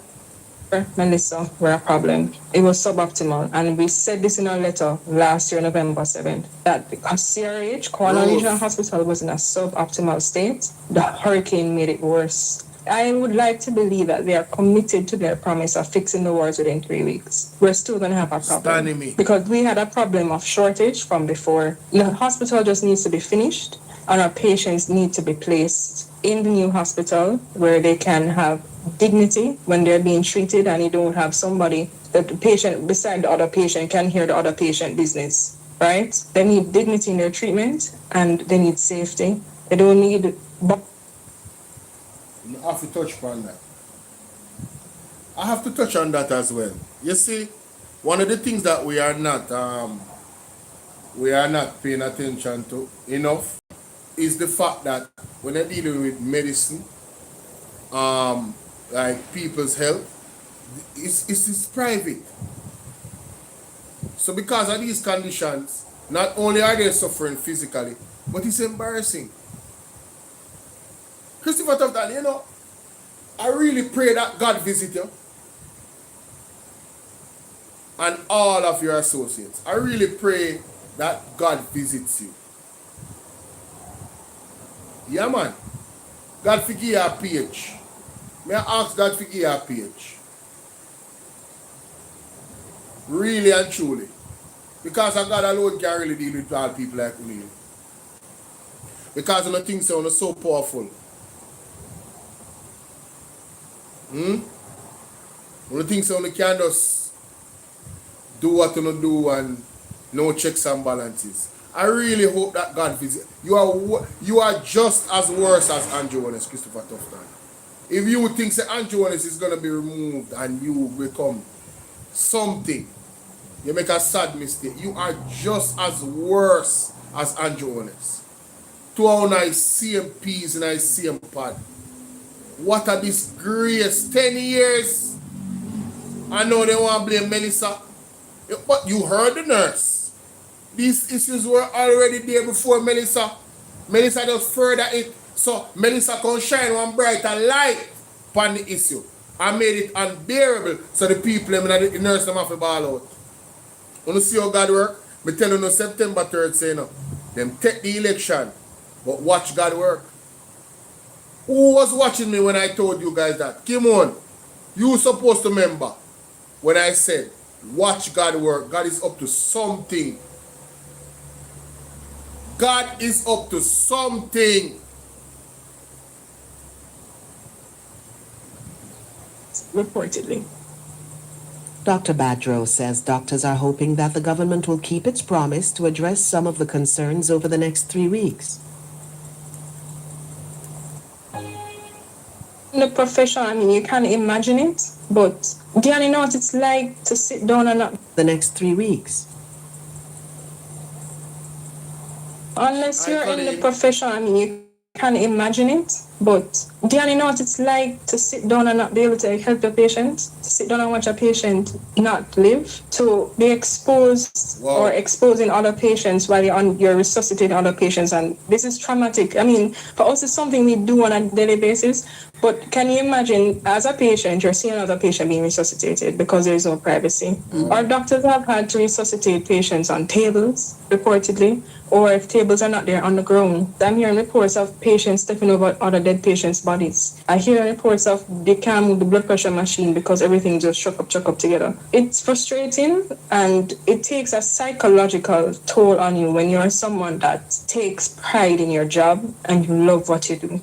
Melissa were a problem. It was suboptimal, and we said this in our letter last year, November 7th, that because CRH, Cornwall Regional Hospital, was in a suboptimal state, the hurricane made it worse. I would like to believe that they are committed to their promise of fixing the wards within 3 weeks. We're still going to have a problem because we had a problem of shortage from before. The hospital just needs to be finished, and our patients need to be placed in the new hospital where they can have dignity when they're being treated, and you don't have somebody that the patient beside the other patient can hear the other patient business, right? They need dignity in their treatment, and they need safety. They don't need. I have to touch upon that. I have to touch on that as well. You see, one of the things that we are not paying attention to enough is the fact that when they're dealing with medicine, like people's health, it's private. So because of these conditions, Not only are they suffering physically, but it's embarrassing. Christopher Tufton, you know, I really pray that God visit you and all of your associates. I really pray that God visits you. Yeah, man. God forgive you a page. May I ask God forgive you a page? Really and truly. Because of God alone can really deal with all people like me. Because of the things that are so powerful. One of the things that can just do what you do and no checks and balances. I really hope that God visit. You are just as worse as Andrew Holness, Christopher Tufton. If you think that Andrew Holness is going to be removed and you become something, you make a sad mistake. You are just as worse as Andrew Holness. Two our nice same peas and nice same pod. What a disgrace. 10 years. I know they want to blame Melissa. But you heard the nurse. These issues were already there before Melissa. Melissa just further it. So Melissa can shine one brighter light upon the issue. And made it unbearable. So the people in the nurse them have to ball out. Want to see how God work? Me tell you no September 3rd say no. Them take the election. But watch God work. Who was watching me when I told you guys that? Come on. You supposed to remember when I said, watch God work. God is up to something. God is up to something. Reportedly. Dr. Badro says doctors are hoping that the government will keep its promise to address some of the concerns over the next 3 weeks. In the profession, I mean, you can't imagine it, but do you know what it's like to sit down and not... The next 3 weeks. Unless you're in the profession, I mean, you can't imagine it, but do you know what it's like to sit down and not be able to help your patient? To sit down and watch a patient not live? To be exposed or exposing other patients while you're resuscitating other patients, and this is traumatic. I mean, for us, it's something we do on a daily basis, but can you imagine, as a patient, you're seeing another patient being resuscitated because there is no privacy? Our doctors have had to resuscitate patients on tables, reportedly, or if tables are not there, on the ground. I'm hearing reports of patients stepping over other dead patients' bodies. I hear reports of they can't move the blood pressure machine because everything just chuck up together. It's frustrating, and it takes a psychological toll on you when you're someone that takes pride in your job and you love what you do.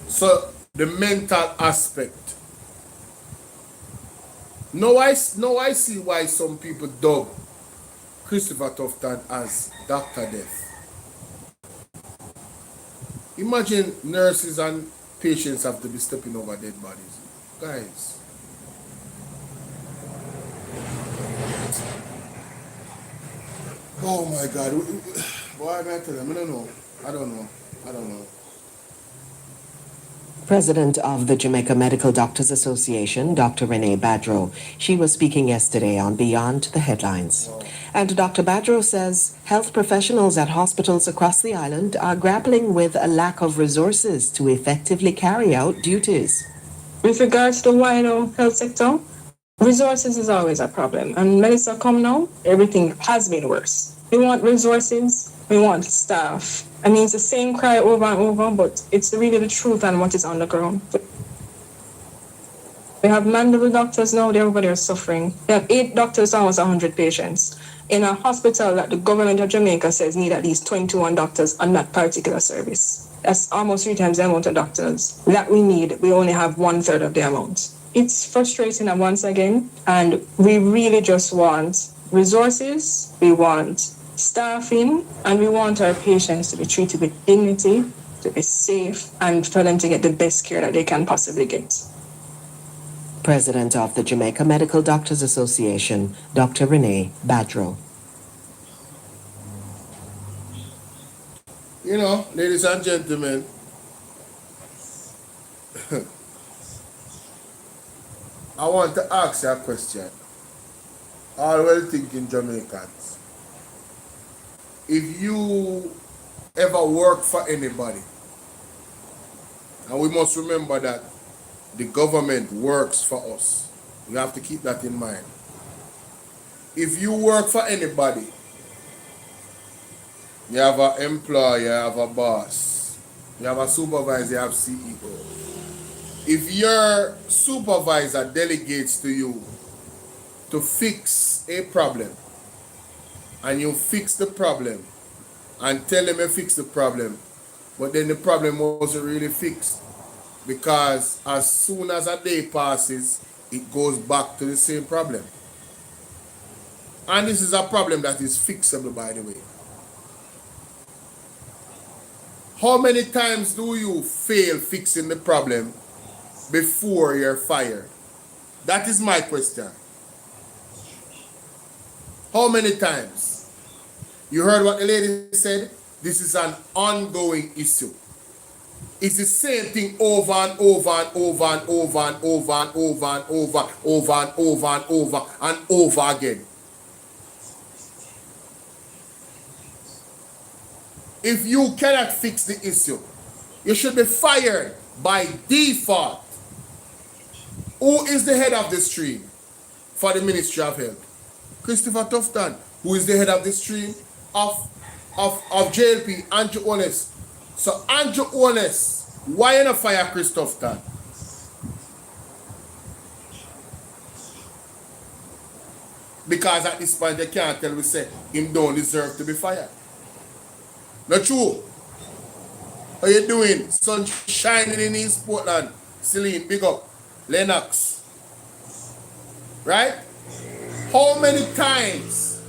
So the mental aspect. Now I see why some people dub Christopher Tufton as Dr. Death. Imagine nurses and patients have to be stepping over dead bodies. Guys. Oh my God. Why am I telling them? I don't know. President of the Jamaica Medical Doctors Association, Dr. Renee Badro. She was speaking yesterday on Beyond the Headlines. And Dr. Badro says health professionals at hospitals across the island are grappling with a lack of resources to effectively carry out duties. With regards to the wider health sector, resources is always a problem. And Melissa come now, everything has been worse. We want resources, we want staff. I mean, it's the same cry over and over, but it's really the truth and what is on the ground. We have mandatory doctors now, everybody is suffering. We have 8 doctors, almost 100 patients. In a hospital that the government of Jamaica says need at least 21 doctors on that particular service. That's almost 3 times the amount of doctors that we need. We only have 1/3 of the amount. It's frustrating once again, and we really just want resources, we want staffing, and we want our patients to be treated with dignity, to be safe, and for them to get the best care that they can possibly get. President of the Jamaica Medical Doctors Association, Dr. Renee Badro. You know, ladies and gentlemen, I want to ask you a question. All well thinking Jamaicans. If you ever work for anybody, and we must remember that the government works for us. We have to keep that in mind. If you work for anybody, you have an employer, you have a boss, you have a supervisor, you have CEO. If your supervisor delegates to you to fix a problem, and you fix the problem, and tell them you fix the problem, but then the problem wasn't really fixed, because as soon as a day passes, it goes back to the same problem. And this is a problem that is fixable, by the way. How many times do you fail fixing the problem before you're fired? That is my question. How many times? You heard what the lady said? This is an ongoing issue. It's the same thing over and over and over and over and over and over and over and over and over and over again. If you cannot fix the issue, you should be fired by default. Who is the head of the stream for the Ministry of Health? Christopher Tufton. Who is the head of the stream of JLP? Andrew Honest. So Andrew Honest, why you not fire Chris Tufton? Because at this point they can't tell we say him don't deserve to be fired. Not true. How you doing? Sun shining in East Portland. Celine, big up. Lennox. Right? How many times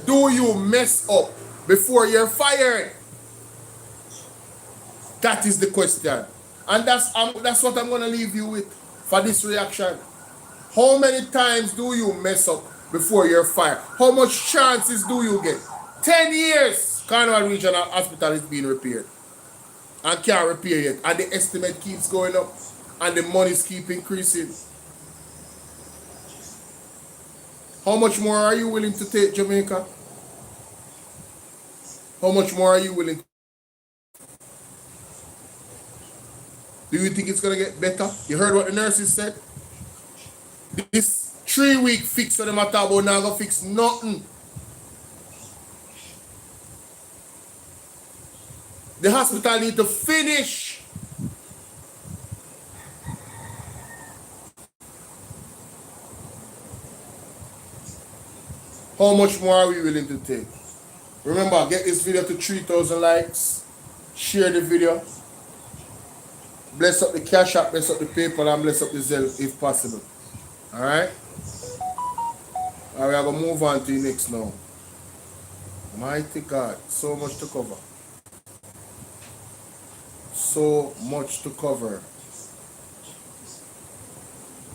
do you mess up before you're fired? That is the question. And that's what I'm going to leave you with for this reaction. How many times do you mess up before you're fired? How much chances do you get? 10 years. Cornwall Regional Hospital is being repaired and can't repair yet, and the estimate keeps going up and the monies keep increasing. How much more are you willing to take, Jamaica? How much more are you willing to? Do you think it's going to get better? You heard what the nurses said? This 3-week fix for the matter about now going to fix nothing. The hospital need to finish. How much more are we willing to take? Remember, get this video to 3,000 likes. Share the video. Bless up the Cash App, bless up the PayPal, and bless up the Zelle if possible. Alright? Alright, we are going to move on to the next now. Mighty God, so much to cover. So much to cover.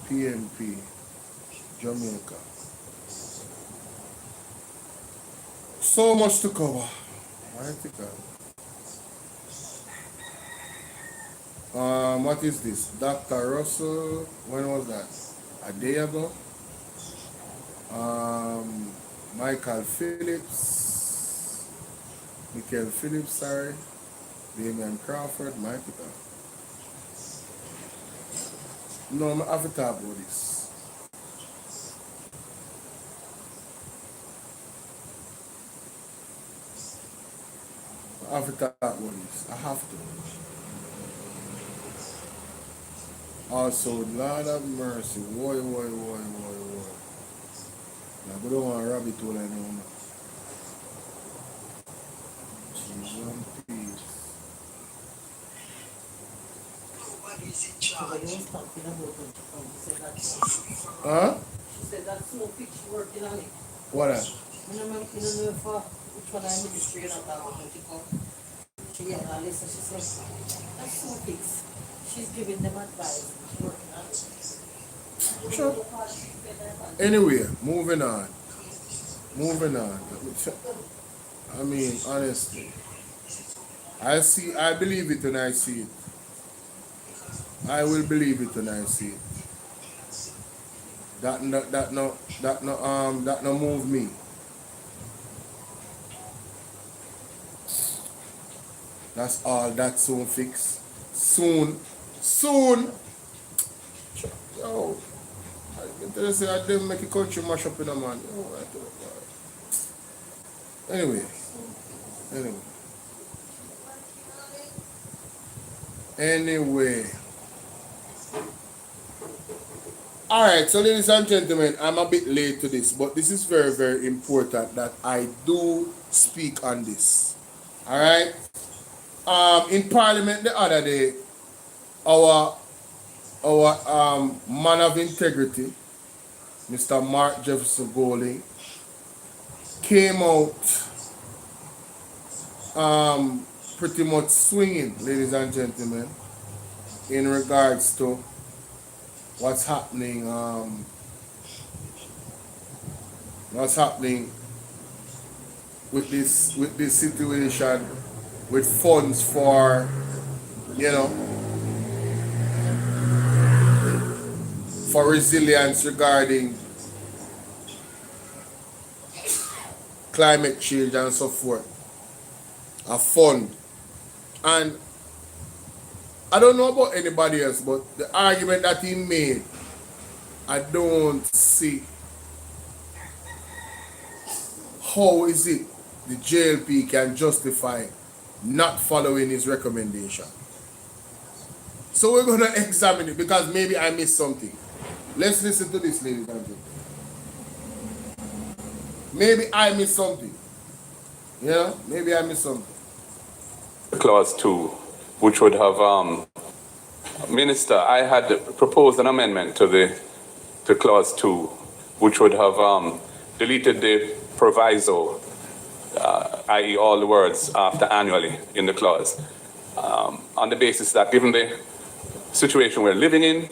PNP, Jamaica. So much to cover. Mighty God. What is this? Dr. Russell, when was that? A day ago? Michael Phillips, sorry. Damian Crawford, Michael. No, I have to talk about this. I have to talk about this. I have to. Also, Lord of mercy, why. Now, we don't want to rabbit hole anymore. Jesus, peace. Huh? She said that's no pitch working on it. What that? I don't know for which one I'm ministry and that. She get all this and she says, that's no fix. She's giving them advice. She's working on it. Sure. Anyway, moving on. I mean, honestly, I believe it when I see it. I will believe it when I see it. That no move me. That's all that soon fix. Soon. Yo, I tell you, say I didn't make a country mash up in a man. Yo, I tell you, boy. Anyway. Alright, so ladies and gentlemen, I'm a bit late to this, but this is very, very important that I do speak on this. Alright? In Parliament the other day, our man of integrity, Mr. Mark Jefferson Golding, came out pretty much swinging, ladies and gentlemen, in regards to what's happening with this situation with funds for, you know, for resilience regarding climate change and so forth. A fund. And I don't know about anybody else, but the argument that he made, I don't see how is it the JLP can justify not following his recommendation. So we're going to examine it because maybe I missed something. Let's listen to this, ladies and gentlemen. Maybe I missed something. Yeah, maybe I missed something. Clause 2, which would have, Minister, I had proposed an amendment to Clause 2, which would have deleted the proviso, i.e. all the words after annually in the clause, on the basis that given the situation we're living in,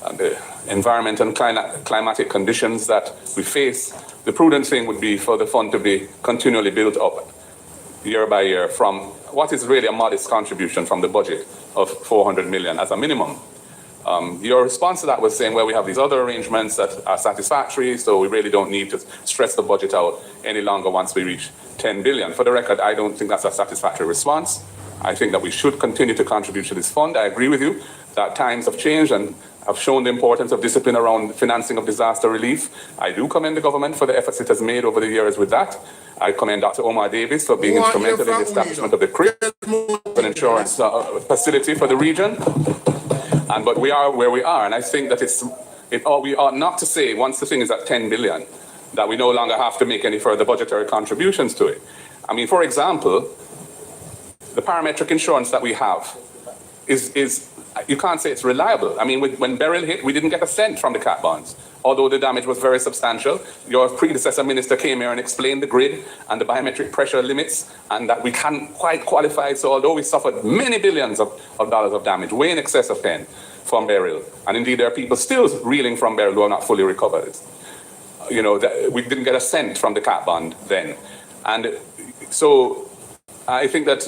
and the environment and climatic conditions that we face, the prudent thing would be for the fund to be continually built up year by year from what is really a modest contribution from the budget of 400 million as a minimum. Your response to that was saying, well, we have these other arrangements that are satisfactory, so we really don't need to stress the budget out any longer once we reach 10 billion. For the record, I don't think that's a satisfactory response. I think that we should continue to contribute to this fund. I agree with you that times have changed and have shown the importance of discipline around financing of disaster relief. I do commend the government for the efforts it has made over the years with that. I commend Dr. Omar Davis for being instrumental in the establishment of the CRIP, an insurance facility for the region. But we are where we are, and I think that we ought not to say, once the thing is at 10 billion, that we no longer have to make any further budgetary contributions to it. I mean, for example, the parametric insurance that we have is you can't say it's reliable. I mean, when Beryl hit, we didn't get a cent from the cat bonds, although the damage was very substantial. Your predecessor minister came here and explained the grid and the biometric pressure limits, and that we can't quite qualify. So although we suffered many billions of dollars of damage, way in excess of 10 from Beryl, and indeed there are people still reeling from Beryl who are not fully recovered. You know, we didn't get a cent from the cat bond then. And so I think that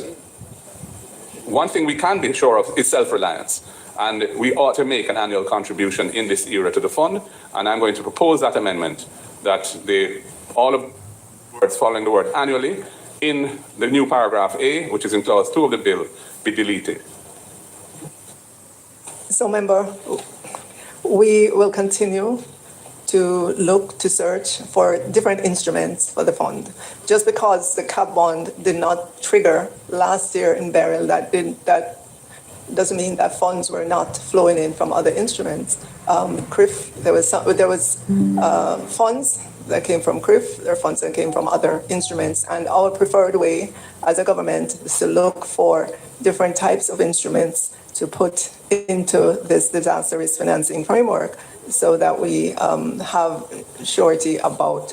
one thing we can be sure of is self-reliance. And we ought to make an annual contribution in this era to the fund. And I'm going to propose that amendment, that all of the words following the word annually in the new paragraph A, which is in clause 2 of the bill, be deleted. So, member, we will continue to look to search for different instruments for the fund. Just because the cap bond did not trigger last year in Beryl, that doesn't mean that funds were not flowing in from other instruments. CRIF, there was funds that came from CRIF, there are funds that came from other instruments, and our preferred way as a government is to look for different types of instruments to put into this disaster risk financing framework so that we have surety about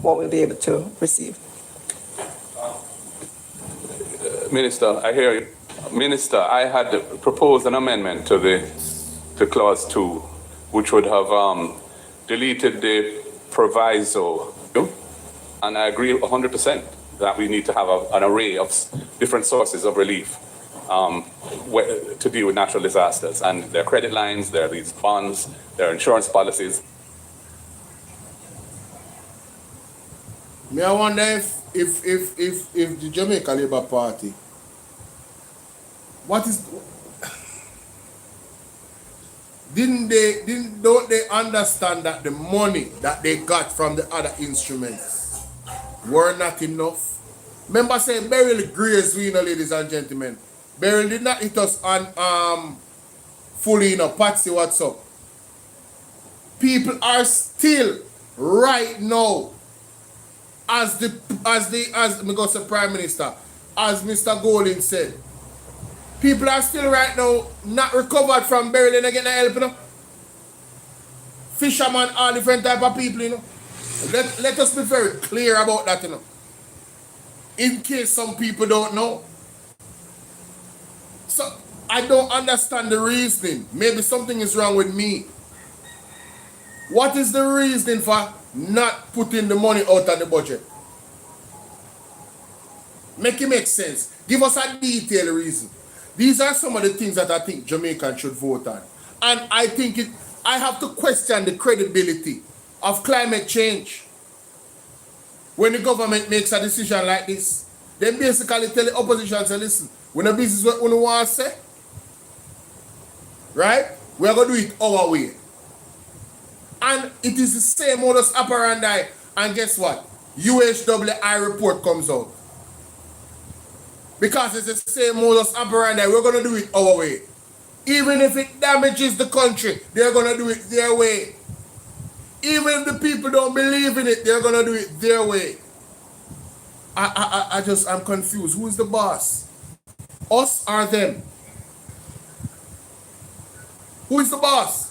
what we'll be able to receive. Minister, I hear you. Minister, I had proposed an amendment to clause 2, which would have deleted the proviso, and I agree 100% that we need to have an array of different sources of relief to deal with natural disasters, and their credit lines, there are these bonds, there are insurance policies. Me, I wonder if the Jamaica Labour Party, don't they understand that the money that they got from the other instruments were not enough? Remember saying Beryl Grace, ladies and gentlemen. Beryl did not hit us on fully, Patsy, what's up? People are still right now, as me go say Prime Minister, as Mr. Golding said, people are still right now not recovered from Beryl and getting help, Fishermen, all different type of people, Let us be very clear about that, in case some people don't know. So I don't understand the reasoning. Maybe something is wrong with me. What is the reasoning for not putting the money out of the budget? Make it make sense. Give us a detailed reason. These are some of the things that I think Jamaicans should vote on. And I think I have to question the credibility of climate change. When the government makes a decision like this, they basically tell the opposition, say, listen, when the business what we want to say, right? We're going to do it our way. And it is the same modus operandi. And guess what? UHWI report comes out. Because it's the same modus operandi, we're going to do it our way. Even if it damages the country, they're going to do it their way. Even if the people don't believe in it, they're going to do it their way. I'm confused. Who is the boss? Us or them? Who is the boss?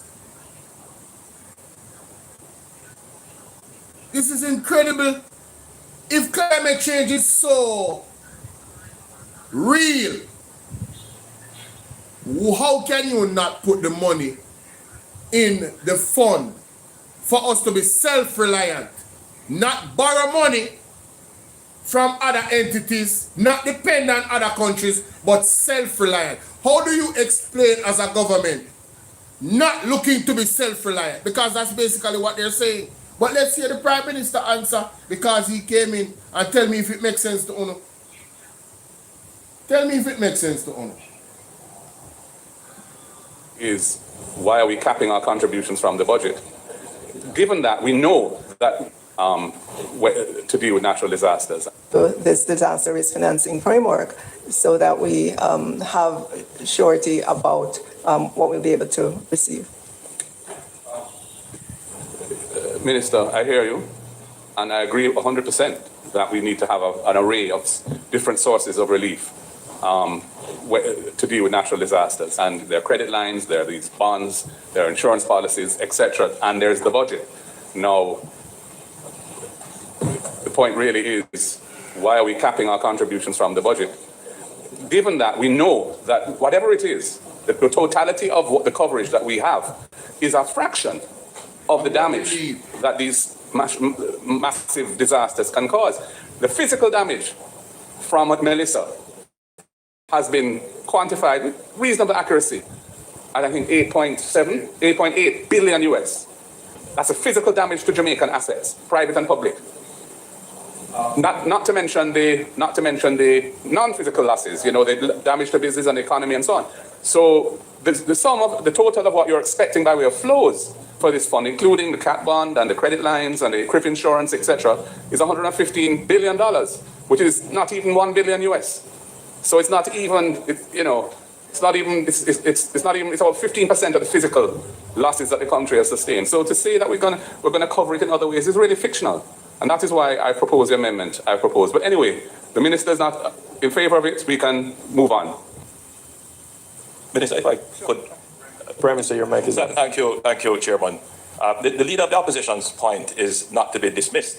This is incredible. If climate change is so real, how can you not put the money in the fund for us to be self-reliant, not borrow money from other entities, not depend on other countries, but self-reliant? How do you explain as a government not looking to be self-reliant? Because that's basically what they're saying. But let's hear the Prime Minister answer, because he came in and tell me if it makes sense to Uno. Tell me if it makes sense to Uno. Is why are we capping our contributions from the budget? Given that we know that to deal with natural disasters. This disaster risk financing framework, so that we have surety about what we'll be able to receive. Minister, I hear you, and I agree 100% that we need to have an array of different sources of relief to deal with natural disasters. And there are credit lines, there are these bonds, there are insurance policies, etc., and there's the budget. Now, the point really is, why are we capping our contributions from the budget? Given that we know that whatever it is, the totality of what the coverage that we have is a fraction of the damage that these massive disasters can cause. The physical damage from what Melissa has been quantified with reasonable accuracy at, I think, 8.8 billion US. That's a physical damage to Jamaican assets, private and public. Not to mention the non-physical losses, the damage to business and the economy and so on. So the sum of the total of what you're expecting by way of flows for this fund, including the cat bond and the credit lines and the CRIF insurance, etc., is $115 billion, which is not even 1 billion US. So it's not even, it's about 15% of the physical losses that the country has sustained. So to say that we're gonna cover it in other ways is really fictional. And that is why I propose the amendment I propose. But anyway, the minister is not in favor of it, we can move on. Minister, if I could. Prime Minister, your mic is on. Thank you, Chairman. The leader of the opposition's point is not to be dismissed.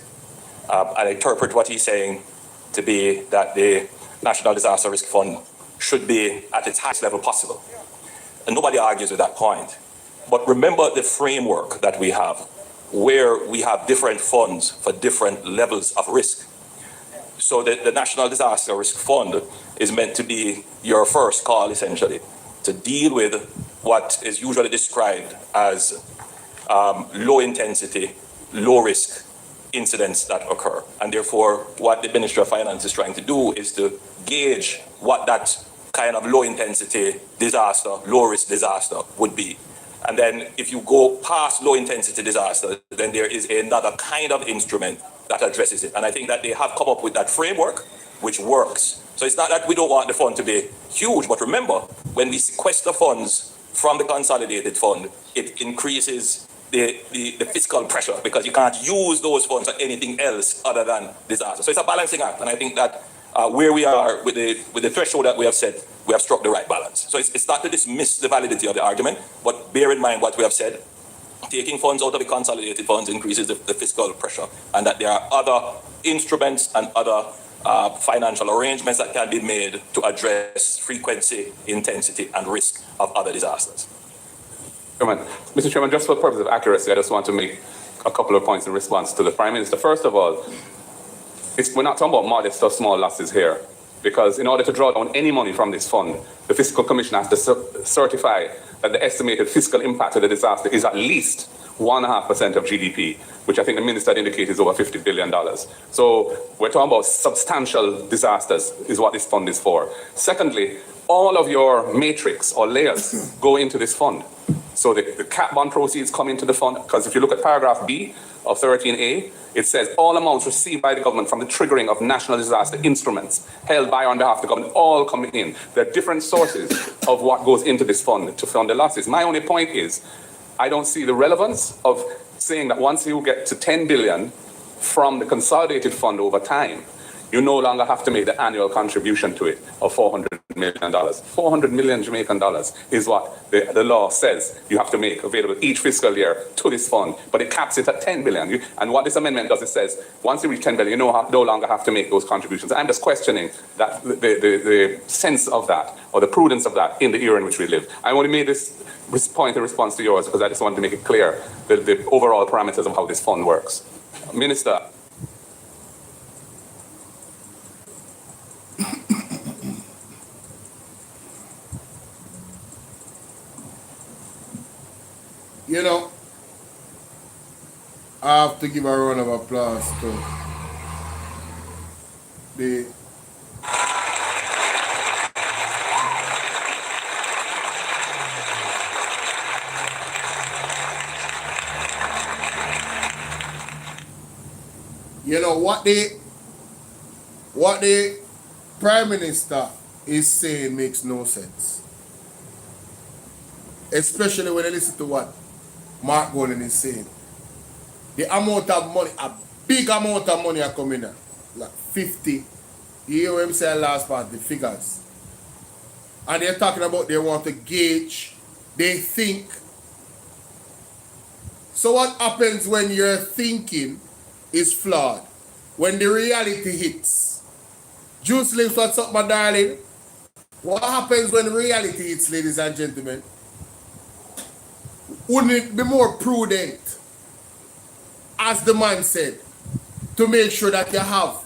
And I interpret what he's saying to be that the National Disaster Risk Fund should be at its highest level possible. And nobody argues with that point. But remember the framework that we have, where we have different funds for different levels of risk. So the National Disaster Risk Fund is meant to be your first call, essentially, to deal with what is usually described as low intensity, low risk incidents that occur. And therefore, what the Ministry of Finance is trying to do is to gauge what that kind of low intensity disaster, low risk disaster would be. And then if you go past low intensity disaster, then there is another kind of instrument that addresses it. And I think that they have come up with that framework, which works. So it's not that we don't want the fund to be huge, but remember, when we sequester funds from the consolidated fund, it increases the fiscal pressure because you can't use those funds for anything else other than disaster. So it's a balancing act. And I think that where we are with the threshold that we have set, we have struck the right balance. So it's not to dismiss the validity of the argument, but bear in mind what we have said. Taking funds out of the consolidated funds increases the fiscal pressure, and that there are other instruments and other financial arrangements that can be made to address frequency, intensity, and risk of other disasters. Chairman, Mr. Chairman, just for the purpose of accuracy, I just want to make a couple of points in response to the Prime Minister. First of all, we're not talking about modest or small losses here, because in order to draw down any money from this fund, the Fiscal Commission has to certify that the estimated fiscal impact of the disaster is at least 1.5% of GDP, which I think the Minister indicated is over $50 billion. So we're talking about substantial disasters is what this fund is for. Secondly, all of your matrix or layers go into this fund. So the cap bond proceeds come into the fund, because if you look at paragraph B of 13A, it says all amounts received by the government from the triggering of national disaster instruments held by or on behalf of the government all come in. There are different sources of what goes into this fund to fund the losses. My only point is, I don't see the relevance of saying that once you get to 10 billion from the consolidated fund over time, you no longer have to make the annual contribution to it of $400 million. 400 million Jamaican dollars is what the law says you have to make available each fiscal year to this fund, but it caps it at 10 billion. And what this amendment does, it says, once you reach 10 billion, you no longer have to make those contributions. I'm just questioning that the sense of that, or the prudence of that in the era in which we live. I only made this point in response to yours because I just wanted to make it clear the overall parameters of how this fund works. Minister. You know, I have to give a round of applause to the what the Prime Minister is saying makes no sense. Especially when I listen to what Mark Gordon is saying. The amount of money, a big amount of money are coming in. Like 50. You hear what I'm saying last part, the figures. And they're talking about they want to gauge, they think. So what happens when your thinking is flawed? When the reality hits? Juice Lips, what's up, my darling? What happens when reality hits, ladies and gentlemen? Wouldn't it be more prudent, as the man said, to make sure that you have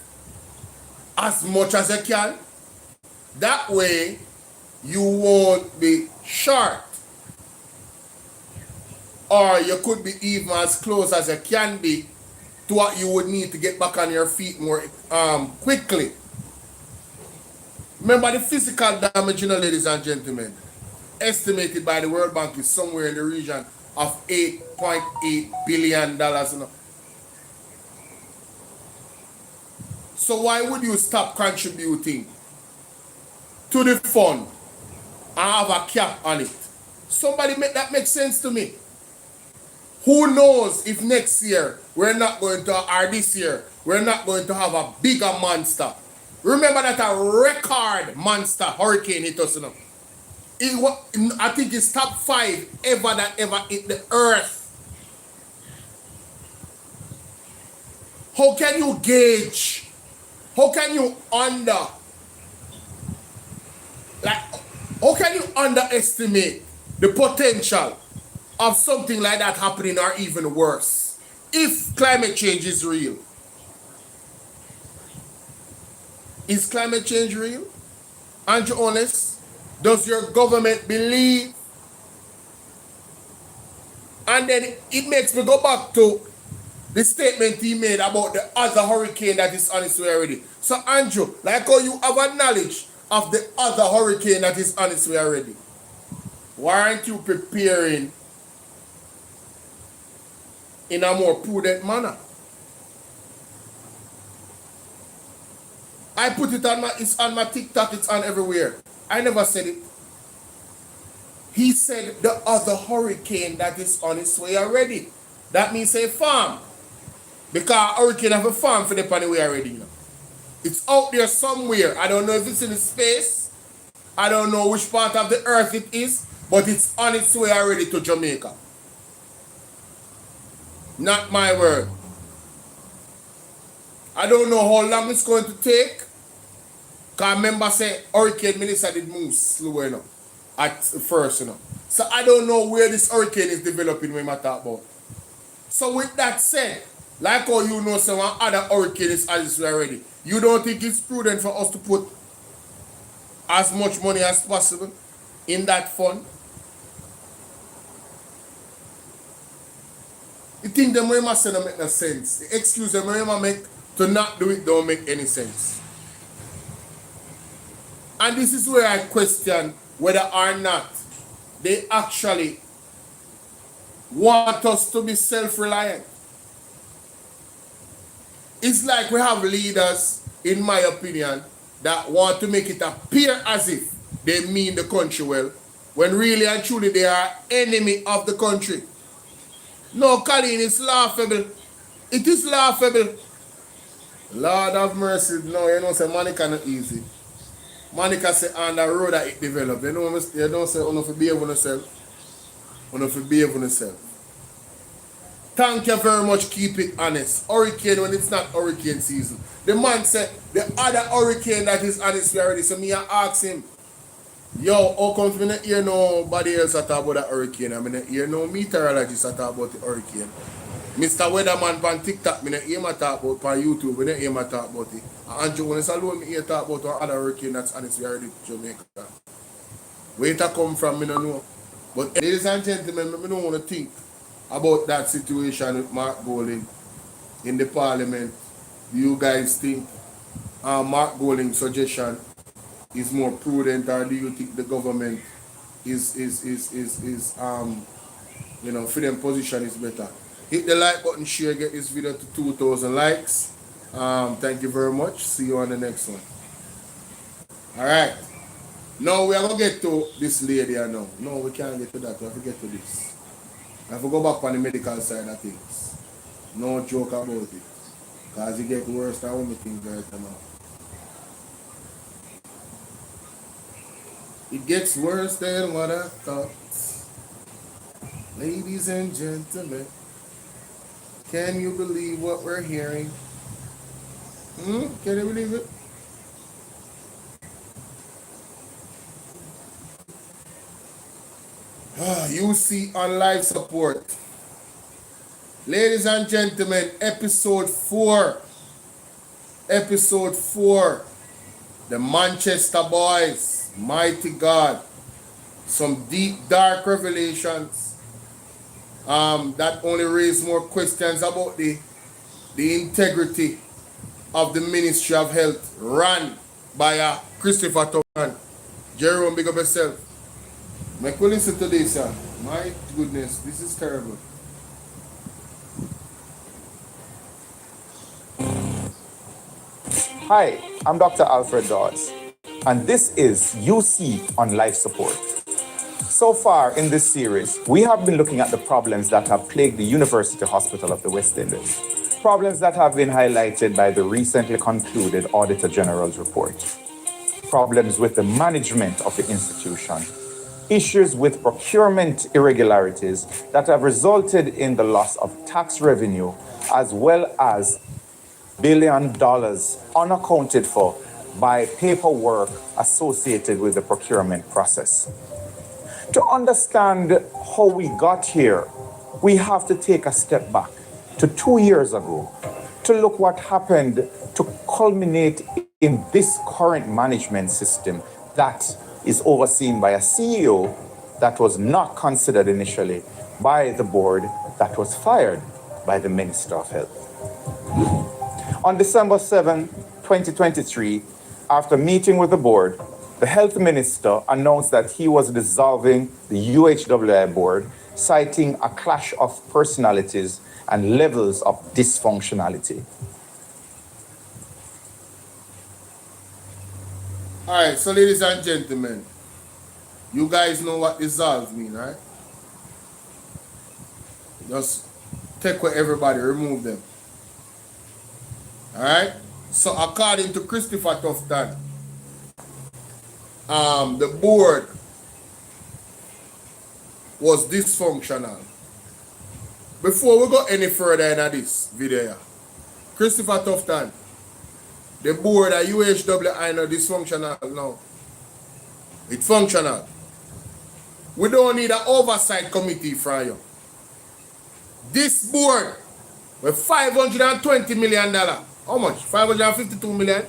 as much as you can? That way, you won't be short. Or you could be even as close as you can be to what you would need to get back on your feet more quickly. Remember, the physical damage, ladies and gentlemen, estimated by the World Bank is somewhere in the region of $8.8 billion. So why would you stop contributing to the fund and have a cap on it? Somebody make that make sense to me. Who knows if next year we're not going to, or this year, we're not going to have a bigger monster. Remember that a record monster hurricane hit us, I think it's top 5 ever that ever hit the earth. How can you gauge? How can you underestimate the potential of something like that happening, or even worse, if climate change is real? Is climate change real? Aren't you honest? Does your government believe? And then it makes me go back to the statement he made about the other hurricane that is on its way already. So Andrew, like how you have a knowledge of the other hurricane that is on its way already, why aren't you preparing in a more prudent manner? I put it on it's on my TikTok, it's on everywhere. I never said it. He said the other hurricane that is on its way already. That means a farm. Because hurricane have a farm for the on the way already. You know. It's out there somewhere. I don't know if it's in the space. I don't know which part of the earth it is, but it's on its way already to Jamaica. Not my word. I don't know how long it's going to take. Because remember say Hurricane Melissa did move slow enough at first, you know. So I don't know where this hurricane is developing when I talk about. So with that said, like how you know some other hurricane is as already, you don't think it's prudent for us to put as much money as possible in that fund? You think the money must not make no sense? The excuse the money make to not do it don't make any sense. And this is where I question whether or not they actually want us to be self-reliant. It's like we have leaders, in my opinion, that want to make it appear as if they mean the country well, when really and truly they are enemy of the country. No, Colleen, it's laughable. It is laughable. Lord have mercy. No, you know, say Monica not easy. Monica say on the road that it developed. You know, you don't say, you have behave on yourself. You have behave on yourself. Thank you very much, keep it honest. Hurricane when it's not hurricane season. The man said, the other hurricane that is on its way already. So me I ask him, yo, how comes me not hear nobody else talk about that hurricane? I mean, hear no meteorologist talk about the hurricane. Mr. Weatherman on TikTok, me not hear him talk about on YouTube, me not hear him talk about it. And Andrew, when it's alone, me hear talk about another hurricane that's on its way already to Jamaica. Where it come from, me don't know. But ladies and gentlemen, me don't want to think about that situation with Mark Golding in the parliament. Do you guys think Mark Golding's suggestion is more prudent, or do you think the government is you know, for them position is better? Hit the like button, share, get this video to 2,000 likes. Thank you very much. See you on the next one. Alright. Now we are going to get to this lady now. No, we can't get to that. We have to get to this. I have to go back on the medical side of things. No joke about it. Because it gets worse than when we think right now. It gets worse than what I thought. Ladies and gentlemen, can you believe what we're hearing? Can you believe it? You see on life support. Ladies and gentlemen, episode 4. Episode 4. The Manchester Boys. Mighty God. Some deep, dark revelations. That only raise more questions about the integrity of the Ministry of Health run by Christopher Townsend. Jerome, big up yourself. Make we listen to this, sir. My goodness, this is terrible. Hi, I'm Dr. Alfred Dawes, and this is UC on Life Support. So far in this series, we have been looking at the problems that have plagued the University Hospital of the West Indies. Problems that have been highlighted by the recently concluded Auditor General's report. Problems with the management of the institution. Issues with procurement irregularities that have resulted in the loss of tax revenue, as well as $1 billion unaccounted for by paperwork associated with the procurement process. To understand how we got here, we have to take a step back to 2 years ago to look what happened to culminate in this current management system that is overseen by a CEO that was not considered initially by the board that was fired. by the Minister of Health. On December 7, 2023, after meeting with the board, the Health Minister announced that he was dissolving the UHWI board, citing a clash of personalities and levels of dysfunctionality. All right, so ladies and gentlemen, you guys know what dissolve mean, right? Just take away everybody, remove them. All right? So according to Christopher Tufton, the board was dysfunctional. Before we go any further in this video, Christopher Tufton, the board at UHWI no dysfunctional now. It's functional. We don't need an oversight committee from you. This board with $520 million. How much? 552 million?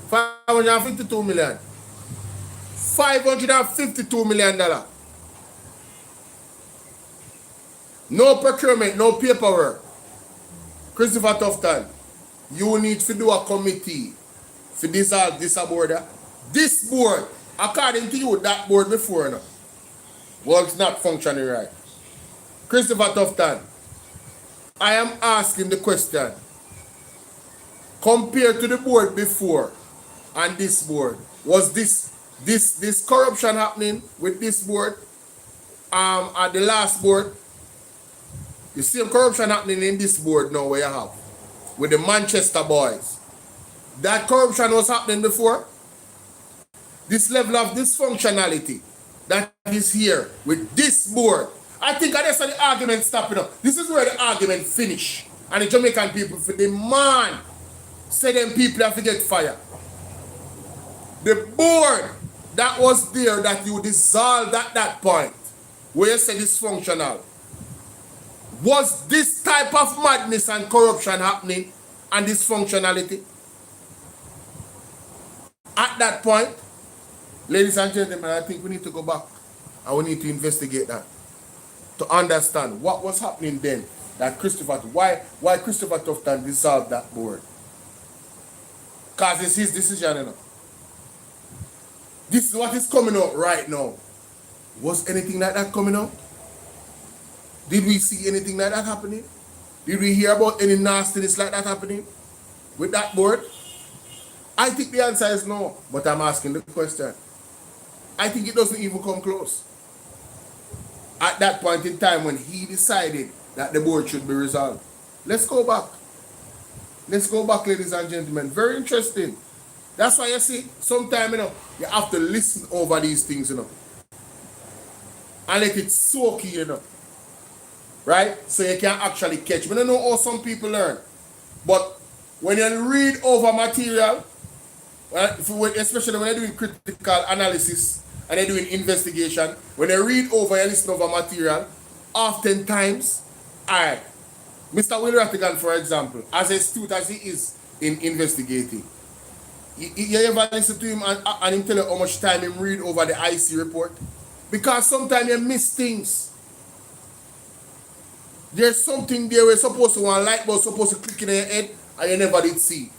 552 million. $552 million. No procurement, no paperwork. Christopher Tufton, you need to do a committee to dissolve this board. This board, according to you, that board before now, was not functioning right. Christopher Tufton, I am asking the question. Compared to the board before and this board, was this corruption happening with this board at the last board? The same corruption happening in this board now where you have with the Manchester boys. That corruption was happening before. This level of dysfunctionality that is here with this board. I think that's why the argument stopping up. This is where the argument finish. And the Jamaican people for demand say them people have to get fired. The board that was there that you dissolved at that point, where you say dysfunctional, was this type of madness and corruption happening and dysfunctionality? At that point, ladies and gentlemen, I think we need to go back and we need to investigate that to understand what was happening then. That why Christopher Tufton dissolved that board? Because it's his decision, you know. This is what is coming out right now. Was anything like that coming out? Did we see anything like that happening? Did we hear about any nastiness like that happening with that board? I think the answer is no, but I'm asking the question. I think it doesn't even come close. At that point in time when he decided that the board should be resolved. Let's go back. Let's go back, ladies and gentlemen. Very interesting. That's why you see, sometimes, you know, you have to listen over these things, you know. And let it soak you, you know. Right? So you can actually catch. I don't know how some people learn. But when you read over material, especially when you're doing critical analysis and you're doing investigation, when you read over and listen over material, oftentimes, alright, Mr. Will Rattigan, for example, as astute as he is in investigating, you ever listen to him and him tell you how much time he read over the IC report? Because sometimes you miss things. There's something there where you're supposed to want light bulb supposed to click in your head and you never did see.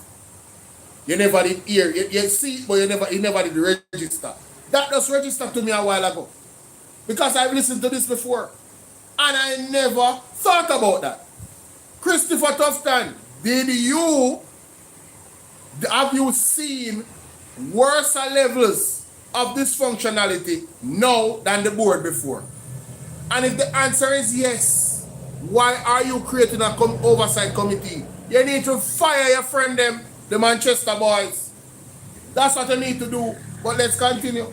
You never did hear. You see it, but you never did register. That just registered to me a while ago. Because I've listened to this before. And I never thought about that. Christopher Tufton, have you seen worse levels of dysfunctionality now than the board before? And if the answer is yes, why are you creating an oversight committee? You need to fire your friend them, the Manchester boys. That's what you need to do. But let's continue.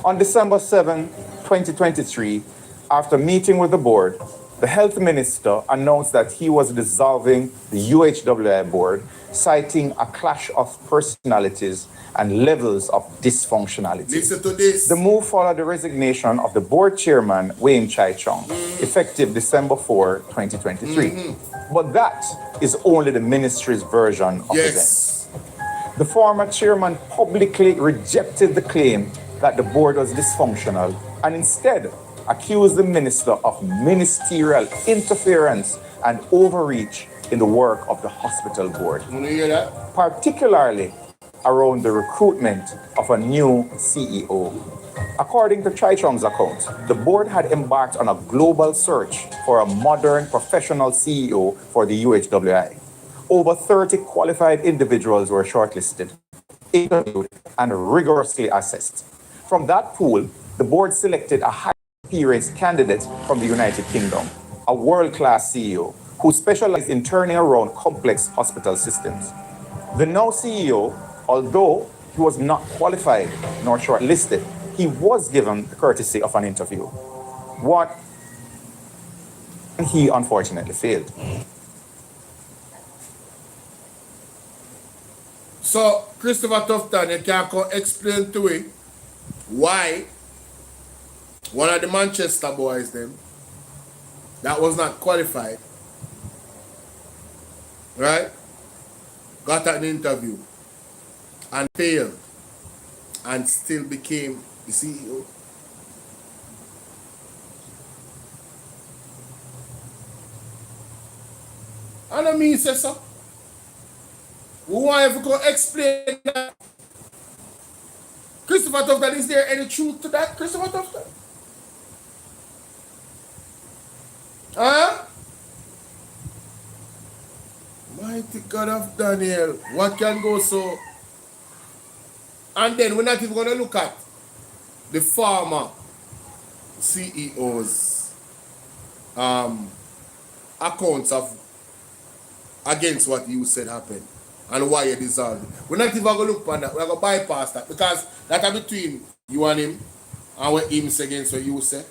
On December 7, 2023, after meeting with the board, the health minister announced that he was dissolving the UHWI board, citing a clash of personalities and levels of dysfunctionality. Listen to this. The move followed the resignation of the board chairman, Wayne Chai Chong, effective December 4, 2023. But that is only the ministry's version of events. The former chairman publicly rejected the claim that the board was dysfunctional and instead accused the minister of ministerial interference and overreach in the work of the hospital board, You hear that? particularly around the recruitment of a new CEO. According to Chai Chong's account, the board had embarked on a global search for a modern professional CEO for the UHWI. Over 30 qualified individuals were shortlisted, interviewed, and rigorously assessed. From that pool, the board selected a high experienced candidate from the United Kingdom, a world-class CEO who specialized in turning around complex hospital systems. The now CEO, although he was not qualified nor shortlisted, he was given the courtesy of an interview. What he unfortunately failed. So, Christopher Tufton, you can explain to me why one of the Manchester boys them that was not qualified, right, got an interview and failed and still became the CEO. I don't mean say so. We want you to explain that. Christopher Tufton, is there any truth to that, Christopher Tufton? Huh? Mighty God of Daniel, what can go so? And then we're not even going to look at the former CEO's accounts of against what you said happened and why you dissolved it. We're not even going to look at that. We're going to bypass that because that's between you and him and what him say against what you say.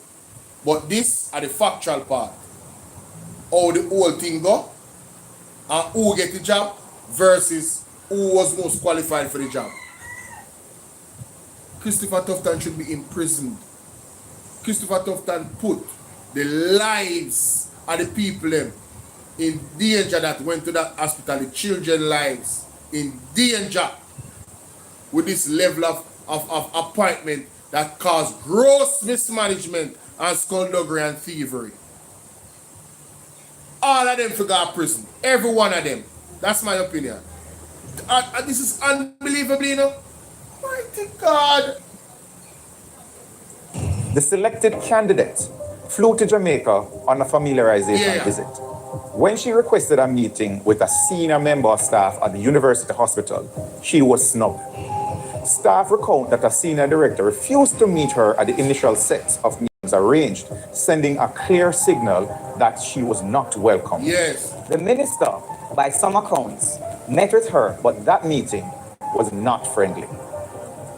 But this are the factual part. How the whole thing go and who get the job versus who was most qualified for the job. Christopher Tufton should be imprisoned. Christopher Tufton put the lives of the people in danger that went to that hospital, the children's lives in danger with this level of appointment that caused gross mismanagement and skullduggery and thievery. All of them forgot prison. Every one of them. That's my opinion. This is unbelievable, you know. Mighty God. The selected candidate flew to Jamaica on a familiarization visit. When she requested a meeting with a senior member of staff at the University Hospital, she was snubbed. Staff recount that a senior director refused to meet her at the initial set of meetings arranged, sending a clear signal that she was not welcome. Yes. The minister, by some accounts, met with her, but that meeting was not friendly.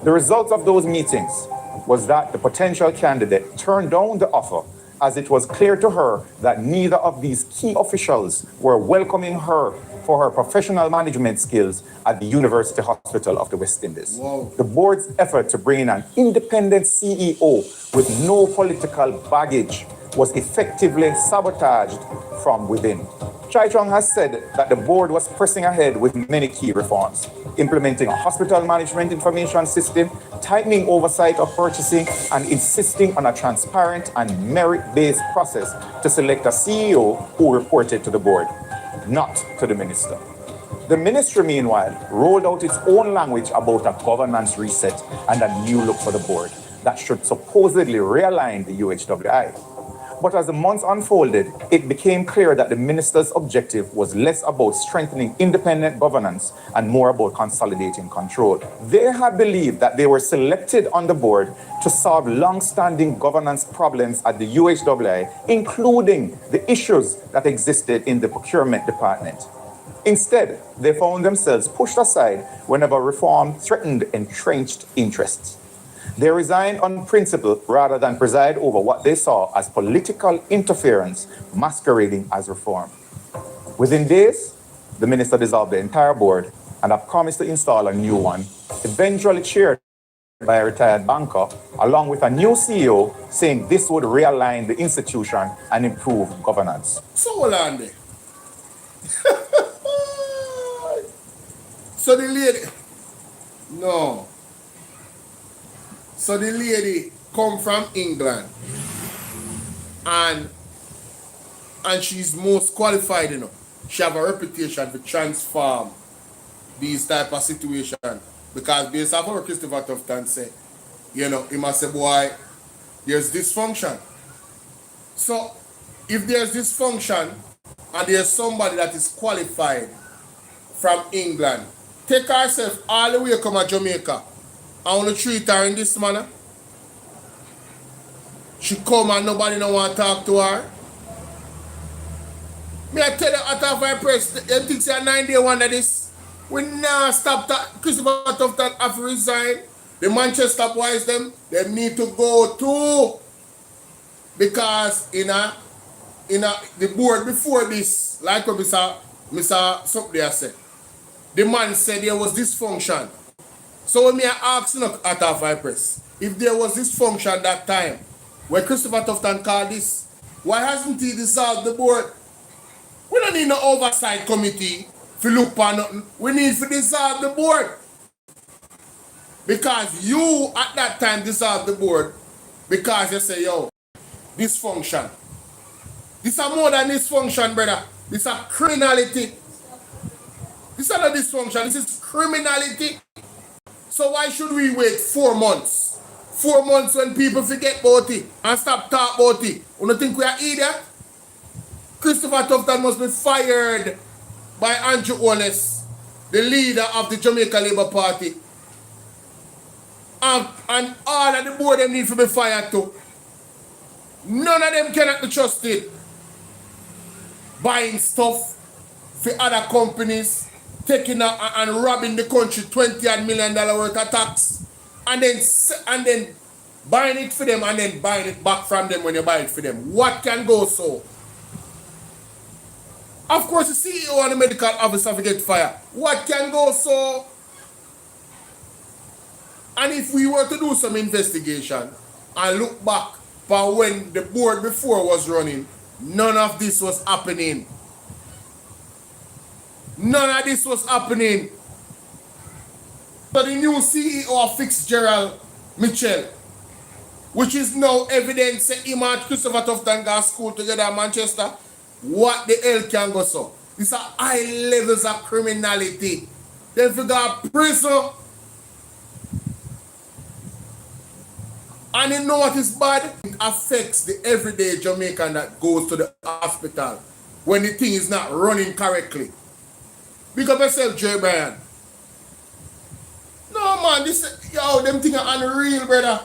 The result of those meetings was that the potential candidate turned down the offer, as it was clear to her that neither of these key officials were welcoming her for her professional management skills at the University Hospital of the West Indies. Wow. The board's effort to bring in an independent CEO with no political baggage was effectively sabotaged from within. Chai Chong has said that the board was pressing ahead with many key reforms, implementing a hospital management information system, tightening oversight of purchasing, and insisting on a transparent and merit-based process to select a CEO who reported to the board, not to the minister. The ministry, meanwhile, rolled out its own language about a governance reset and a new look for the board that should supposedly realign the UHWI. But as the months unfolded, it became clear that the minister's objective was less about strengthening independent governance and more about consolidating control. They had believed that they were selected on the board to solve long-standing governance problems at the UHWI, including the issues that existed in the procurement department. Instead, they found themselves pushed aside whenever reform threatened entrenched interests. They resigned on principle rather than preside over what they saw as political interference masquerading as reform. Within days, the minister dissolved the entire board and a promise to install a new one, eventually chaired by a retired banker, along with a new CEO, saying this would realign the institution and improve governance. So hold on there. So the lady, no. So the lady come from England And she's most qualified, you know. She have a reputation to transform these type of situation. Because based off what Christopher Tufton said, you know, he must say, boy, there's dysfunction. So if there's dysfunction and there's somebody that is qualified from England, take herself all the way come to Jamaica and want to treat her in this manner. She come and nobody no want to talk to her. Me I tell you, at our press, them think say a 9-day one of this. We now stop that. Christopher Tufton have to resign. The Manchester boys them need to go too. Because the board before this, like what Mr. Somebody said, the man said there was dysfunction. So when me ask at our press, if there was dysfunction that time, when Christopher Tufton called this, why hasn't he dissolved the board? We don't need no oversight committee to look for nothing. We need to dissolve the board. Because you at that time dissolved the board because you say, yo, dysfunction. This is more than dysfunction, brother. This is criminality. This is not dysfunction, this is criminality. So why should we wait 4 months? 4 months when people forget about it and stop talking about it. You don't think we are idiot? Christopher Tufton must be fired by Andrew Holness, the leader of the Jamaica Labour Party. And all of the board them need to be fired too. None of them cannot be trusted. Buying stuff for other companies, taking out and robbing the country $20 million worth of tax, and then buying it for them and then buying it back from them when you buy it for them. What can go so? Of course, the CEO and the medical officer will get fired. What can go so? And if we were to do some investigation and look back for when the board before was running, none of this was happening. None of this was happening. So the new CEO of Fitzgerald Mitchell, which is now evidence that him and Christopher Tufton got school together in Manchester, what the hell can go so? These are high levels of criminality. Then we got prison. And you know what is bad? It affects the everyday Jamaican that goes to the hospital when the thing is not running correctly. Big up yourself, Jay Bryan. No man, them things are unreal, brother.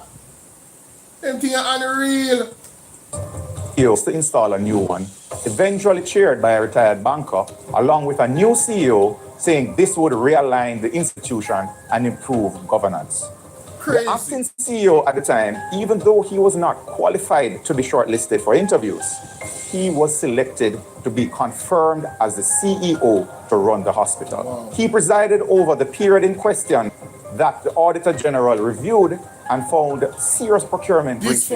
Them things are unreal. To install a new one, eventually chaired by a retired banker, along with a new CEO saying this would realign the institution and improve governance. Crazy. The acting CEO at the time, even though he was not qualified to be shortlisted for interviews, he was selected to be confirmed as the CEO to run the hospital. Wow. He presided over the period in question that the Auditor General reviewed and found serious procurement breaches,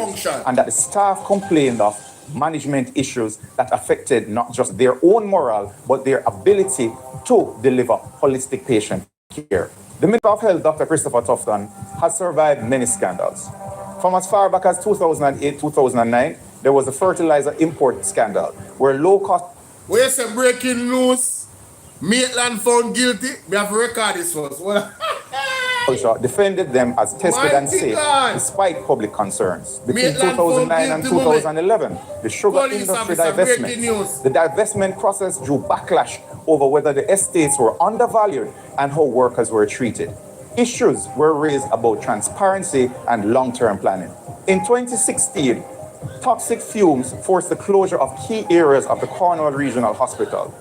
and that the staff complained of management issues that affected not just their own morale, but their ability to deliver holistic patient care. The Minister of Health, Dr. Christopher Tufton, has survived many scandals. From as far back as 2008-2009, there was the fertilizer import scandal, where low-cost... Where say breaking news, Maitland found guilty, we have to record this first. defended them as tested and safe, despite public concerns. Between 2009 and 2011, the sugar industry divestment, the divestment process drew backlash over whether the estates were undervalued and how workers were treated. Issues were raised about transparency and long-term planning. In 2016, toxic fumes forced the closure of key areas of the Cornwall Regional Hospital.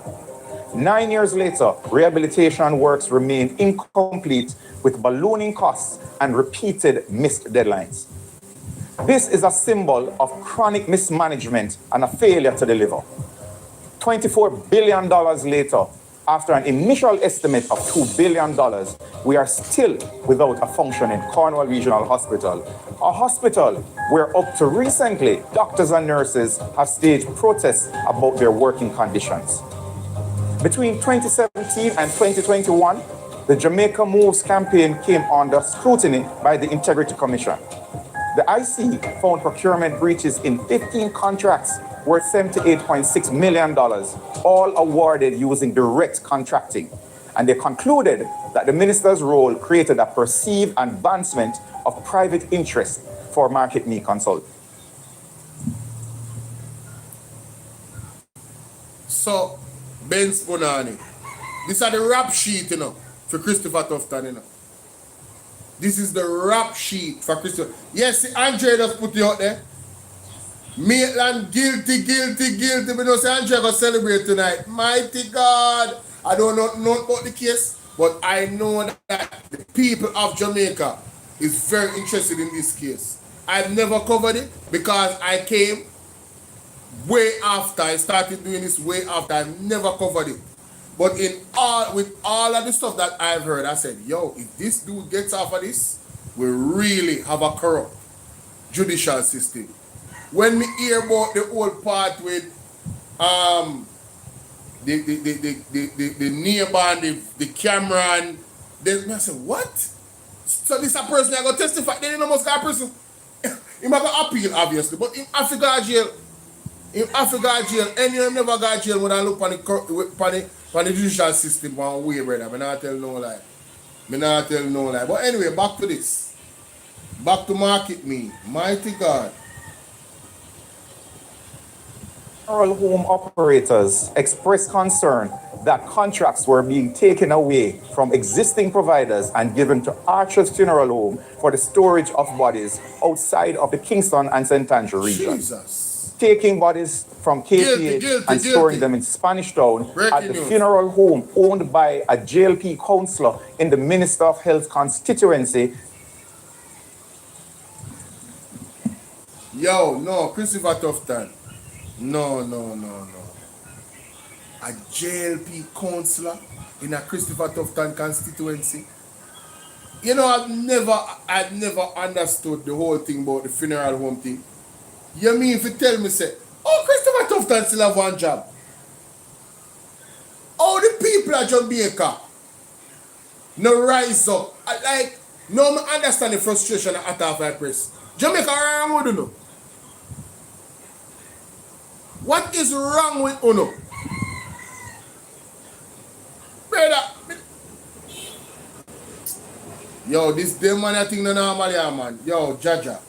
9 years later, rehabilitation works remain incomplete with ballooning costs and repeated missed deadlines. This is a symbol of chronic mismanagement and a failure to deliver. $24 billion later, after an initial estimate of $2 billion, we are still without a functioning Cornwall Regional Hospital, a hospital where up to recently, doctors and nurses have staged protests about their working conditions. Between 2017 and 2021, the Jamaica Moves campaign came under scrutiny by the Integrity Commission. The IC found procurement breaches in 15 contracts worth $78.6 million, all awarded using direct contracting. And they concluded that the minister's role created a perceived advancement of private interest for Market Me Consult. So, Ben Spunani, this is the rap sheet, you know, for Christopher Tufton, you know. This is the rap sheet for Christopher. Yes, Andre just put it out there. Maitland, guilty. We know say Andre gonna celebrate tonight. Mighty God. I don't know about the case, but I know that the people of Jamaica is very interested in this case. I've never covered it because I came way after. I started doing this way after. I've never covered it. But with all of the stuff that I've heard, I said, yo, if this dude gets off of this, we really have a corrupt judicial system. When we hear about the old part with the neighbor and the Cameron, then I said, what? So this a person that going to testify, then you know most that person. He might go appeal, obviously, but in Africa jail, and you never got jail when I look on the judicial system one way, brother. I not tell no lie. But anyway, back to this. Back to Market Me. Mighty God. Funeral home operators expressed concern that contracts were being taken away from existing providers and given to Archer's Funeral Home for the storage of bodies outside of the Kingston and St. Andrew region. Jesus. Taking bodies from KPH and storing them in Spanish Town at the funeral home owned by a JLP councillor in the Minister of Health constituency. Yo, no, Christopher Tufton. No. A JLP councillor in a Christopher Tufton constituency. You know, I've never understood the whole thing about the funeral home thing. You mean if you tell me, say, oh, Christopher Tufton still have one job? All the people at Jamaica no rise up. No, I understand the frustration at our press. Jamaica wrong with you. What is wrong with Uno? Brother. Yo, this them man I think no normal, yeah, man. Yo, Jaja.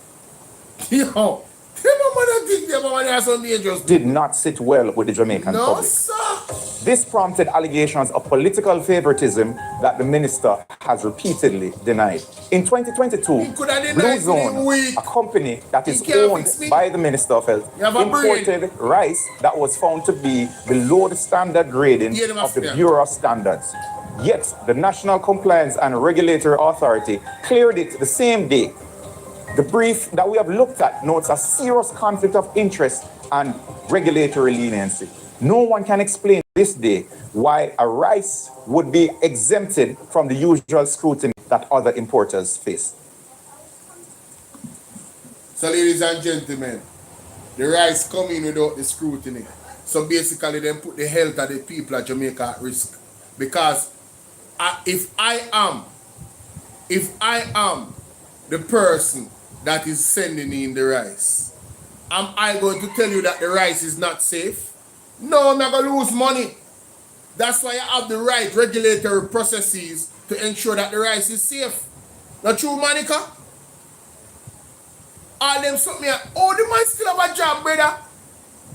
Yo. Did not sit well with the Jamaican public. Sir. This prompted allegations of political favoritism that the minister has repeatedly denied. In 2022, Blue Zone, a company that is owned by the Minister of Health, imported rice that was found to be below the standard grading of the Bureau of Standards. Yet, the National Compliance and Regulatory Authority cleared it the same day. The brief that we have looked at notes a serious conflict of interest and regulatory leniency. No one can explain this day why a rice would be exempted from the usual scrutiny that other importers face. So, ladies and gentlemen, the rice come in without the scrutiny. So basically, they put the health of the people of Jamaica at risk. Because if I am the person that is sending in the rice, am I going to tell you that the rice is not safe? No, I'm not going to lose money. That's why I have the right regulatory processes to ensure that the rice is safe. Not true, Monica? All them something, all the man still have a job, brother.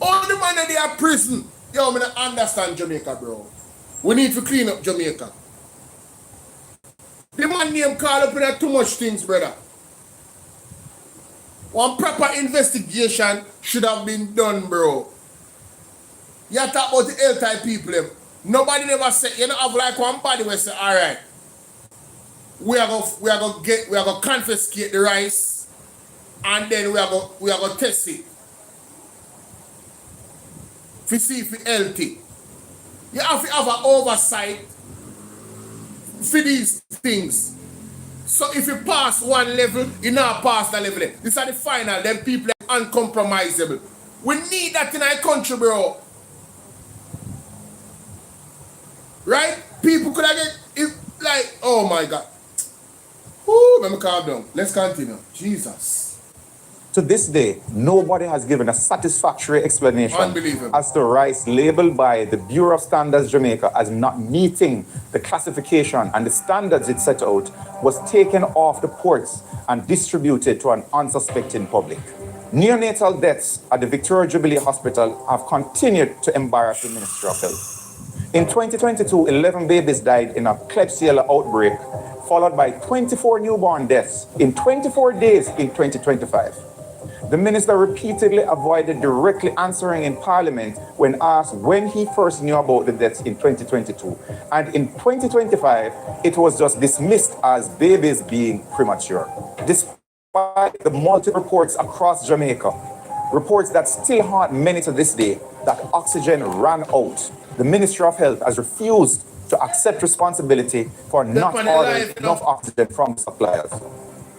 All the man that they are prison. Yo, I don't understand Jamaica, bro. We need to clean up Jamaica. The man name call up in too much things, brother. One proper investigation should have been done, bro. You talk about the L-type people. Nobody never say, you know, have like one body where say, all right, we are gonna confiscate the rice, and then we are gonna test it. To see if it's healthy. You have to have an oversight for these things. So if you pass one level, you now pass the level. This are the final, then people are uncompromisable. We need that in our country, bro. Right? People could have get it like, oh my God. Ooh, let me calm down. Let's continue. Jesus. To this day, nobody has given a satisfactory explanation Unbelievable. as to rice labeled by the Bureau of Standards Jamaica as not meeting the classification and the standards it set out was taken off the ports and distributed to an unsuspecting public. Neonatal deaths at the Victoria Jubilee Hospital have continued to embarrass the Ministry of Health. In 2022, 11 babies died in a Klebsiella outbreak, followed by 24 newborn deaths in 24 days in 2025. The minister repeatedly avoided directly answering in Parliament when asked when he first knew about the deaths in 2022. And in 2025, it was just dismissed as babies being premature. Despite the multiple reports across Jamaica, reports that still haunt many to this day, that oxygen ran out, the Ministry of Health has refused to accept responsibility for not ordering enough oxygen from suppliers.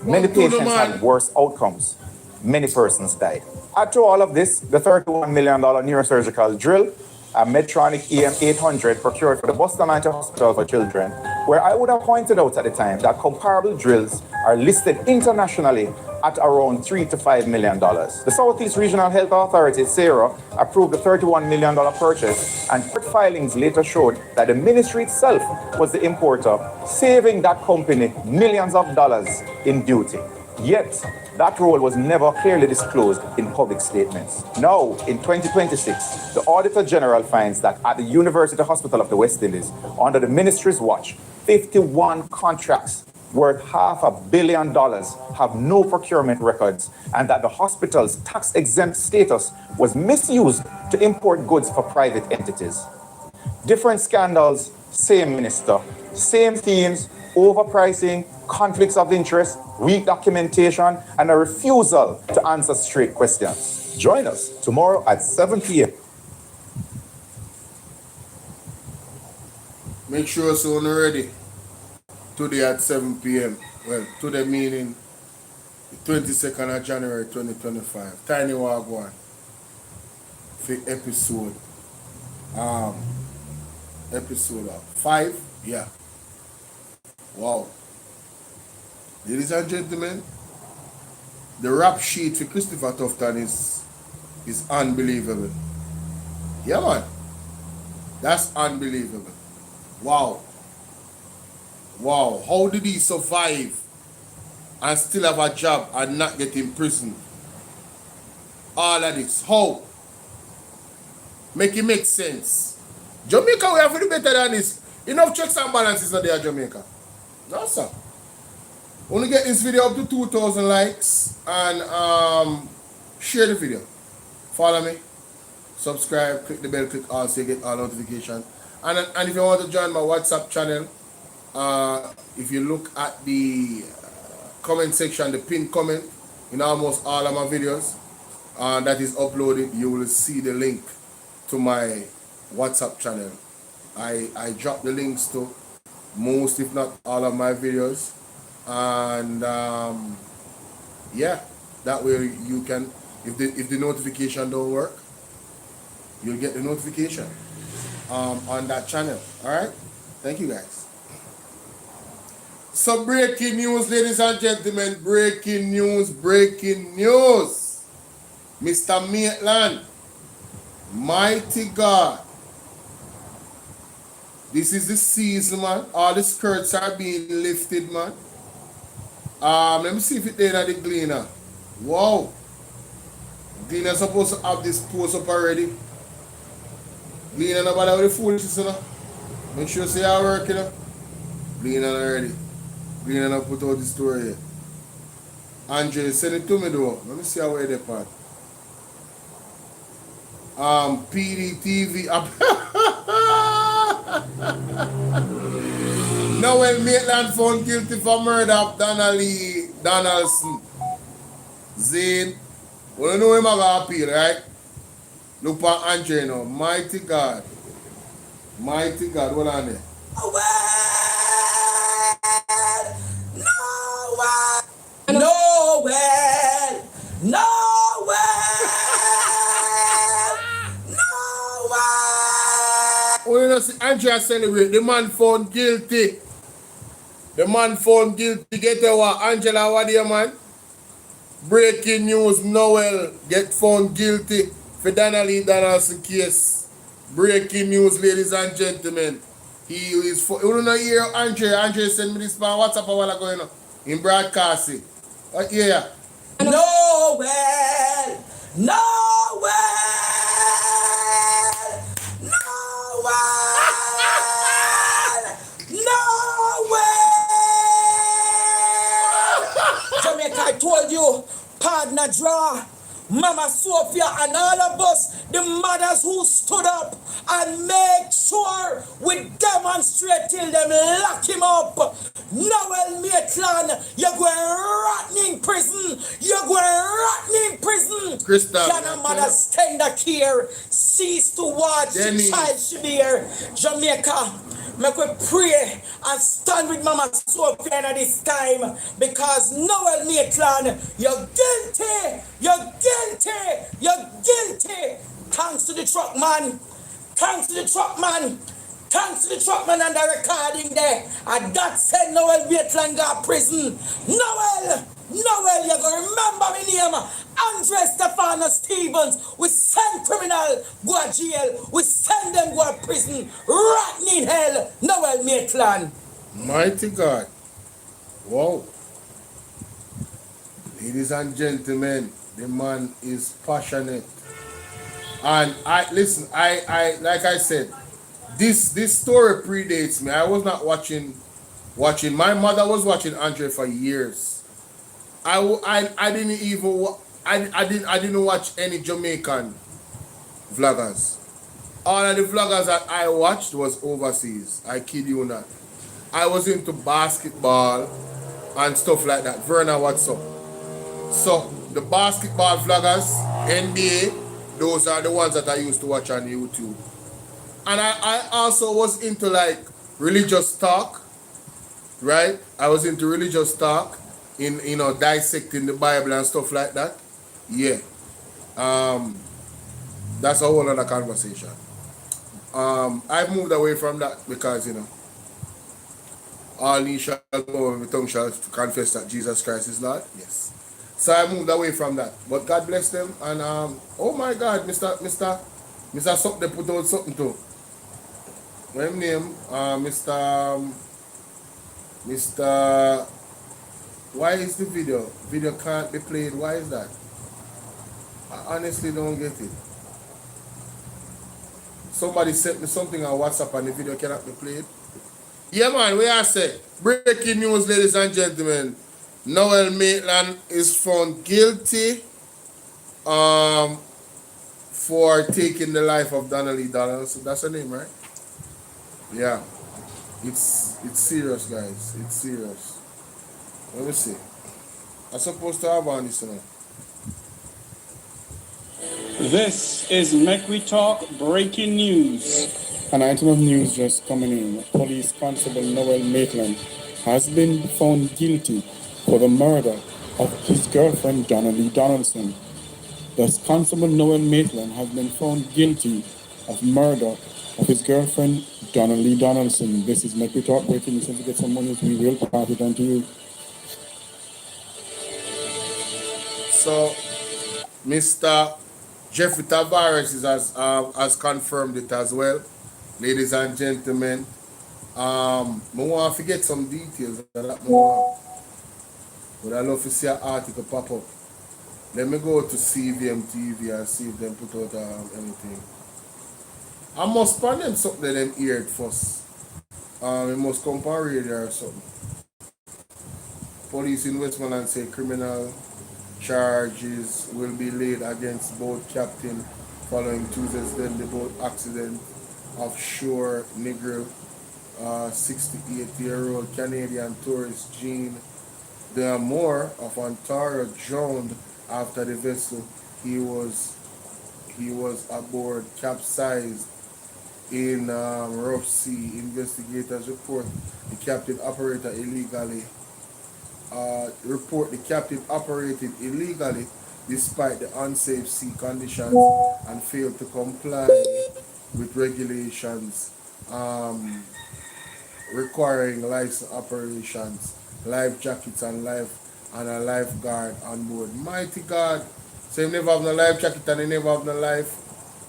Many patients had worse outcomes. Many persons died. Add to all of this, the $31 million neurosurgical drill, a Medtronic EM800 procured for the Bustamante Hospital for Children, where I would have pointed out at the time that comparable drills are listed internationally at around $3 to $5 million. The Southeast Regional Health Authority, SARA, approved the $31 million purchase, and court filings later showed that the ministry itself was the importer, saving that company millions of dollars in duty. Yet, that role was never clearly disclosed in public statements. Now, in 2026, the Auditor General finds that at the University Hospital of the West Indies, under the ministry's watch, 51 contracts worth $500 million have no procurement records, and that the hospital's tax-exempt status was misused to import goods for private entities. Different scandals, same minister, same themes, overpricing, conflicts of interest, weak documentation, and a refusal to answer straight questions. Join us tomorrow at 7 p.m. Make sure so you're ready. Today at 7 p.m. Well, today meaning the 22nd of January 2025. Tiny Wagwan for episode of 5. Yeah. Wow. Ladies and gentlemen, the rap sheet for Christopher Tufton is unbelievable. Yeah, man. That's unbelievable. Wow. Wow. How did he survive and still have a job and not get in prison? All of this. How? Make it make sense. Jamaica, we have to do better than this. Enough checks and balances not there, Jamaica. No, sir. Only get this video up to 2,000 likes and share the video. Follow me, subscribe, click the bell, click all so you get all notifications. And if you want to join my WhatsApp channel, if you look at the comment section, the pinned comment in almost all of my videos that is uploaded, you will see the link to my WhatsApp channel. I drop the links to most, if not all, of my videos, and yeah, that way you can, if the notification don't work, you'll get the notification on that channel. All right, thank you guys. So breaking news, ladies and gentlemen, breaking news, Mr. Maitland, mighty God. This is the season, man. All the skirts are being lifted, man. Let me see if it's there at the Gleaner. Wow. Gleaner supposed to have this post up already. Gleaner no bother with the foolishness, you know. Make sure you see how working, you know. Gleaner already. Gleaner no put out the story yet. Andre, send it to me though. Let me see how we're there part. PDTV up. Now when Maitland found guilty for murder of Donnelly Donaldson, Zane, well, you know him I got appeal, right? Look for Andre now. Mighty God. Mighty God, what on there? Nowhere. Oh, you know, see, Andrea celebrate. The man found guilty. The man found guilty. Get what? Angela, what there, man? Breaking news, Noel get found guilty for Donnelly Donaldson case. Breaking news, ladies and gentlemen. He is for you don't know hear Andre sent me this on WhatsApp a while ago, you know, in broadcasting. Yeah. Noel! Noel! Jamaica, I told you, partner draw, Mama Sophia and all of us, the mothers who stood up and make sure we demonstrate till them lock him up. Noel Maitland, you're going rotten in prison. You're going rotten in prison. Crystal. Can a mother's tender care cease to watch the child she bear? Jamaica, make we pray and stand with Mama Sophia at this time, because Noel Maitland, you're guilty, you're guilty, you're guilty. Thanks to the truck man, thanks to the truck man, thanks to the truck man and the recording there. And that said Noel Maitland got prison. Noel, you're gonna remember me name. Andre Stefano Stevens, we send criminal go to jail, we send them go to prison, rotten in hell. Noel Maitland. Mighty God. Wow. Ladies and gentlemen, the man is passionate. And I like I said, this story predates me. I was not watching. My mother was watching Andre for years. I didn't watch any Jamaican vloggers. All of the vloggers that I watched was overseas. I kid you not. I was into basketball and stuff like that. Verna, what's up? So the basketball vloggers, NBA, those are the ones that I used to watch on YouTube. And I also was into like religious talk, right? I was into religious talk in dissecting the Bible and stuff like that. Yeah. That's a whole other conversation. I've moved away from that because all knee shall bow and my tongue shall confess that Jesus Christ is Lord. Yes. So I moved away from that. But God bless them. And oh my God, Mr. Something put out something too. What his name? Mr. Why is the video? Video can't be played. Why is that? I honestly don't get it. Somebody sent me something on WhatsApp and the video cannot be played. Yeah man, we are say. Breaking news, ladies and gentlemen. Noel Maitland is found guilty for taking the life of Donnelly Donaldson. That's her name, right? Yeah. It's serious, guys. It's serious. Let me see. I'm supposed to have on this tonight. This is Make We Talk breaking news. An item of news just coming in. Police Constable Noel Maitland has been found guilty for the murder of his girlfriend Donnelly Donaldson. Thus, Constable Noel Maitland has been found guilty of murder of his girlfriend Donnelly Donaldson. This is Make We Talk breaking news. If we get some money, we will pass it on to you. So, Mr. Jeffrey Tavares has confirmed it as well. Ladies and gentlemen, I want to get some details of that more. But I love to see an article pop up. Let me go to CVM TV and see if they put out anything. I must find them something that them heard first. It must come on radio or something. Police in Westmoreland say criminal charges will be laid against both captain following Tuesday's deadly boat accident offshore Negril. 68-year-old Canadian tourist Jean D'Amour of Ontario drowned after the vessel he was aboard capsized in rough sea. Investigators report the captain operated illegally despite the unsafe sea conditions and failed to comply with regulations requiring license operations, life jackets and life and a lifeguard on board. Mighty God. So you never have no life jacket and you never have no life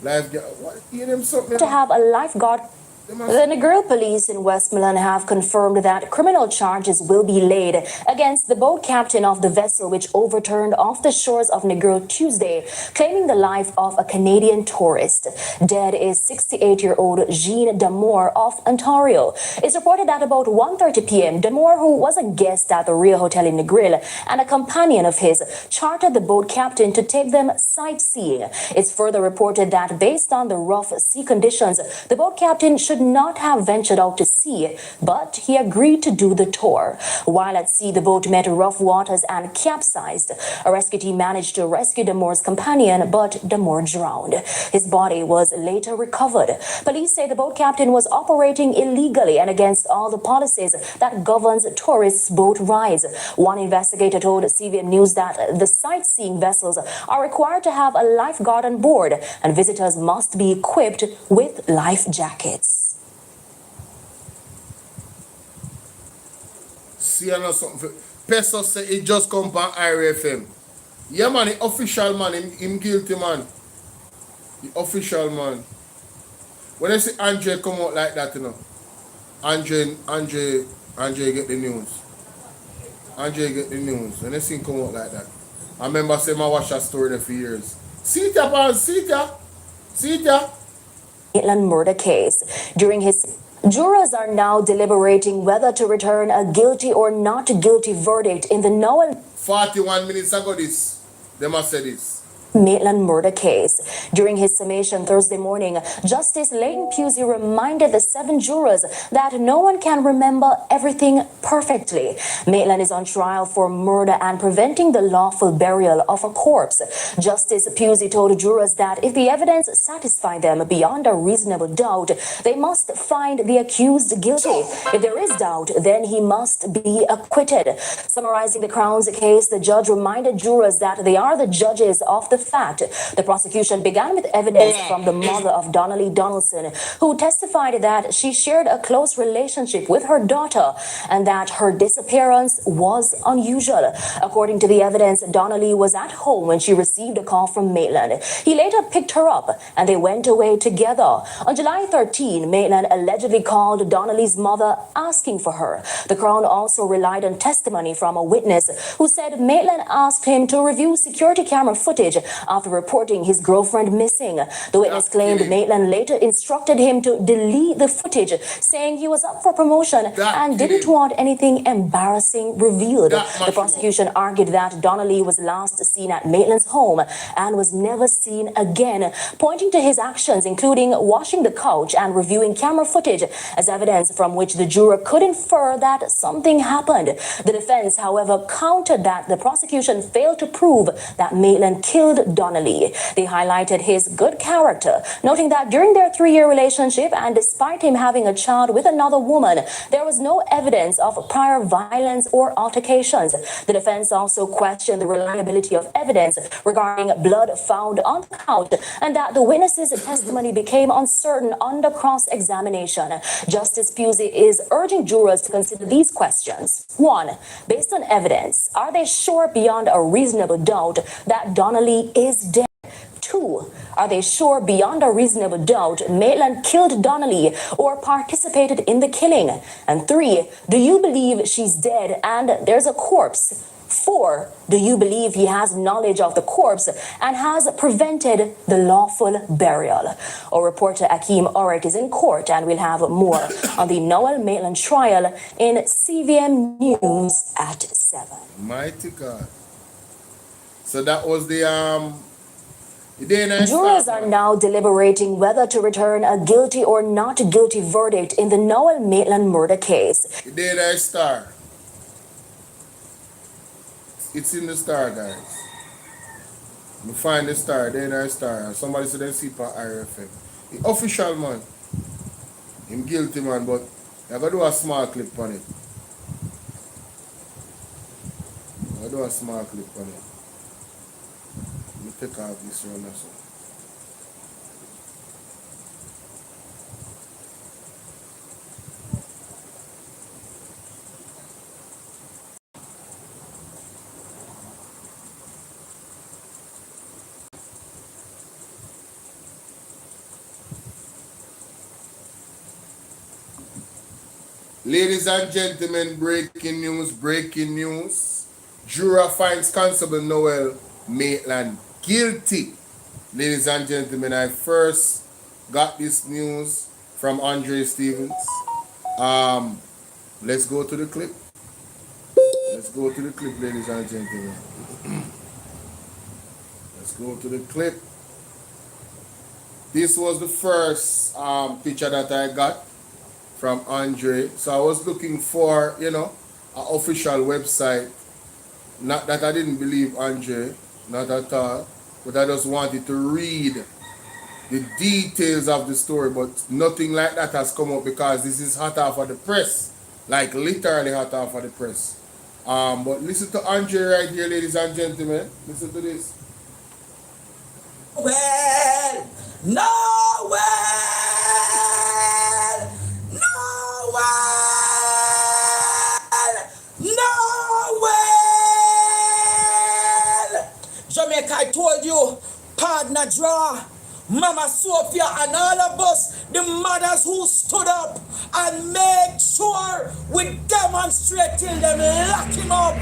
what? Hear them something? To have a lifeguard. The Negril police in Westmoreland have confirmed that criminal charges will be laid against the boat captain of the vessel which overturned off the shores of Negril Tuesday, claiming the life of a Canadian tourist. Dead is 68-year-old Jean Damour of Ontario. It's reported that about 1:30 p.m., Damour, who was a guest at the Rio Hotel in Negril and a companion of his, chartered the boat captain to take them sightseeing. It's further reported that based on the rough sea conditions, the boat captain should not have ventured out to sea, but he agreed to do the tour. While at sea, the boat met rough waters and capsized. A rescue team managed to rescue Damour's companion, but Damour drowned. His body was later recovered. Police say the boat captain was operating illegally and against all the policies that governs tourists' boat rides. One investigator told CVM News that the sightseeing vessels are required to have a lifeguard on board, and visitors must be equipped with life jackets. See, I know something. Peso say it just come from IRFM. Yeah, man, the official man, him guilty, man. The official man. When I see Andre come out like that, you know, Andre get the news. Andre get the news. When I see him come out like that. I remember saying I watched that story there for years. See it, man, see it. See it. Maitland murder case. Jurors are now deliberating whether to return a guilty or not guilty verdict in the Noel 41 minutes ago they must say this. Maitland murder case. During his summation Thursday morning, Justice Leighton Pusey reminded the 7 jurors that no one can remember everything perfectly. Maitland is on trial for murder and preventing the lawful burial of a corpse. Justice Pusey told jurors that if the evidence satisfied them beyond a reasonable doubt, they must find the accused guilty. If there is doubt, then he must be acquitted. Summarizing the Crown's case, the judge reminded jurors that they are the judges of the fact. The prosecution began with evidence from the mother of Donnelly Donaldson, who testified that she shared a close relationship with her daughter and that her disappearance was unusual. According to the evidence, Donnelly was at home when she received a call from Maitland. He later picked her up and they went away together. On July 13, Maitland allegedly called Donnelly's mother asking for her. The Crown also relied on testimony from a witness who said Maitland asked him to review security camera footage after reporting his girlfriend missing. The witness claimed Maitland later instructed him to delete the footage, saying he was up for promotion and didn't want anything embarrassing revealed. The prosecution argued that Donnelly was last seen at Maitland's home and was never seen again, pointing to his actions, including washing the couch and reviewing camera footage, as evidence from which the juror could infer that something happened. The defense, however, countered that the prosecution failed to prove that Maitland killed Donnelly. They highlighted his good character, noting that during their 3-year relationship and despite him having a child with another woman, there was no evidence of prior violence or altercations. The defense also questioned the reliability of evidence regarding blood found on the couch and that the witness's testimony became uncertain under cross-examination. Justice Pusey is urging jurors to consider these questions. 1. Based on evidence, are they sure beyond a reasonable doubt that Donnelly is dead? 2. Are they sure beyond a reasonable doubt Maitland killed Donnelly or participated in the killing? And 3. Do you believe she's dead and there's a corpse? 4. Do you believe he has knowledge of the corpse and has prevented the lawful burial? Our reporter Akeem Oret is in court and we'll have more on the Noel Maitland trial in CVM News at 7. Mighty God. So that was the Jurors are now deliberating whether to return a guilty or not guilty verdict in the Noel Maitland murder case. The day that star. It's in the star, guys. You find the star, day that star. Somebody said they see for IRFM. The official man. Him guilty, man, but I gotta do a small clip on it. I gotta do a small clip on it. Let me take off this one also. Ladies and gentlemen, breaking news, breaking news. Juror finds Constable Noel Maitland guilty. Ladies and gentlemen, I first got this news from Andre Stevens. Let's go to the clip. Let's go to the clip, ladies and gentlemen. Let's go to the clip. This was the first picture that I got from Andre. So I was looking for, an official website. Not that I didn't believe Andre, not at all, but I just wanted to read the details of the story, but nothing like that has come up because this is hot off of the press, like literally hot off of the press. But listen to Andre right here, ladies and gentlemen. Listen to this. Well, Noel, Jamaica, I told you, partner draw, Mama Sophia and all of us, the mothers who stood up and made sure we demonstrate till them lock him up.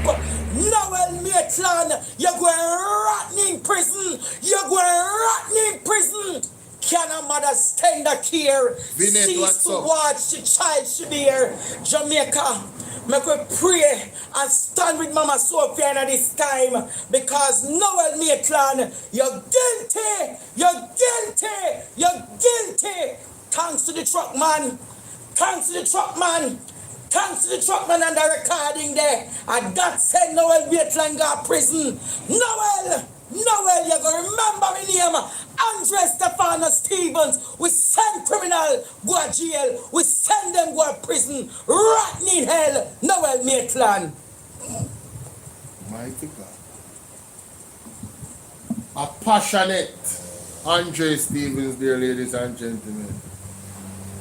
Noel Maitland, you're going rotten in prison. You're going rotten in prison. Can a mother stand up here? Cease to watch the child she bear. Jamaica, make we pray and stand with Mama Sophia at this time because Noel Maitland, you're guilty. You're guilty. You're guilty. Thanks to the truck man. Thanks to the truck man. Thanks to the truck man and the recording there. And that said Noel Maitland got prison. Noel, you're going to remember my name. Andre Stefano Stevens. We send criminal go to jail. We send them go to prison. Rotten in hell. Noel Maitland. Mighty God. A passionate Andre Stevens there, ladies and gentlemen.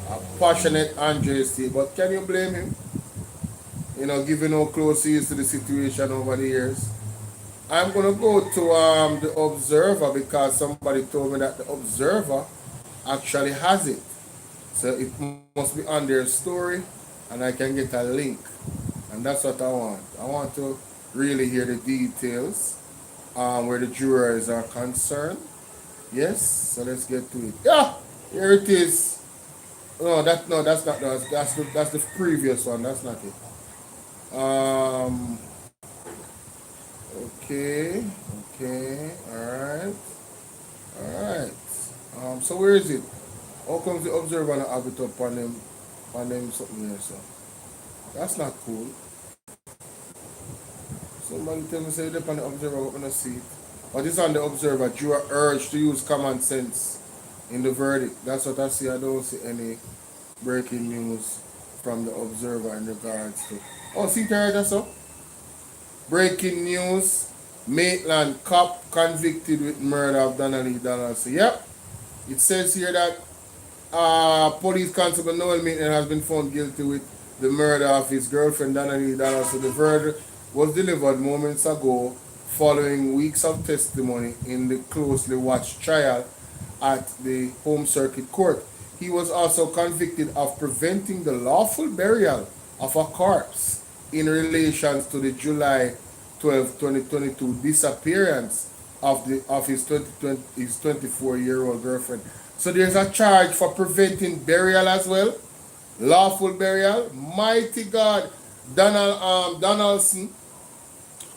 A passionate Andre Stevens. But can you blame him? Giving how close he is to the situation over the years. I'm going to go to the Observer because somebody told me that the Observer actually has it. So it must be on their story and I can get a link. And that's what I want. I want to really hear the details where the jurors are concerned. Yes, so let's get to it. Yeah, here it is. That's not that's the previous one. That's not it. Okay, alright. So where is it? How comes the Observer and have it up on them something here, so? That's not cool. Somebody tell me say it on the Observer, I'm gonna see it. But it's on the Observer, you are urged to use common sense in the verdict. That's what I see. I don't see any breaking news from the Observer in regards to. Oh, see that's up. Breaking news. Maitland cop convicted with murder of Donnelly Donaldson. Yep. It says here that police constable Noel Maitland has been found guilty with the murder of his girlfriend Donnelly Donaldson. The verdict was delivered moments ago following weeks of testimony in the closely watched trial at the Home Circuit Court. He was also convicted of preventing the lawful burial of a corpse in relation to the July 12, 2022 disappearance of his 24-year-old girlfriend. So there's a charge for preventing burial as well. Lawful burial. Mighty God. Donaldson,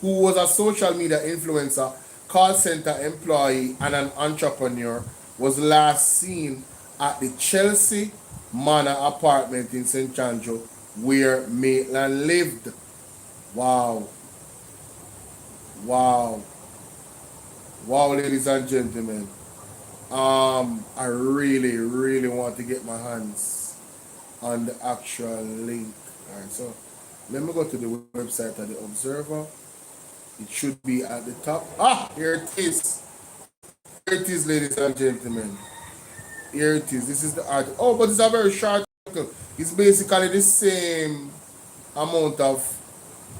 who was a social media influencer, call center employee, and an entrepreneur, was last seen at the Chelsea Manor apartment in St. Andrew, where Maitland lived. Wow, ladies and gentlemen. I really want to get my hands on the actual link. Alright, so let me go to the website of the Observer. It should be at the top. Here it is. Here it is, ladies and gentlemen. Here it is. This is the article. Oh, but it's a very short article. It's basically the same amount of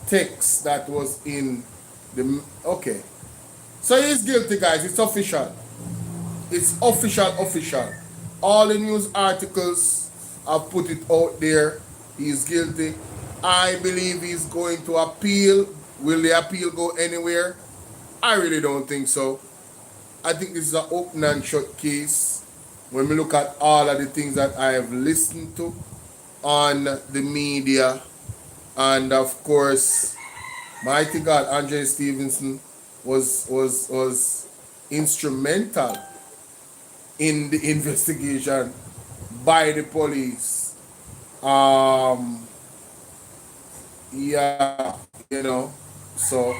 text that was in the... Okay. So he's guilty, guys. It's official. It's official. All the news articles, I've put it out there. He's guilty. I believe he's going to appeal. Will the appeal go anywhere? I really don't think so. I think this is an open and shut case. When we look at all of the things that I have listened to on the media, and of course, mighty God, Andre Stevenson was instrumental in the investigation by the police. Yeah, you know, so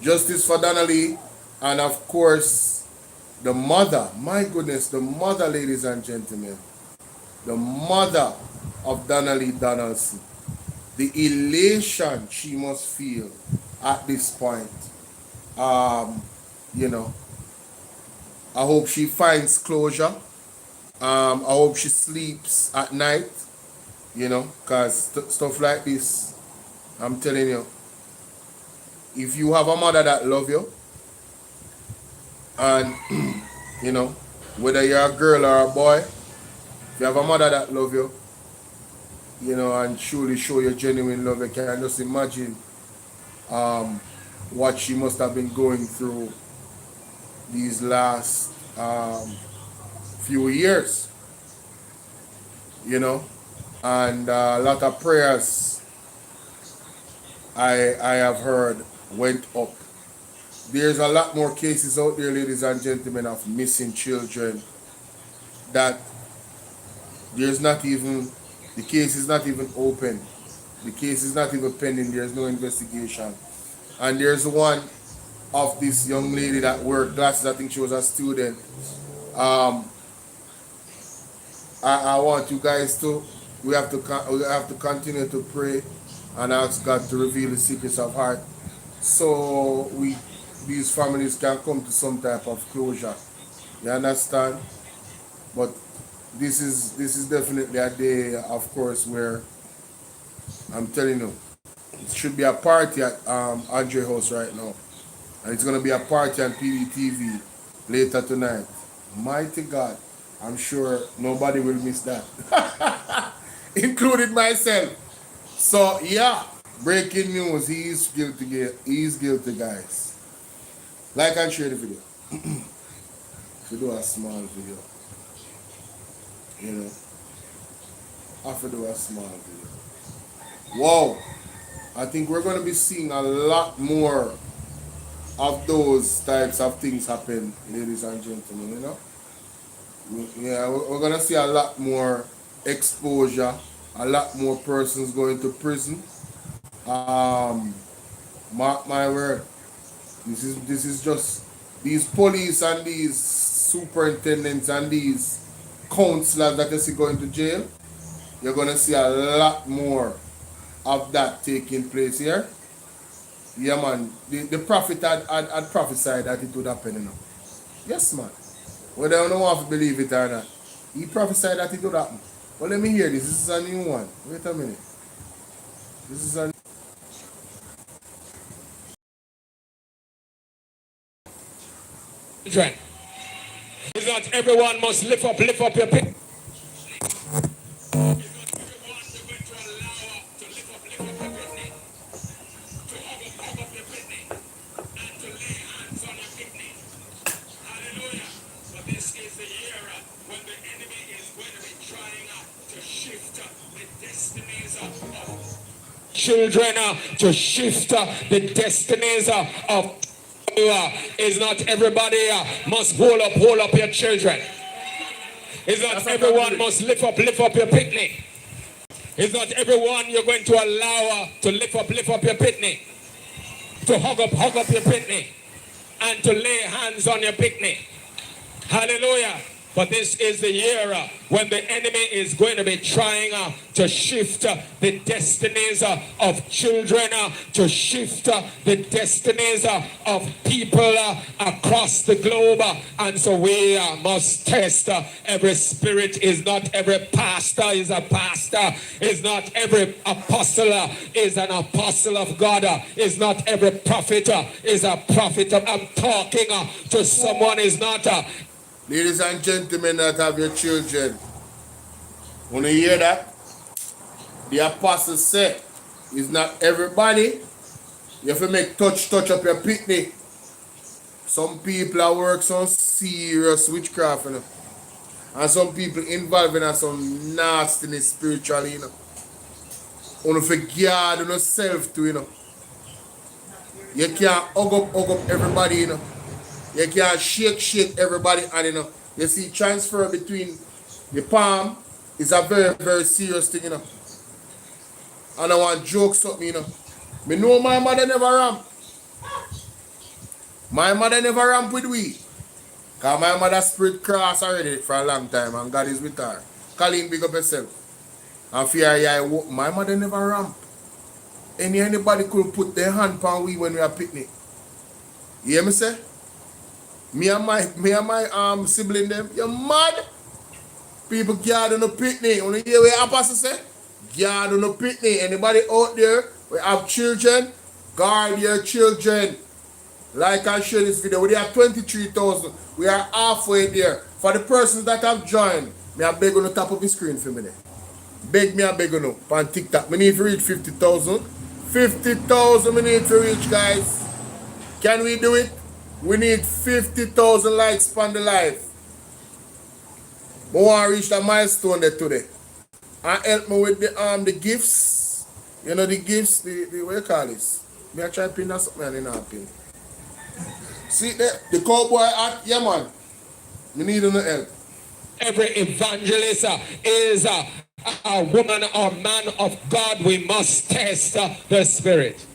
justice for Donnelly, and of course the mother, my goodness, the mother, ladies and gentlemen, the mother of Donnelly Donaldson, the elation she must feel at this point. You know, I hope she finds closure. I hope she sleeps at night, you know, because stuff like this, I'm telling you, if you have a mother that love you, and, you know, whether you're a girl or a boy, if you have a mother that love you, you know, and truly show you genuine love, you can just imagine what she must have been going through these last few years, you know, and a lot of prayers I have heard went up. There's a lot more cases out there, ladies and gentlemen, of missing children that there's not even, the case is not even open. The case is not even pending. There's no investigation. And there's one of this young lady that wore glasses. I think she was a student. I want you guys to, we have to continue to pray and ask God to reveal the secrets of heart, so these families can come to some type of closure. You understand? But this is definitely a day, of course, where I'm telling you, it should be a party at Andre House right now. And it's going to be a party on PDTV later tonight. Mighty God, I'm sure nobody will miss that. Including myself. So, yeah, breaking news, he is guilty. He is guilty, guys. Like and share the video. To do a small video. You know, I have to do a small video. Wow, I think we're going to be seeing a lot more of those types of things happen, ladies and gentlemen, you know. Yeah, we're going to see a lot more exposure, a lot more persons going to prison. Mark my word, this is just, these police and these superintendents and these counselors that you see going to jail, you're going to see a lot more of that taking place here. Yeah, man. The prophet had prophesied that it would happen, you know. Yes, man. Whether you don't want to believe it or not, he prophesied that it would happen. Well, let me hear this. This is a new one. Wait a minute. This is a... Children, is not everyone must lift up your pit. Children to shift the destinies of is not everybody must hold up your children. It's not everyone must lift up your picnic. It's not everyone you're going to allow to lift up your picnic, to hug up your picnic, and to lay hands on your picnic. Hallelujah. But this is the year when the enemy is going to be trying to shift the destinies of children, to shift the destinies of people across the globe. And so we must test every spirit. Is not every pastor is a pastor. Is not every apostle is an apostle of God. Is not every prophet is a prophet. I'm talking to someone is not... Ladies and gentlemen that have your children, want to hear that? the apostle said, it's not everybody. You have to make touch up your picnic. Some people are work some serious witchcraft, you know. And some people involved in some nastiness spiritually, you know. You have to guard yourself too, you know. You can't hug up everybody, you know. You can't shake everybody, and you know. You see, transfer between the palm is a very, very serious thing, you know. And I want jokes up me, you know. Me know my mother never ramp. My mother never ramp with we. Because my mother spirit cross already for a long time and God is with her. Colleen, big up yourself. And fear my mother never ramp. Anybody could put their hand on we when we are picnic. You hear me say? Me and my sibling them, you mad? People guard on the picnic. Only hear what apostle say? Guard on the picnic. Anybody out there we have children? Guard your children. Like I share this video, we have 23,000. We are halfway there. For the persons that have joined, me I beg on the top of the screen for me there. Beg me, I beg on on TikTok. We need to reach 50,000. 50,000 we need to reach, guys. Can we do it? We need 50,000 likes on the live. We want to reach that milestone there today. And help me with the gifts. You know the gifts, the what you call this? Me I try to pin that something in our pin. See the cowboy hat, yeah man. We need no help. Every evangelist is a woman or man of God. We must test the spirit.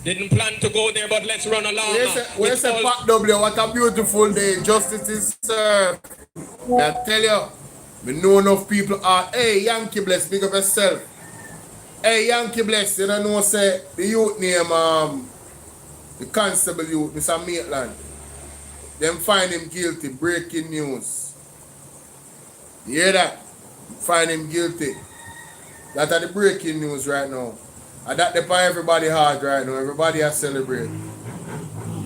Didn't plan to go there, but let's run along. Where's the Pat W? What a beautiful day. Justice is served. I tell you, we know enough people are. Hey, Yankee Bless, big up yourself. Hey, Yankee Bless, you don't know, say, the youth name, the constable youth, Mr. Maitland. Them find him guilty. Breaking news. You hear that? Find him guilty. That are the breaking news right now. And that depends everybody hard right now. Everybody has celebrate.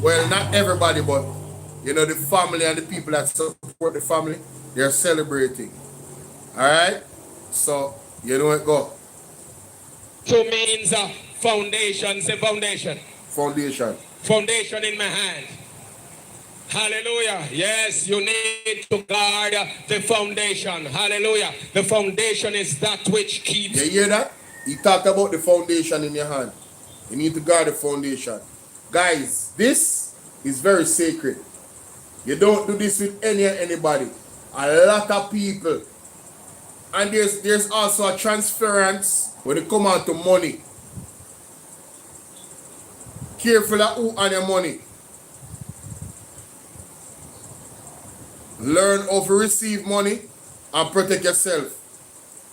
Well, not everybody, but you know the family and the people that support the family, they're celebrating. Alright? So, you know it go. Two means foundation. Say foundation. Foundation. Foundation in my hand. Hallelujah. Yes, you need to guard the foundation. Hallelujah. The foundation is that which keeps. You hear that? He talked about the foundation in your hand. You need to guard the foundation. Guys, this is very sacred. You don't do this with anybody. A lot of people. And there's also a transference when it comes out to money. Careful of who on your money. Learn how to receive money and protect yourself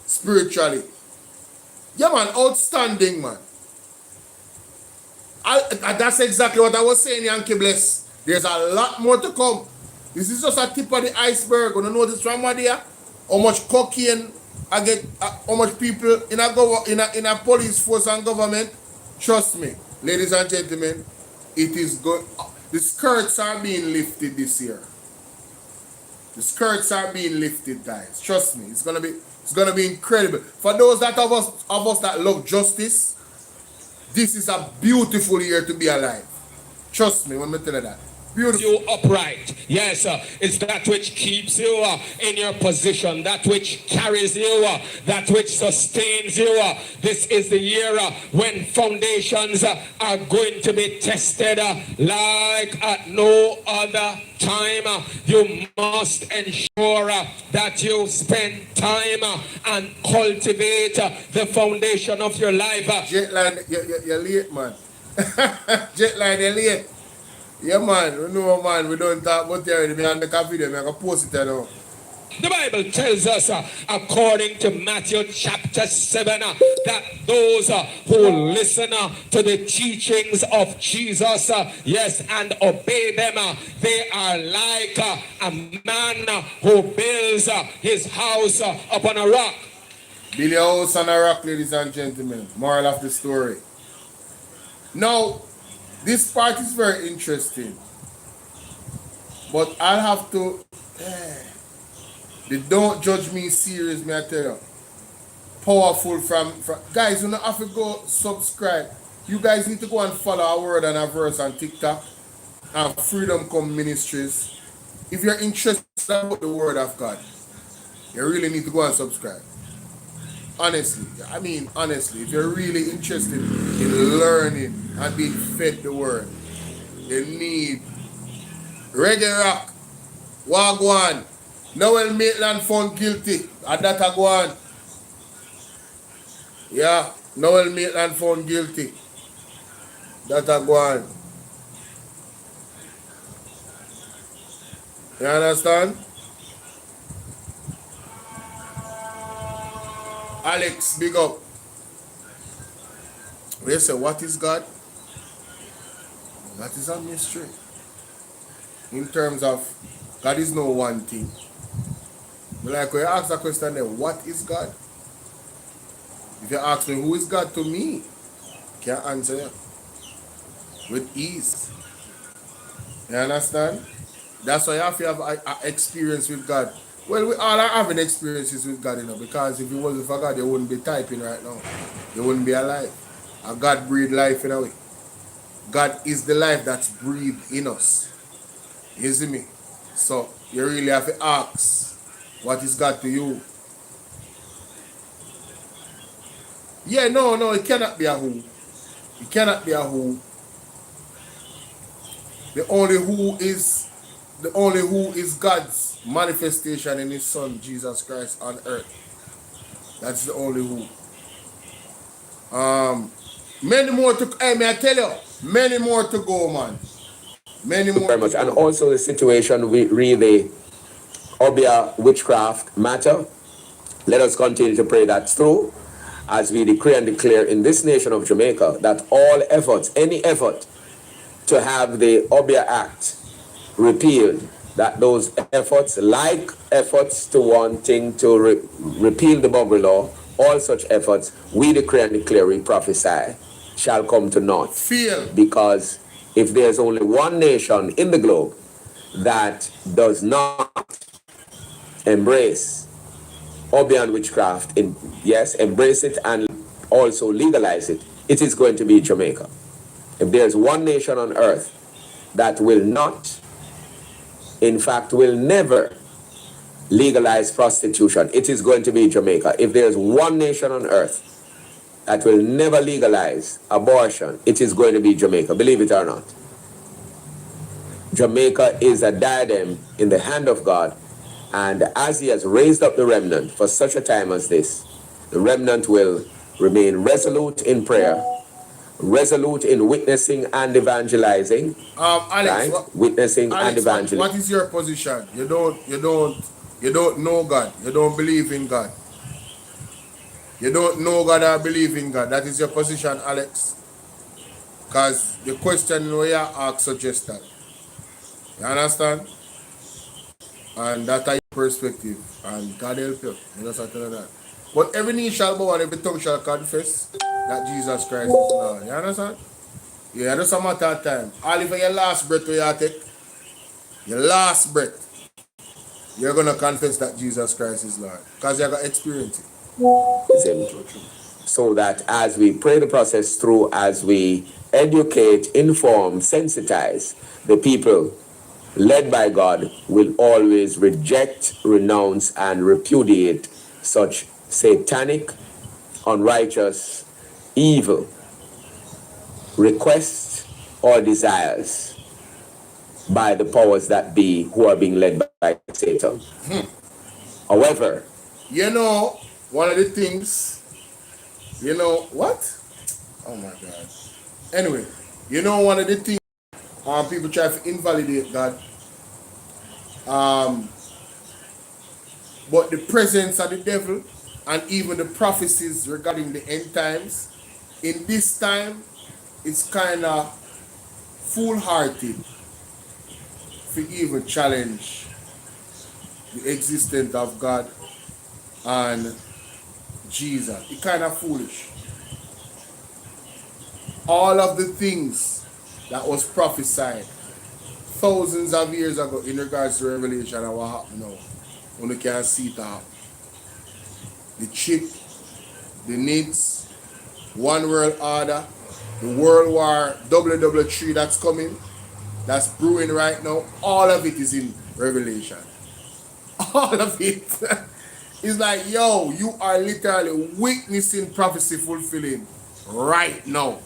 spiritually. Yeah, man, outstanding, man. That's exactly what I was saying, Yankee Bless. There's a lot more to come. This is just a tip of the iceberg. You know this from there? How much cocaine I get, how much people in a police force and government. Trust me, ladies and gentlemen, it is good. The skirts are being lifted this year. The skirts are being lifted, guys. Trust me, it's gonna be incredible. For those that of us that love justice, this is a beautiful year to be alive. Trust me when I tell you that. Beautiful. You upright. Yes, it's that which keeps you in your position, that which carries you, that which sustains you. This is the year when foundations are going to be tested like at no other time. You must ensure that you spend time and cultivate the foundation of your life. Jetline, you're late, man. Jetline, you're late. Yeah, man, we know, man, we don't talk about it already. I make a video, I can post it now. The Bible tells us, according to Matthew chapter 7, that those who listen to the teachings of Jesus, yes, and obey them, they are like a man who builds his house upon a rock. Build your house on a rock, ladies and gentlemen. Moral of the story. Now, this part is very interesting. But I'll have to... The Don't Judge Me series, me I tell you. Powerful from guys, you don't have to go subscribe. You guys need to go and follow our word and our verse on TikTok and Freedom Come Ministries. If you're interested about the word of God, you really need to go and subscribe. Honestly, if you're really interested in learning and being fed the word, you need Reggae Rock, Wagwan, Noel Maitland found guilty, and that a go on. Yeah, Noel Maitland found guilty. That a go on. You understand? Alex, big up. They say, what is God? That is a mystery. In terms of, God is no one thing. But like when you ask that question then, what is God? If you ask me, who is God to me? I can't answer you. With ease. You understand? That's why you have to have an experience with God. Well, we all are having experiences with God, you know, because if it wasn't for God, you wouldn't be typing right now. You wouldn't be alive. And God breathed life in a way. God is the life that's breathed in us. You see me? So, you really have to ask, what is God to you? Yeah, no, it cannot be a who. It cannot be a who. The only who is God's manifestation in his son Jesus Christ on earth. That's the only who. Many more to may I tell you, many more to go, man. Many more very much. And also the situation with really Obeah witchcraft matter. Let us continue to pray that through as we decree and declare in this nation of Jamaica that all efforts, any effort to have the Obeah Act repealed, that those efforts, like efforts to wanting to repeal the Buggery Law, all such efforts, we decree and declare, we prophesy, shall come to naught. Because if there's only one nation in the globe that does not embrace Obeah witchcraft, embrace it and also legalize it, it is going to be Jamaica. If there's one nation on earth that will not, in fact, will never legalize prostitution, it is going to be Jamaica. If there's one nation on earth that will never legalize abortion, it is going to be Jamaica, believe it or not. Jamaica is a diadem in the hand of God, and as he has raised up the remnant for such a time as this, the remnant will remain resolute in prayer, resolute in witnessing and evangelizing. Alex, right? Witnessing Alex, and evangelizing. What is your position? You don't know God. You don't believe in God. You don't know God or believe in God. That is your position, Alex. Because the question we are asked suggests that. You understand? And that's your perspective. And God help you. You know something like that. But every knee shall bow and every tongue shall confess that Jesus Christ is Lord. You understand? Yeah, that's a matter of time. All for your last breath you take, your last breath, you're going to confess that Jesus Christ is Lord. Because you're going to experience it. So that as we pray the process through, as we educate, inform, sensitize the people led by God, will always reject, renounce, and repudiate such satanic, unrighteous, evil requests or desires by the powers that be who are being led by Satan. However, you know, one of the things, you know, what? Oh my God. Anyway, you know, one of the things people try to invalidate God, but the presence of the devil and even the prophecies regarding the end times, in this time, it's kind of foolhardy to even challenge the existence of God and Jesus. It's kind of foolish. All of the things that was prophesied thousands of years ago in regards to Revelation and what happened now, when you can see it all. The chip, the NIDS, One World Order, the World War WW3 that's coming, that's brewing right now, all of it is in Revelation. All of it. It's like, yo, you are literally witnessing prophecy fulfilling right now.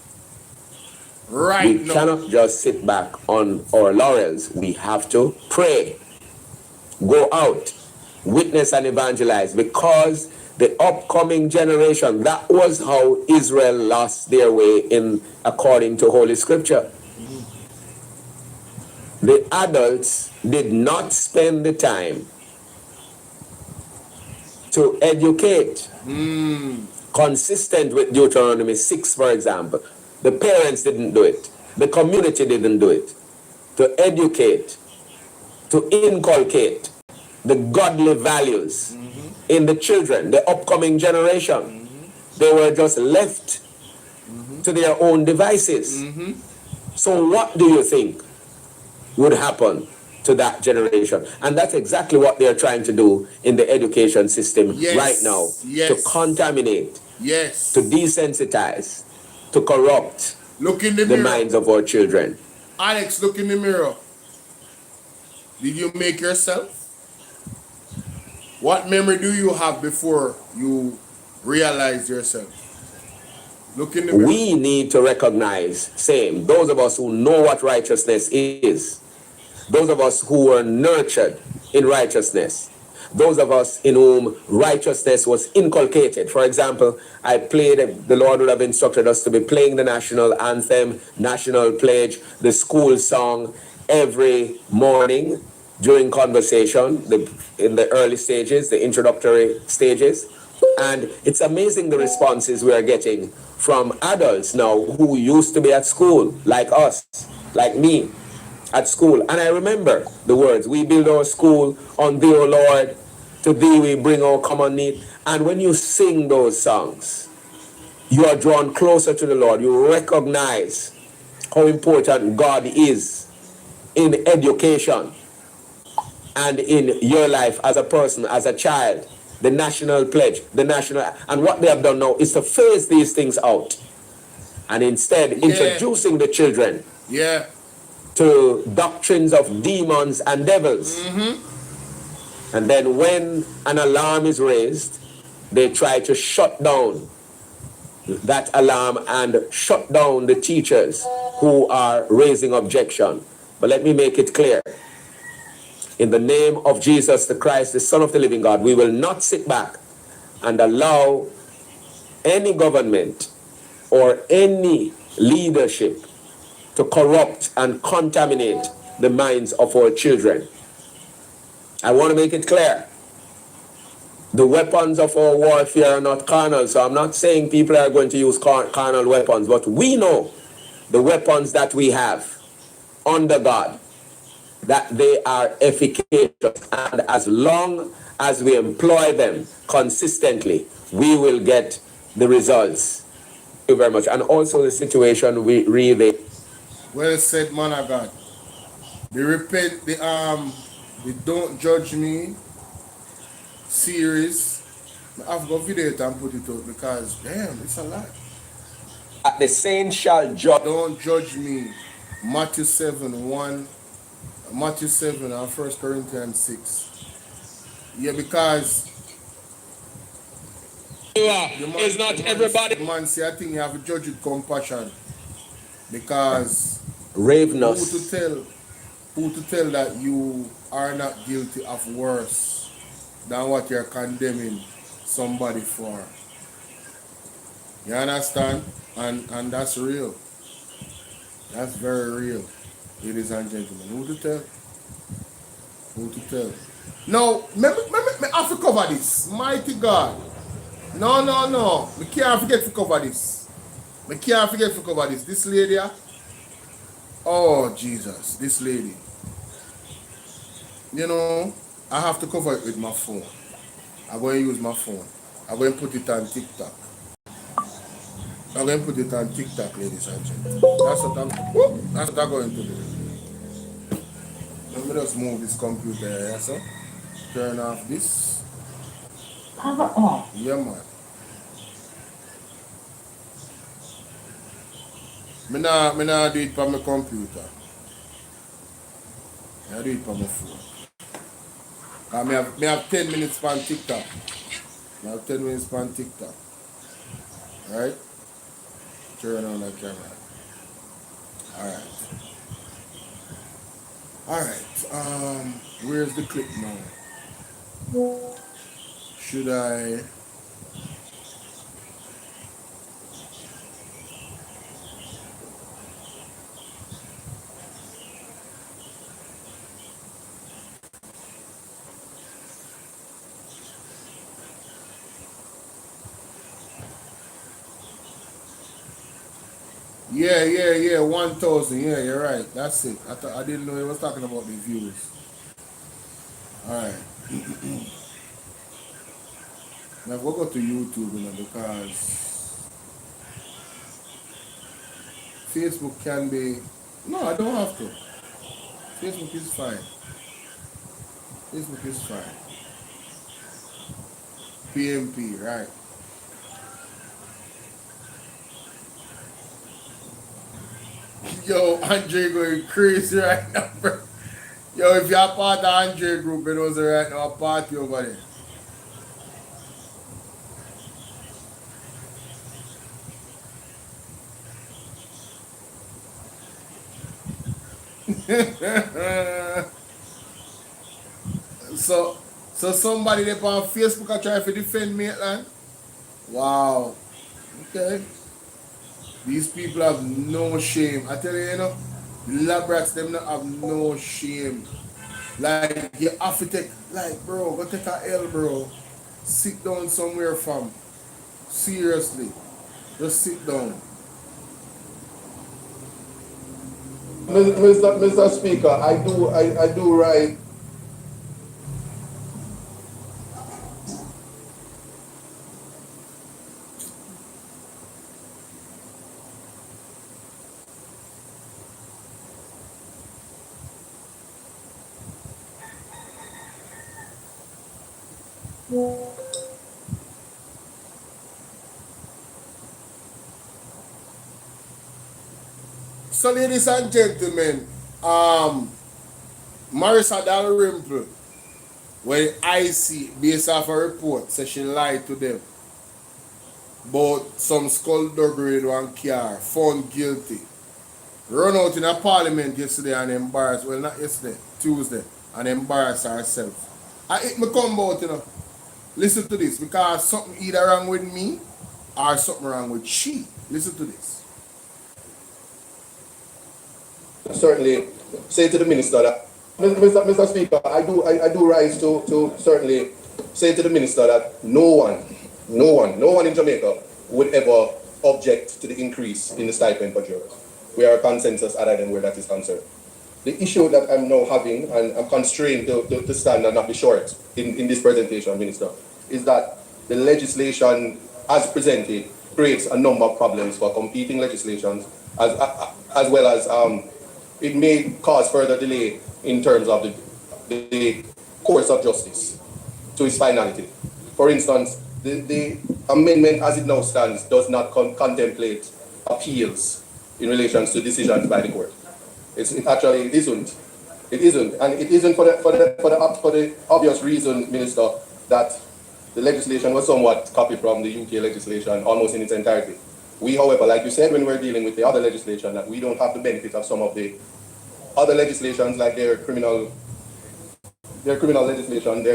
Right We now. cannot just sit back on our laurels. We have to pray. Go out, witness and evangelize, because the upcoming generation, that was how Israel lost their way in according to Holy Scripture. The adults did not spend the time to educate, consistent with Deuteronomy 6, for example. The parents didn't do it. The community didn't do it. To educate, to inculcate the godly values in the children, the upcoming generation. They were just left to their own devices. So what do you think would happen to that generation? And that's exactly what they're trying to do in the education system right now. To contaminate, to desensitize, to corrupt Look in the the mirror. minds of our children. Alex, look in the mirror. Did you make yourself? What memory do you have before you realize yourself? Look in the mirror. We need to recognize, same, those of us who know what righteousness is, those of us who were nurtured in righteousness, those of us in whom righteousness was inculcated. For example, the Lord would have instructed us to be playing the national anthem, national pledge, the school song every morning during conversation, in the early stages, the introductory stages. And it's amazing the responses we are getting from adults now who used to be at school, like us, like me, at school. And I remember the words, we build our school on thee, O Lord, to thee we bring our common need. And when you sing those songs, you are drawn closer to the Lord. You recognize how important God is in education and in your life as a person, as a child. The national pledge, and what they have done now is to phase these things out and instead introducing the children to doctrines of demons and devils. And then when an alarm is raised, they try to shut down that alarm and shut down the teachers who are raising objection. But let me make it clear. In the name of Jesus the Christ, the Son of the living God, we will not sit back and allow any government or any leadership to corrupt and contaminate the minds of our children. I want to make it clear. The weapons of our warfare are not carnal, so I'm not saying people are going to use carnal weapons, but we know the weapons that we have under God, that they are efficacious, and as long as we employ them consistently, we will get the results. Thank you very much. And also the situation we really... Well said, man of God. The Don't Judge Me series, I've got video and put it out because, damn, it's a lot. The saints shall judge. Don't Judge Me. Matthew 7 and 1 Corinthians 6. Yeah, because it's not everybody. The man say, I think you have to judge with compassion. Because Ravenous. who to tell that you are not guilty of worse than what you're condemning somebody for. You understand? And that's real. That's very real, ladies and gentlemen. Who to tell? Who to tell? No, me have to cover this. Mighty God. No. We can't forget to cover this. We can't forget to cover this. This lady, oh Jesus, this lady. You know, I have to cover it with my phone. I'm going to use my phone. I'm going to put it on TikTok. I'm going to put it on TikTok, ladies and gentlemen. That's what I'm going to do. Let me just move this computer here, so. turn off this. Power off. Yeah, man. Me nah do it on my computer. I do it on my phone. And me have 10 minutes on TikTok. I have 10 minutes on TikTok. Right? Turn on that camera. Alright. Alright. Where's the clip now? Should I? Yeah, 1,000. Yeah, you're right. That's it. I didn't know he was talking about the views. Alright. Now we'll go to YouTube, because Facebook can be. No, I don't have to. Facebook is fine. Facebook is fine. PMP, right? Yo, Andre going crazy right now, bro. Yo, if you're part of the Andre group, it was right now a party over there. so somebody there on Facebook are trying to defend Maitland? Wow. Okay. These people have no shame. I tell you, you know, the lab rats, them not have no shame. Like, you have to take, like, bro, go take a L, bro. Sit down somewhere, fam. Seriously. Just sit down. Mr. Speaker, I do right. So, ladies and gentlemen, Marissa Dalrymple, when I see, based off a report, says she lied to them about some skullduggery in one car, found guilty. Run out in a parliament yesterday and embarrassed, well, not yesterday, Tuesday, and embarrassed herself. It me come out, you know. Listen to this, because something either wrong with me or something wrong with she. Listen to this. Certainly say to the minister that, Mr. Speaker, I do rise to certainly say to the minister that no one in Jamaica would ever object to the increase in the stipend for jurors. We are a consensus other than where that is concerned. The issue that I'm now having, and I'm constrained to stand and not be short in this presentation, Minister, is that the legislation as presented creates a number of problems for competing legislations, as well as it may cause further delay in terms of the course of justice to its finality. For instance, the amendment as it now stands does not contemplate appeals in relation to decisions by the court. It actually isn't. It isn't, and it isn't for the obvious reason, Minister, that the legislation was somewhat copied from the UK legislation almost in its entirety. We, however, like you said when we're dealing with the other legislation, that we don't have the benefit of some of the other legislations, like their criminal legislation,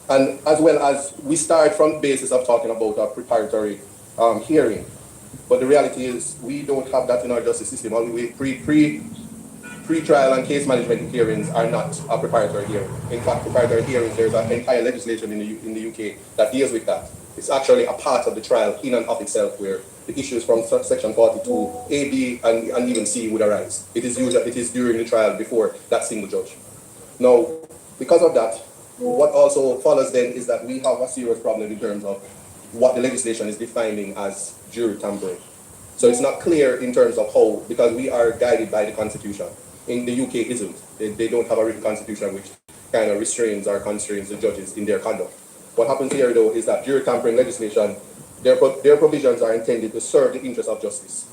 and as well as we start from the basis of talking about a preparatory hearing. But the reality is we don't have that in our justice system. Pre-trial and case management hearings are not a preparatory hearing. In fact, preparatory hearings, there's an entire legislation in the UK that deals with that. It's actually a part of the trial in and of itself, where the issues from section 42, A, B, and even C would arise. It is during the trial before that single judge. Now, because of that, what also follows then is that we have a serious problem in terms of what the legislation is defining as jury tampering. So it's not clear in terms of how, because we are guided by the Constitution. In the UK, isn't. They don't have a written constitution which kind of restrains or constrains the judges in their conduct. What happens here, though, is that jury tampering legislation, their provisions are intended to serve the interest of justice.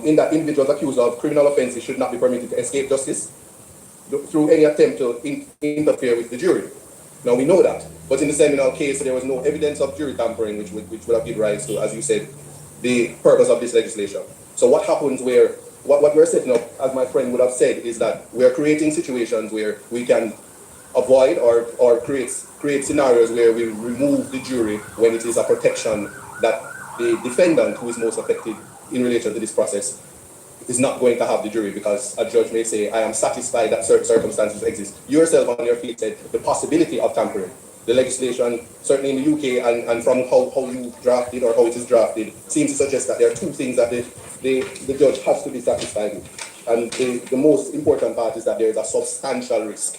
In that individuals accused of criminal offences should not be permitted to escape justice through any attempt to interfere with the jury. Now, we know that, but in the Seminole case, there was no evidence of jury tampering, which would have given rise to, as you said, the purpose of this legislation. So what happens where, what we're setting up, as my friend would have said, is that we're creating situations where we can avoid or create scenarios where we remove the jury when it is a protection that the defendant who is most affected in relation to this process is not going to have the jury, because a judge may say, I am satisfied that certain circumstances exist. You yourself on your feet said the possibility of tampering. The legislation, certainly in the UK, and from how you drafted or how it is drafted, seems to suggest that there are two things that the judge has to be satisfied with. And the most important part is that there is a substantial risk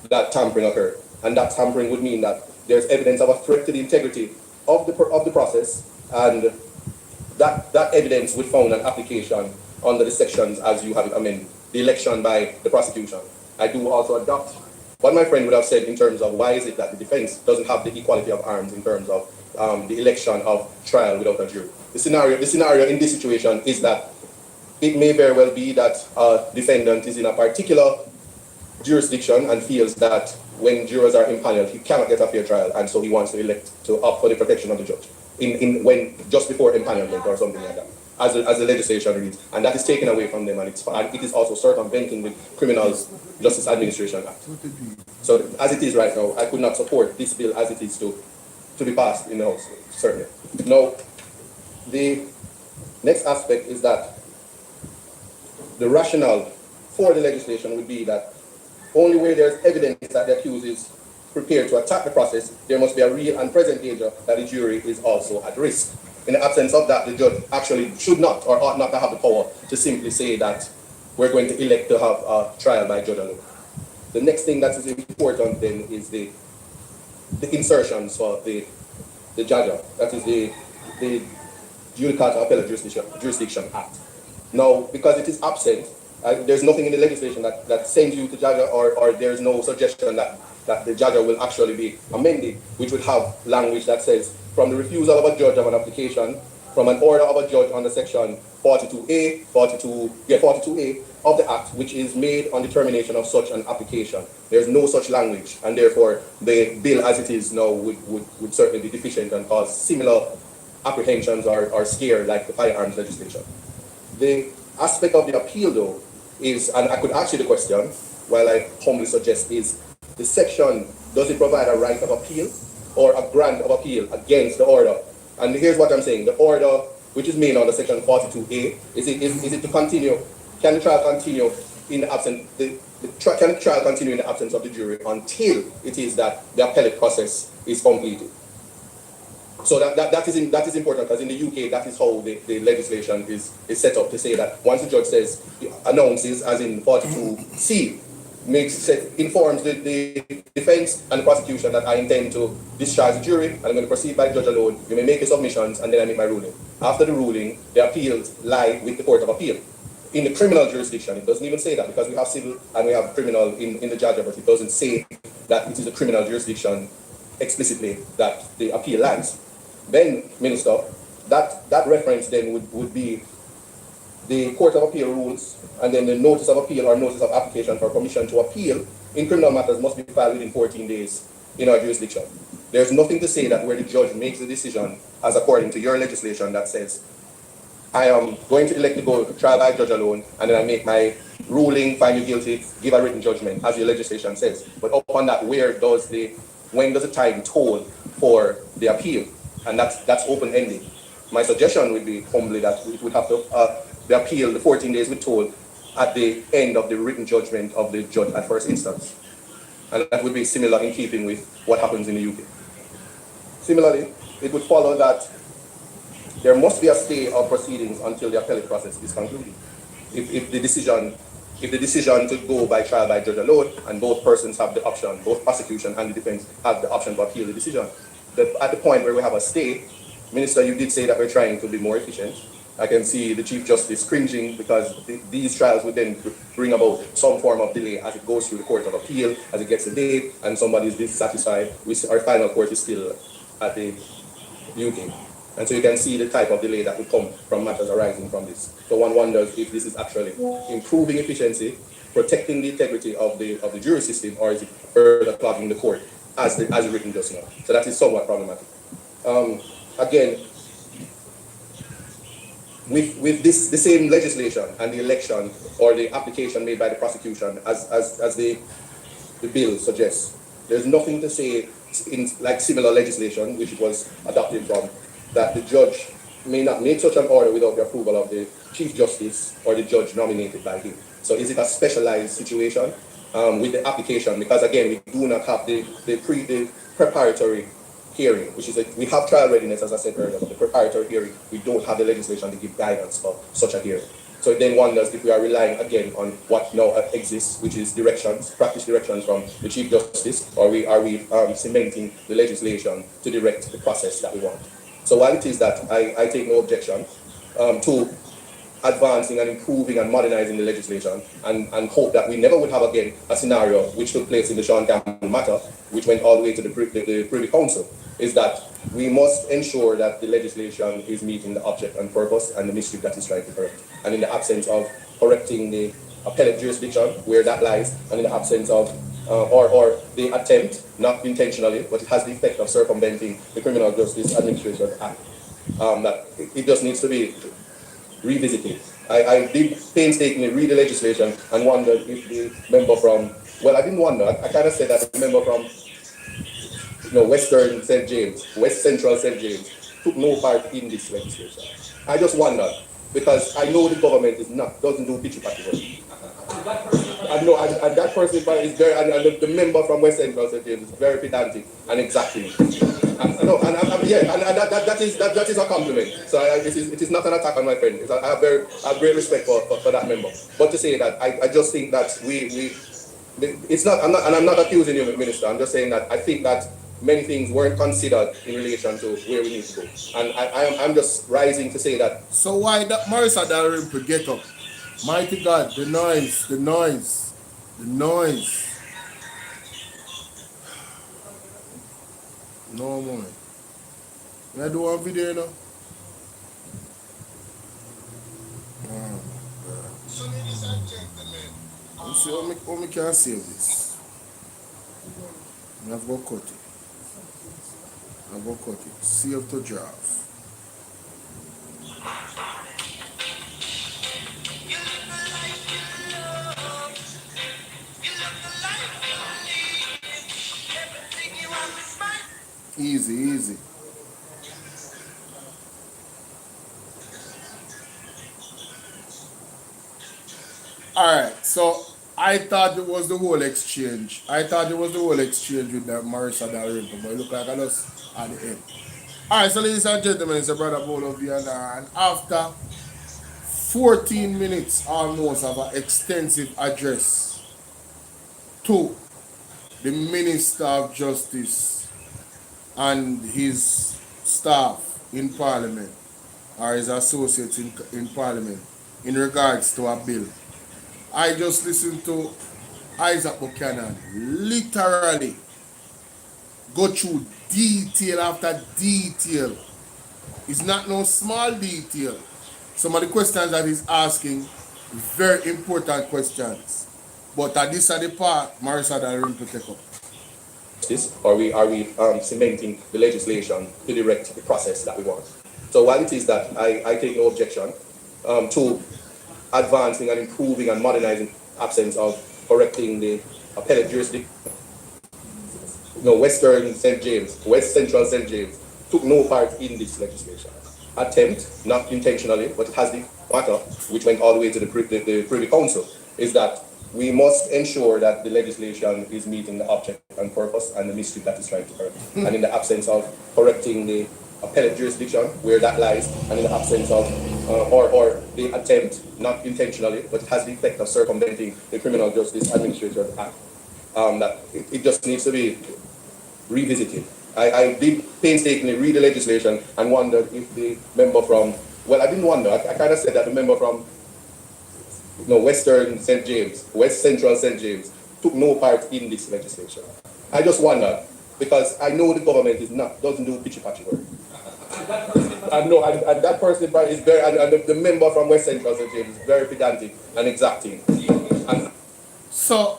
that tampering occurred. And that tampering would mean that there's evidence of a threat to the integrity of the process, and that evidence would found an application under the sections as you have it amended, the election by the prosecution. I do also adopt what my friend would have said in terms of why is it that the defense doesn't have the equality of arms in terms of the election of trial without a jury. The scenario in this situation is that it may very well be that a defendant is in a particular jurisdiction and feels that when jurors are impaneled, he cannot get a fair trial, and so he wants to elect to opt for the protection of the judge when just before empanelment or something like that, as the legislation reads, and that is taken away from them, and it is also circumventing the Criminal Justice Administration Act. So as it is right now, I could not support this bill as it is to be passed in the House, certainly. Now, the next aspect is that the rationale for the legislation would be that only where there's evidence that the accused is prepared to attack the process, there must be a real and present danger that the jury is also at risk. In the absence of that, the judge actually should not or ought not to have the power to simply say that we're going to elect to have a trial by judge alone. The next thing that is important then is the insertions for the JAJA, that is the Judicata Appellate Jurisdiction Act. Now, because it is absent, there's nothing in the legislation that sends you to JAJA, or there's no suggestion that the JAJA will actually be amended, which would have language that says, from the refusal of a judge of an application, from an order of a judge under section 42A of the Act, which is made on determination of such an application. There's no such language, and therefore the bill as it is now would certainly be deficient and cause similar apprehensions or scare like the firearms legislation. The aspect of the appeal, though, is, and I could ask you the question, while I humbly suggest, is the section, does it provide a right of appeal or a grant of appeal against the order? And here's what I'm saying. The order, which is made under section 42A, is it to continue? Can the trial continue in the absence? Can the trial continue in the absence of the jury until it is that the appellate process is completed? So that is important, because in the UK, that is how the legislation is set up, to say that once the judge says, announces, as in 42C, informs the defense and the prosecution that I intend to discharge the jury, and I'm going to proceed by judge alone. You may make your submissions, and then I make my ruling. After the ruling, the appeals lie with the Court of Appeal. In the criminal jurisdiction, it doesn't even say that, because we have civil and we have criminal in the JAJA, but it doesn't say that it is a criminal jurisdiction explicitly that the appeal lies. Then, Minister, that reference then would be the Court of Appeal rules, and then the notice of appeal or notice of application for permission to appeal in criminal matters must be filed within 14 days in our jurisdiction. There's nothing to say that where the judge makes the decision, as according to your legislation, that says, I am going to elect to go trial by judge alone, and then I make my ruling, find you guilty, give a written judgment, as your legislation says. But upon that, when does the time toll for the appeal? And that's open-ended. My suggestion would be humbly that it would have to, the appeal, the 14 days would toll at the end of the written judgment of the judge at first instance. And that would be similar in keeping with what happens in the UK. Similarly, it would follow that there must be a stay of proceedings until the appellate process is concluded. If the decision to go by trial by judge alone, and both persons have the option, both prosecution and the defense have the option to appeal the decision. At the point where we have a stay, Minister, you did say that we're trying to be more efficient. I can see the Chief Justice cringing because these trials would then bring about some form of delay as it goes through the Court of Appeal, as it gets a date, and somebody is dissatisfied. Our final court is still at the UK. And so you can see the type of delay that would come from matters arising from this. So one wonders if this is actually improving efficiency, protecting the integrity of the jury system, or is it further clogging the court as written just now. So that is somewhat problematic. Again, with this, the same legislation and the election or the application made by the prosecution as the bill suggests, there's nothing to say in like similar legislation, which was adopted from, that the judge may not make such an order without the approval of the Chief Justice or the judge nominated by him. So is it a specialized situation with the application? Because again, we do not have the preparatory hearing, which is we have trial readiness, as I said earlier, but the preparatory hearing, we don't have the legislation to give guidance for such a hearing. So it then wonders if we are relying again on what now exists, which is directions, practice directions from the Chief Justice, or are we cementing the legislation to direct the process that we want. So while it is that I take no objection to advancing and improving and modernizing the legislation, and hope that we never would have again a scenario which took place in the Sean Campbell matter, which went all the way to the Privy Council, is that we must ensure that the legislation is meeting the object and purpose and the mischief that is trying to correct. And in the absence of correcting the appellate jurisdiction where that lies, and in the absence of or the attempt, not intentionally, but it has the effect of circumventing the Criminal Justice Administration Act, that it just needs to be revisited. I did painstakingly read the legislation and wondered if the member from, well, I didn't wonder, I kind of said that the member from Western St. James, West Central St. James, took no part in this legislation. I just wondered, because I know the government doesn't do pitchy-patchy work. I know, and that person is very, and the member from West Central St. James is very pedantic and exacting. That is a compliment. So it is not an attack on my friend. I have great respect for that member. But to say that, I just think that it's not, and I'm not accusing you, Minister. I'm just saying that I think that many things weren't considered in relation to where we need to go. And I'm just rising to say that. So why that Marissa Dalrymple get up? Mighty God, the noise. No more. Can I do one video now? Oh, God. So ladies and gentlemen, let's see how we can save this. I've got cut it. Save to draft. Easy. Alright, so I thought it was the whole exchange. with that Marissa Dalrymple, but it looked like I just at the end. Alright, so ladies and gentlemen, it's a brother Bolo Viana, and after 14 minutes almost of an extensive address to the Minister of Justice and his staff in Parliament, or his associates in Parliament, in regards to a bill, I just listened to Isaac Buchanan literally go through detail after detail. It's not no small detail. Some of the questions that he's asking, very important questions. But at this are the part Marissa Dalrymple take up. Are we cementing the legislation to direct the process that we want? So while it is that I take no objection to advancing and improving and modernizing absence of correcting the appellate jurisdiction, Western St. James, West Central St. James took no part in this legislation. Attempt, not intentionally, but it has the matter, which went all the way to the Privy Council, is that we must ensure that the legislation is meeting the object and purpose and the mischief that is trying to correct. And in the absence of correcting the appellate jurisdiction where that lies, and in the absence of or the attempt, not intentionally, but it has the effect of circumventing the Criminal Justice Administration Act, that it just needs to be revisited. I did painstakingly read the legislation and wondered if the member from Well, I didn't wonder. I kind of said that the member from Western St. James, West Central St. James, took no part in this legislation. I just wondered, because I know the government doesn't do pitchy-patchy work. I know, and that person is very, and the member from West Central St. James is very pedantic and exacting. And so,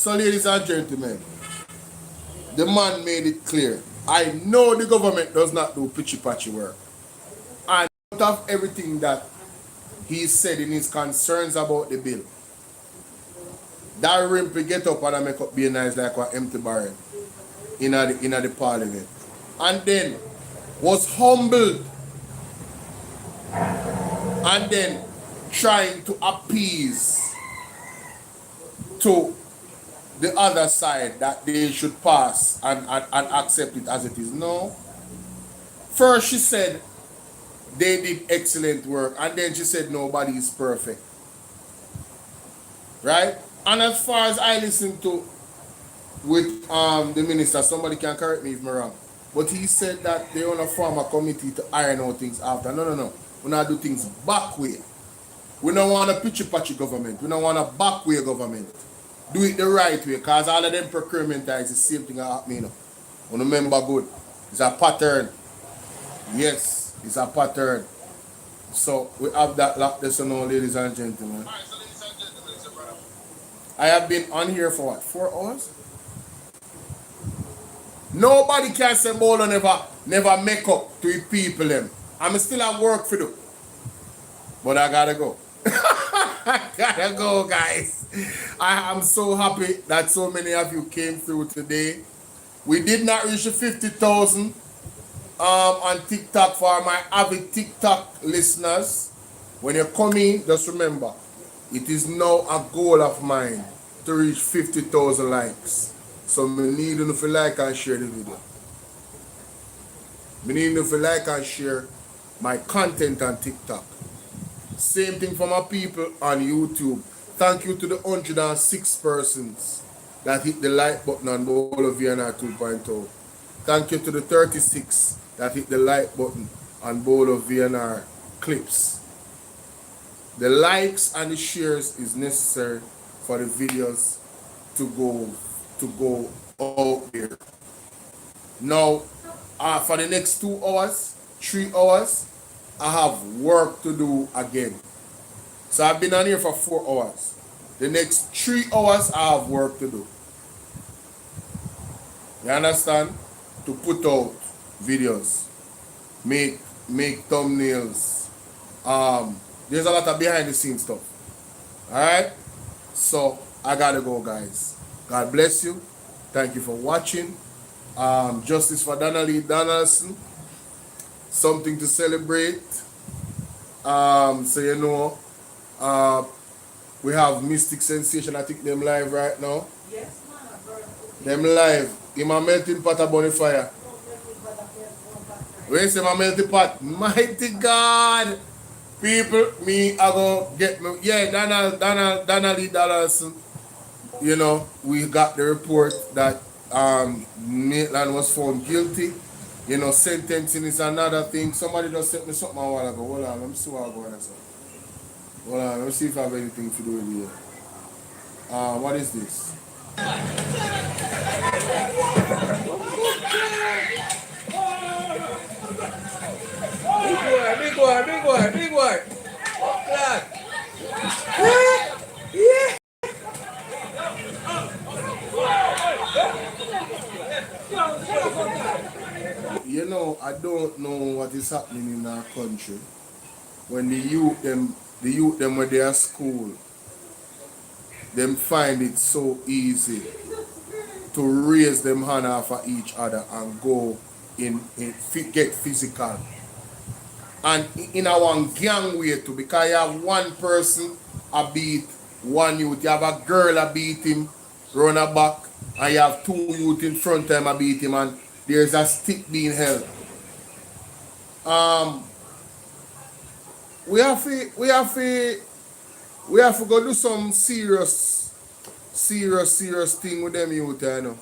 ladies and gentlemen, the man made it clear. I know the government does not do pitchy-patchy work. And out of everything that he said in his concerns about the bill, that Rimpy get up and make up be nice like an empty barrel in the parliament. And then was humbled and then trying to appease to the other side that they should pass and accept it as it is. No. First she said they did excellent work, and then she said nobody is perfect. Right? And as far as I listen to with the minister, somebody can correct me if I'm wrong, but he said that they want to form a committee to iron out things after. No. We not do things back way. We don't want a pitchy-patchy government. We don't want a back way government. Do it the right way, because all of them procurement is the same thing that happening. Remember good. It's a pattern. Yes, it's a pattern. So we have that locked this on, ladies and gentlemen. I have been on here for what, 4 hours? Nobody can say Bolo never make up to his people them. I'm still at work for them. But I gotta go. I gotta go, guys. I am so happy that so many of you came through today. We did not reach the 50,000 on TikTok for my avid TikTok listeners. When you come in, just remember, it is now a goal of mine to reach 50,000 likes. So I need you to like and share the video. I need you to like and share my content on TikTok. Same thing for my people on YouTube. Thank you to the 106 persons that hit the like button on Bolo VNR 2.0. Thank you to the 36 that hit the like button on Bolo VNR clips. The likes and the shares is necessary for the videos to go out there. Now, for the next 2 hours, 3 hours, I have work to do again. So I've been on here for 4 hours. The next 3 hours, I have work to do. You understand? To put out videos, make thumbnails. There's a lot of behind the scenes stuff. Alright? So I gotta go, guys. God bless you. Thank you for watching. Justice for Donnelly Donaldson. Something to celebrate. So you know, we have Mystic Sensation. I think them live right now. Yes, them live. In my melting pot of bonfire. Where is my melting pot? Mighty God. People, me, I go get me. Yeah, Donnelly Donaldson. You know, we got the report that Maitland was found guilty. You know, sentencing is another thing. Somebody just sent me something a while ago. Hold on, let me see what I'm going to say. Hold on, let me see if I have anything to do with it here. What is this? Big boy. Lad. Yeah. You know, I don't know what is happening in our country when the youth them when they are at school, them find it so easy to raise them hand off of each other and go get physical. And in a one gang way too, because you have one person a beat one youth, you have a girl a beat him, run a back, and you have 2 youth in front of him a beat him, and there's a stick being held. We have to go do some serious thing with them youth, you know.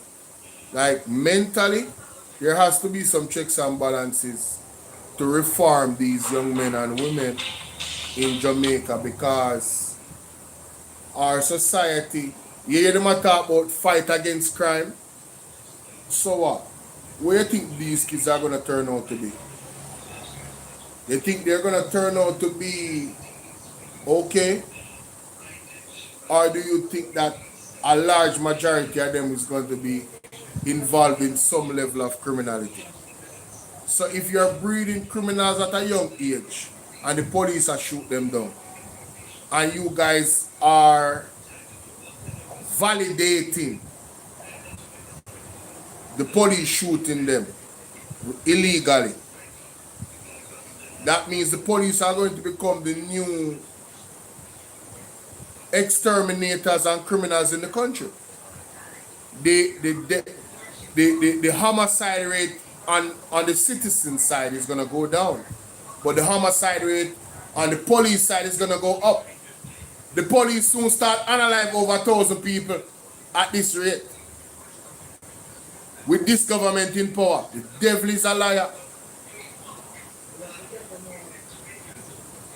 Like mentally, there has to be some checks and balances to reform these young men and women in Jamaica, because our society, you hear them talk about fight against crime. So what? Where do you think these kids are going to turn out to be? You think they're going to turn out to be okay? Or do you think that a large majority of them is going to be involved in some level of criminality? So if you're breeding criminals at a young age and the police are shoot them down, and you guys are validating the police shooting them illegally, that means the police are going to become the new exterminators and criminals in the country. The homicide rate on the citizen side is going to go down, but the homicide rate on the police side is going to go up. The police soon start unalive over 1,000 people at this rate. With this government in power, the devil is a liar.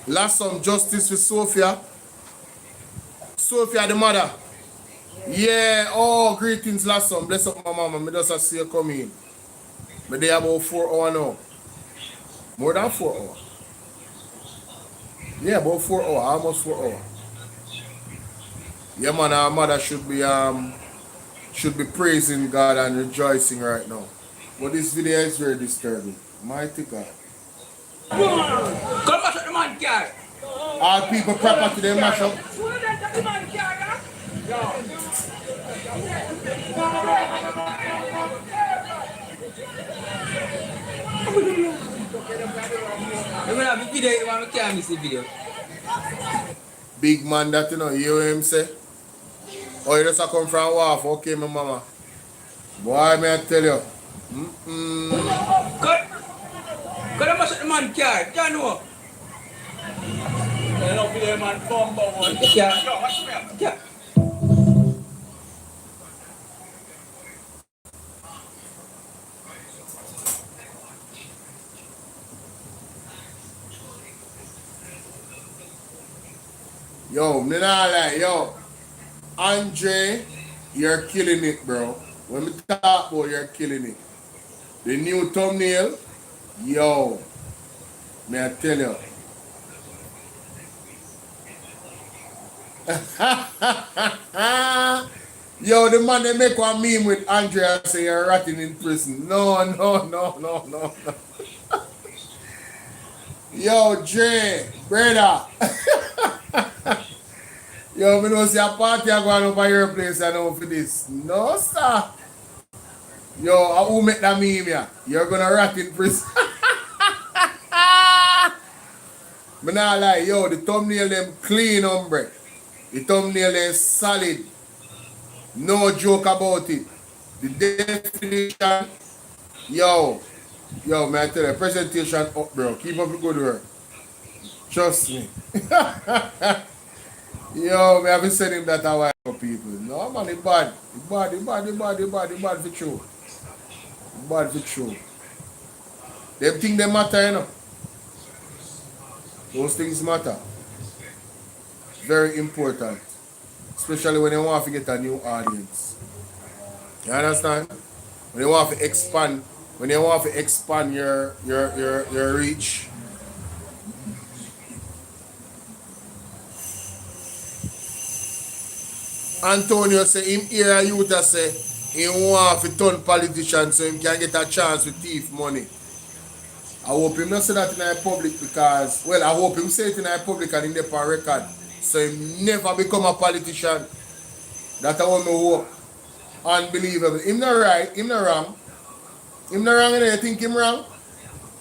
Last some justice for Sophia. Sophia the mother. Yeah, oh, greetings last some. Bless up my mama. Me just see you come in. But they about 4 hours now. More than 4 hours. Yeah, about 4 hours, almost 4 hours. Yeah man, our mother should be praising God and rejoicing right now. But this video is very disturbing. Mighty God. Come back to the man car. All people proper to them mash up. Big man that you know, you hear him say? Oh, you just come from Wharf, okay, my mama. Boy, may I tell you. Cut the mash at the man car, you know. I don't feel man bumper one. Yeah. Yo, me not lie, yo. Andre, you're killing it, bro. When we talk about you're killing it. The new thumbnail, yo. May I tell you. Yo, the man they make one meme with Andre and say you're rotting in prison. No. Yo, Dre, brother. Yo, me know see a party are going up at your place and know for this. No, sir. Yo, who make that meme here? You're gonna rot in prison. Me not lie, yo, the thumbnail them clean, hombre. The thumbnail is solid. No joke about it. The definition, yo, man, I tell you, presentation up, bro. Keep up the good work. Trust me. Yo, me have been saying that a while for people. No, man, it bad. It bad for true. It bad for true. Them things they matter, you know. Those things matter. Very important. Especially when you want to get a new audience. You understand? When you want to expand, your reach. Antonio say him hear a youth that say he want to turn politician so he can get a chance with thief money. I hope him not say that in the public because, well, I hope him say it in the public and in the record so he never become a politician. That's what I hope. Unbelievable. Him not right, him not wrong. Him not wrong, you think him wrong?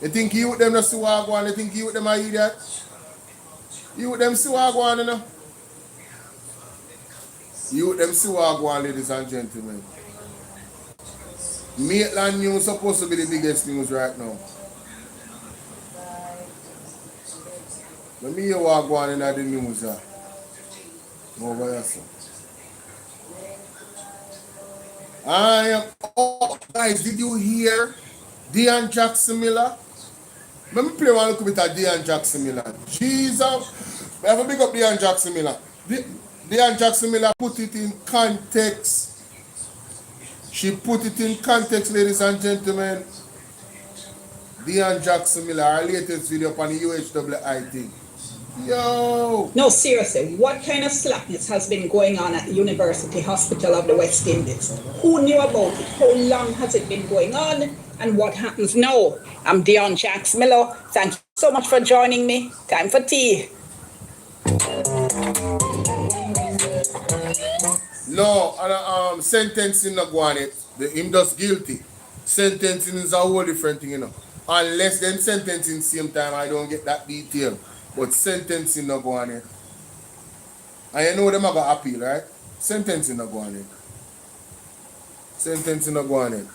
You think you with them not see what go on, you think you with them are idiot? You with them see what go on, you know? You with them see what go on, ladies and gentlemen. Maitland news supposed to be the biggest news right now. Let me hear what go on in the news. Over here, sir. Oh, guys, did you hear Deion Jackson Miller? Let me play one little bit of Deion Jackson Miller. Jesus. I have to big up Deion Jackson Miller. Deion Jackson Miller put it in context. She put it in context, ladies and gentlemen. Deion Jackson Miller, our latest video upon the UHWI thing. Yo! No, seriously, what kind of slackness has been going on at the University Hospital of the West Indies? Who knew about it? How long has it been going on? And what happens now? I'm Deion Jackson Miller. Thank you so much for joining me. Time for tea. No, and sentencing not go on it. Him just guilty. Sentencing is a whole different thing, you know. Unless them sentencing same time, I don't get that detail. But sentencing not go on it. And you know them are going to appeal, right? Sentencing not go on it. Sentencing not go on it.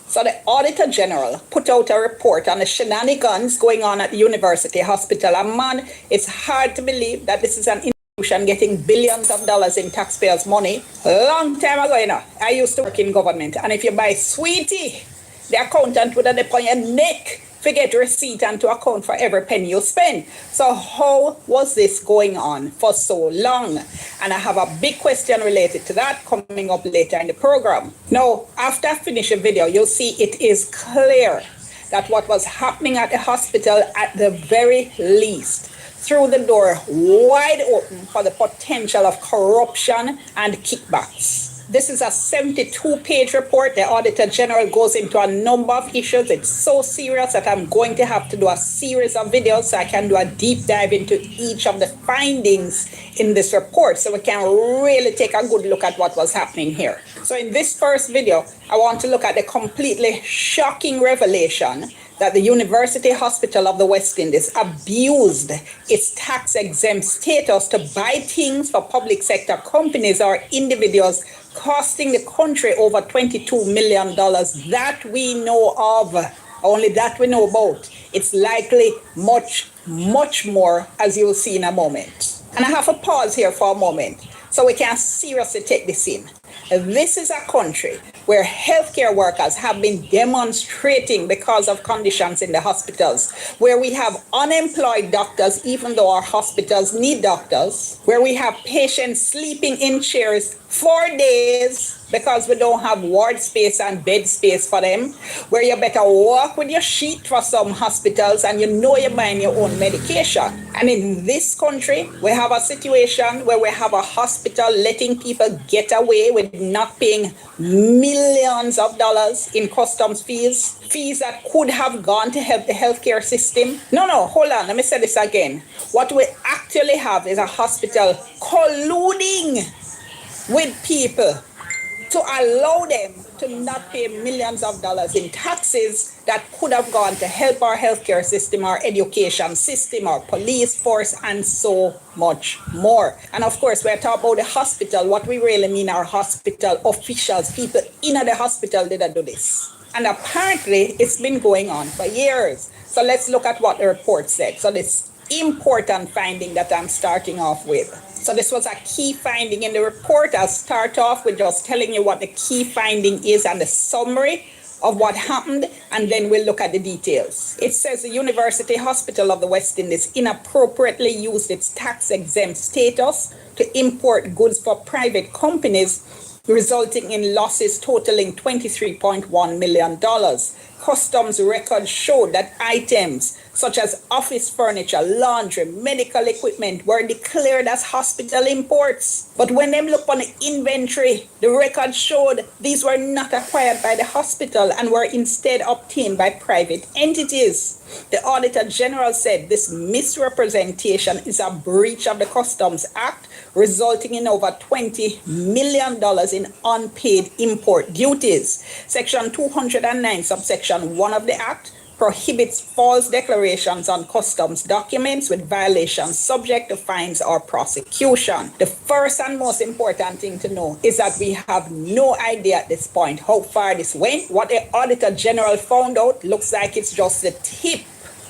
So the Auditor General put out a report on the shenanigans going on at the University Hospital. And man, it's hard to believe that this is an institution getting billions of dollars in taxpayers' money. A long time ago, you know, I used to work in government. And if you buy sweetie, the accountant would have dip on your neck. Forget receipt and to account for every penny you spend. So how was this going on for so long? And I have a big question related to that coming up later in the program. Now, after I finish the video, you'll see it is clear that what was happening at the hospital at the very least threw the door wide open for the potential of corruption and kickbacks. This is a 72-page report. The Auditor General goes into a number of issues. It's so serious that I'm going to have to do a series of videos so I can do a deep dive into each of the findings in this report so we can really take a good look at what was happening here. So in this first video, I want to look at the completely shocking revelation that the University Hospital of the West Indies abused its tax-exempt status to buy things for public sector companies or individuals costing the country over $22 million. That we know of, only that we know about. It's likely much, much more, as you'll see in a moment. And I have to pause here for a moment so we can seriously take this in. This is a country where healthcare workers have been demonstrating because of conditions in the hospitals, where we have unemployed doctors, even though our hospitals need doctors, where we have patients sleeping in chairs for days because we don't have ward space and bed space for them, where you better walk with your sheet for some hospitals and you know you're buying your own medication. And in this country, we have a situation where we have a hospital letting people get away with not paying millions of dollars in customs fees that could have gone to help the healthcare system. No, hold on, let me say this again. What we actually have is a hospital colluding with people to allow them to not pay millions of dollars in taxes that could have gone to help our healthcare system, our education system, our police force, and so much more. And of course, we're talking about the hospital. What we really mean are hospital officials, people in the hospital didn't do this. And apparently, it's been going on for years. So let's look at what the report said. So this important finding that I'm starting off with. So this was a key finding in the report. I'll start off with just telling you what the key finding is and the summary of what happened, and then we'll look at the details. It says the University Hospital of the West Indies inappropriately used its tax-exempt status to import goods for private companies, resulting in losses totaling $23.1 million. Customs records showed that items such as office furniture, laundry, medical equipment were declared as hospital imports. But when they look on the inventory, the records showed these were not acquired by the hospital and were instead obtained by private entities. The Auditor General said this misrepresentation is a breach of the Customs Act, resulting in over $20 million in unpaid import duties. Section 209, subsection 1 of the Act prohibits false declarations on customs documents with violations subject to fines or prosecution. The first and most important thing to know is that we have no idea at this point how far this went. What the Auditor General found out looks like it's just the tip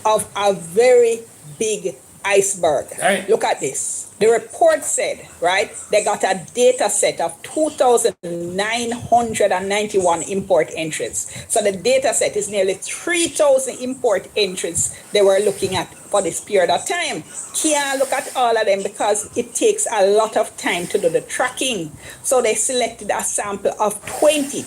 of a very big iceberg. Right. Look at this. The report said, right, they got a data set of 2,991 import entries. So the data set is nearly 3,000 import entries they were looking at for this period of time. Can't look at all of them because it takes a lot of time to do the tracking. So they selected a sample of 20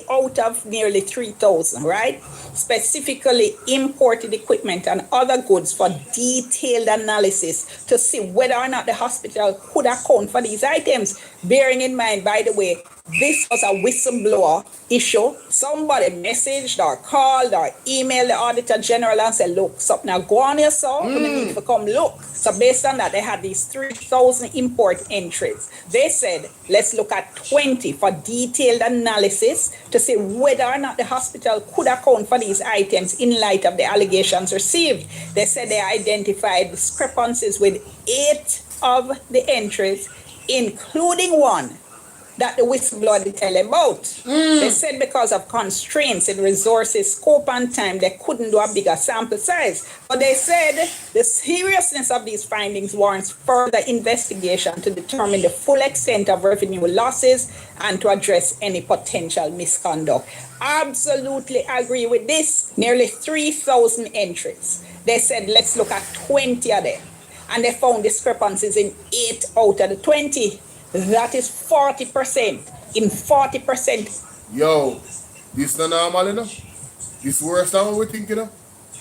out of nearly 3,000, right? Specifically imported equipment and other goods for detailed analysis to see whether or not the hospital could account for these items. Bearing in mind, by the way, this was a whistleblower issue. Somebody messaged or called or emailed the Auditor General and said, look, something now go on here, so we need to come look. So based on that, they had these 3,000 import entries. They said, let's look at 20 for detailed analysis to see whether or not the hospital could account for these items in light of the allegations received. They said they identified discrepancies with 8 of the entries, including one that the whistleblower did tell about. They said because of constraints in resources, scope, and time, they couldn't do a bigger sample size. But they said the seriousness of these findings warrants further investigation to determine the full extent of revenue losses and to address any potential misconduct. Absolutely agree with this. Nearly 3,000 entries. They said, let's look at 20 of them. And they found discrepancies in 8 out of the 20. That is 40%. In 40%. Yo, this not normal, you know? This worse than what we think, you know?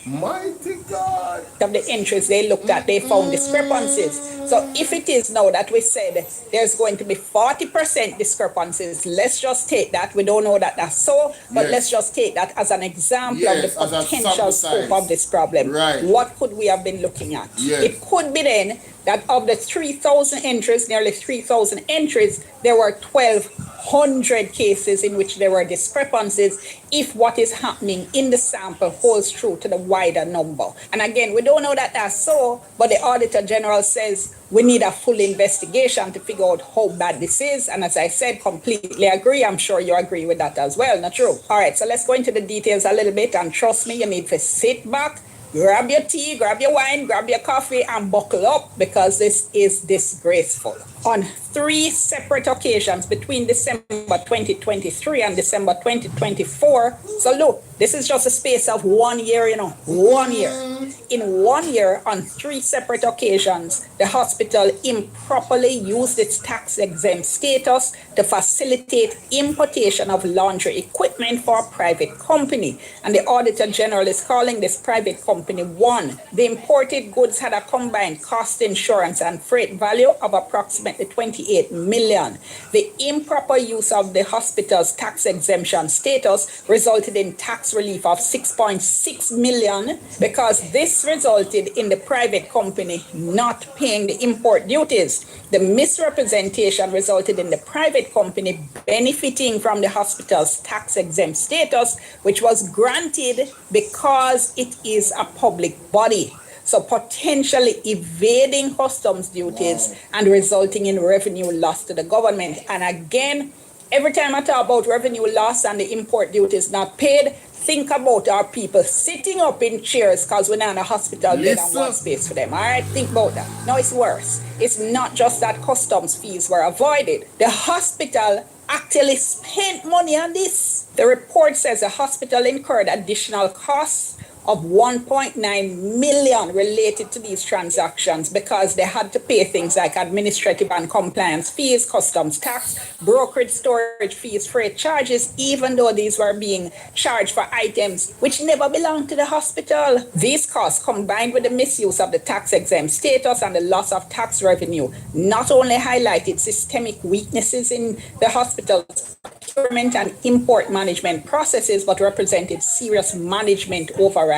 Mighty God. Of the entries they looked at, they found discrepancies. So if it is now that we said there's going to be 40% discrepancies, let's just take that. We don't know that that's so, but Yes. let's just take that as an example of Yes, the as a potential sample scope size. of this problem. Right. What could we have been looking at? Yes. It could be then that of the 3,000 entries, nearly 3,000 entries, there were 1,200 cases in which there were discrepancies if what is happening in the sample holds true to the wider number. And again, we don't know that that's so, but the Auditor General says we need a full investigation to figure out how bad this is. And as I said, completely agree. I'm sure you agree with that as well. Not true? All right, so let's go into the details a little bit. And trust me, you need to sit back, grab your tea, grab your wine, grab your coffee, and buckle up because this is disgraceful. On 3 separate occasions between December 2023 and December 2024. So look, this is just a space of 1 year, you know, 1 year. In 1 year, on 3 separate occasions, the hospital improperly used its tax-exempt status to facilitate importation of laundry equipment for a private company. And the Auditor General is calling this private company One. The imported goods had a combined cost, insurance, and freight value of approximately 28 million. The improper use of the hospital's tax exemption status resulted in tax relief of 6.6 million because this resulted in the private company not paying the import duties. The misrepresentation resulted in the private company benefiting from the hospital's tax exempt status, which was granted because it is a public body. So potentially evading customs duties and resulting in revenue loss to the government. And again, every time I talk about revenue loss and the import duties not paid, think about our people sitting up in chairs because we're not in a hospital bed and one space for them. All right, think about that. No, it's worse. It's not just that customs fees were avoided. The hospital actually spent money on this. The report says the hospital incurred additional costs of 1.9 million related to these transactions because they had to pay things like administrative and compliance fees, customs tax, brokerage, storage fees, freight charges, even though these were being charged for items which never belonged to the hospital. These costs, combined with the misuse of the tax-exempt status and the loss of tax revenue, not only highlighted systemic weaknesses in the hospital's procurement and import management processes, but represented serious management override.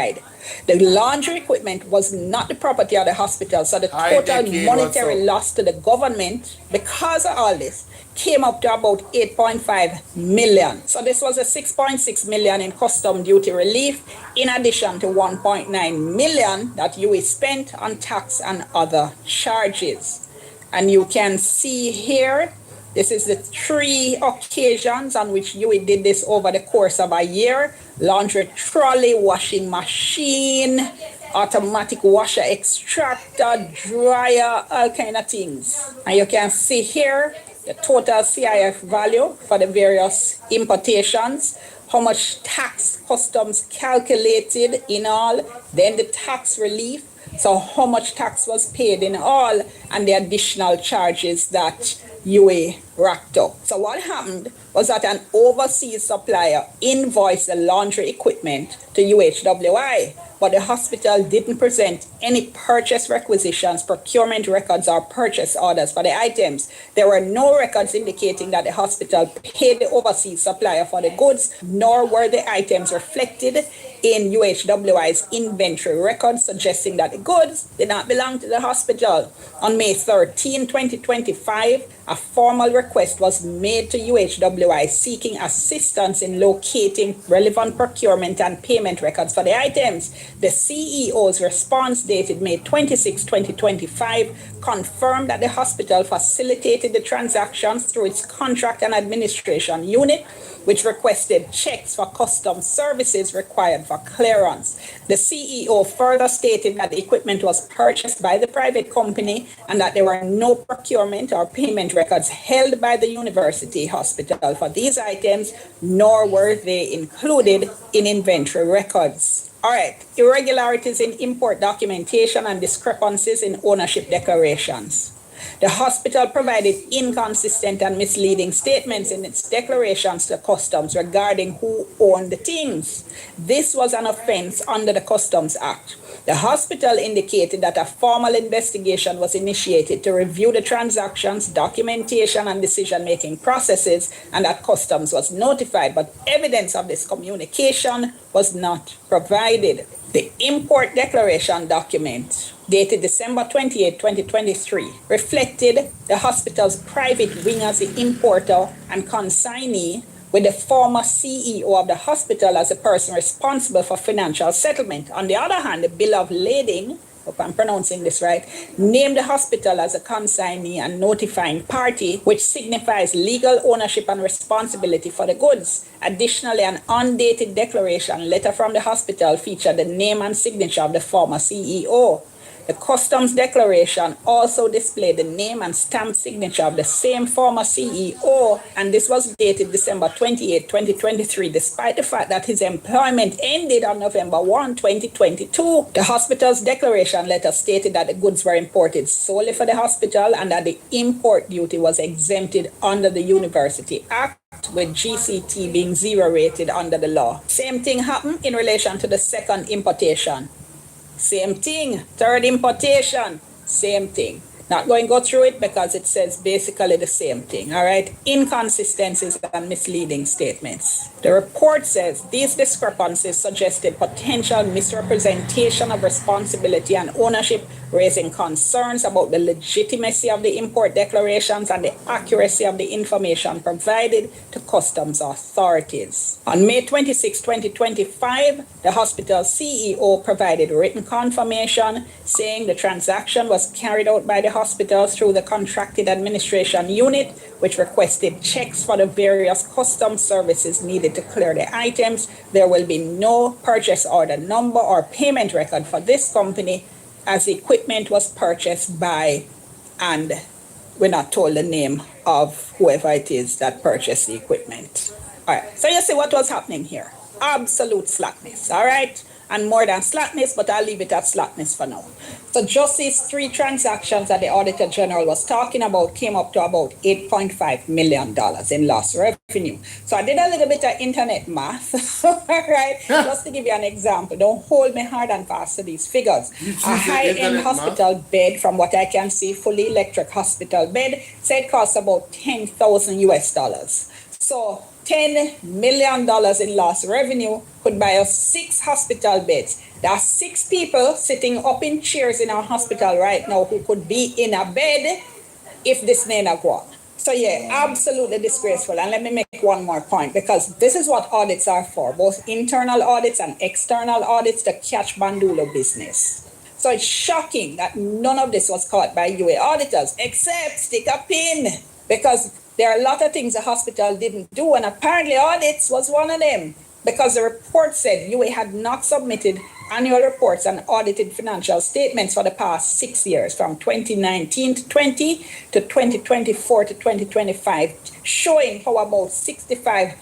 The laundry equipment was not the property of the hospital, so the total monetary loss to the government because of all this came up to about 8.5 million. So this was a 6.6 million in custom duty relief, in addition to 1.9 million that UE spent on tax and other charges. And you can see here, this is the 3 occasions on which UE did this over the course of a year. Laundry trolley, washing machine, automatic washer, extractor, dryer, all kind of things. And you can see here the total CIF value for the various importations, how much tax customs calculated in all, then the tax relief, so how much tax was paid in all, and the additional charges that UA racked up. So what happened was that an overseas supplier invoiced the laundry equipment to UHWI, but the hospital didn't present any purchase requisitions, procurement records, or purchase orders for the items. There were no records indicating that the hospital paid the overseas supplier for the goods, nor were the items reflected in UHWI's inventory records, suggesting that the goods did not belong to the hospital. On May 13, 2025, a formal request was made to UHWI seeking assistance in locating relevant procurement and payment records for the items. The CEO's response, dated May 26, 2025, confirmed that the hospital facilitated the transactions through its contract and administration unit, which requested checks for custom services required for clearance. The CEO further stated that the equipment was purchased by the private company and that there were no procurement or payment records held by the university hospital for these items, nor were they included in inventory records. All right, irregularities in import documentation and discrepancies in ownership declarations. The hospital provided inconsistent and misleading statements in its declarations to customs regarding who owned the things. This was an offense under the Customs Act. The hospital indicated that a formal investigation was initiated to review the transactions, documentation, and decision-making processes, and that customs was notified, but evidence of this communication was not provided. The import declaration document, dated December 28, 2023, reflected the hospital's private wing as the importer and consignee, with the former CEO of the hospital as the person responsible for financial settlement. On the other hand, the bill of lading, hope I'm pronouncing this right, named the hospital as a consignee and notifying party, which signifies legal ownership and responsibility for the goods. Additionally, an undated declaration letter from the hospital featured the name and signature of the former CEO. The customs declaration also displayed the name and stamp signature of the same former CEO, and this was dated December 28, 2023, despite the fact that his employment ended on November 1, 2022. The hospital's declaration letter stated that the goods were imported solely for the hospital and that the import duty was exempted under the University Act, with GCT being zero rated under the law. Same thing happened in relation to the second importation. Same thing. Third importation, same thing. Not going to go through it because it says basically the same thing, all right? Inconsistencies and misleading statements. The report says these discrepancies suggested potential misrepresentation of responsibility and ownership, raising concerns about the legitimacy of the import declarations and the accuracy of the information provided to customs authorities. On May 26, 2025, the hospital's CEO provided written confirmation saying the transaction was carried out by the hospital through the contracted administration unit, which requested checks for the various customs services needed to clear the items. There will be no purchase order number or payment record for this company, as the equipment was purchased by, and we're not told the name of whoever it is that purchased the equipment. All right, so you see what was happening here. Absolute slackness, all right? And more than slackness, but I'll leave it at slackness for now. So just these three transactions that the Auditor General was talking about came up to about $8.5 million in lost revenue. So I did a little bit of internet math, all right? Just to give you an example. Don't hold me hard and fast to these figures. A high-end hospital bed, from what I can see, fully electric hospital bed, said costs about $10,000 US. So $10 million in lost revenue could buy us 6 hospital beds. There are 6 people sitting up in chairs in our hospital right now who could be in a bed if this may not go on. So yeah, absolutely disgraceful. And let me make one more point, because this is what audits are for, both internal audits and external audits, to catch Bandulo business. So it's shocking that none of this was caught by UA auditors, except stick a pin, because there are a lot of things the hospital didn't do, and apparently audits was one of them, because the report said UA had not submitted annual reports and audited financial statements for the past 6 years, from 2019 to 20 to 2024 to 2025, showing how about $65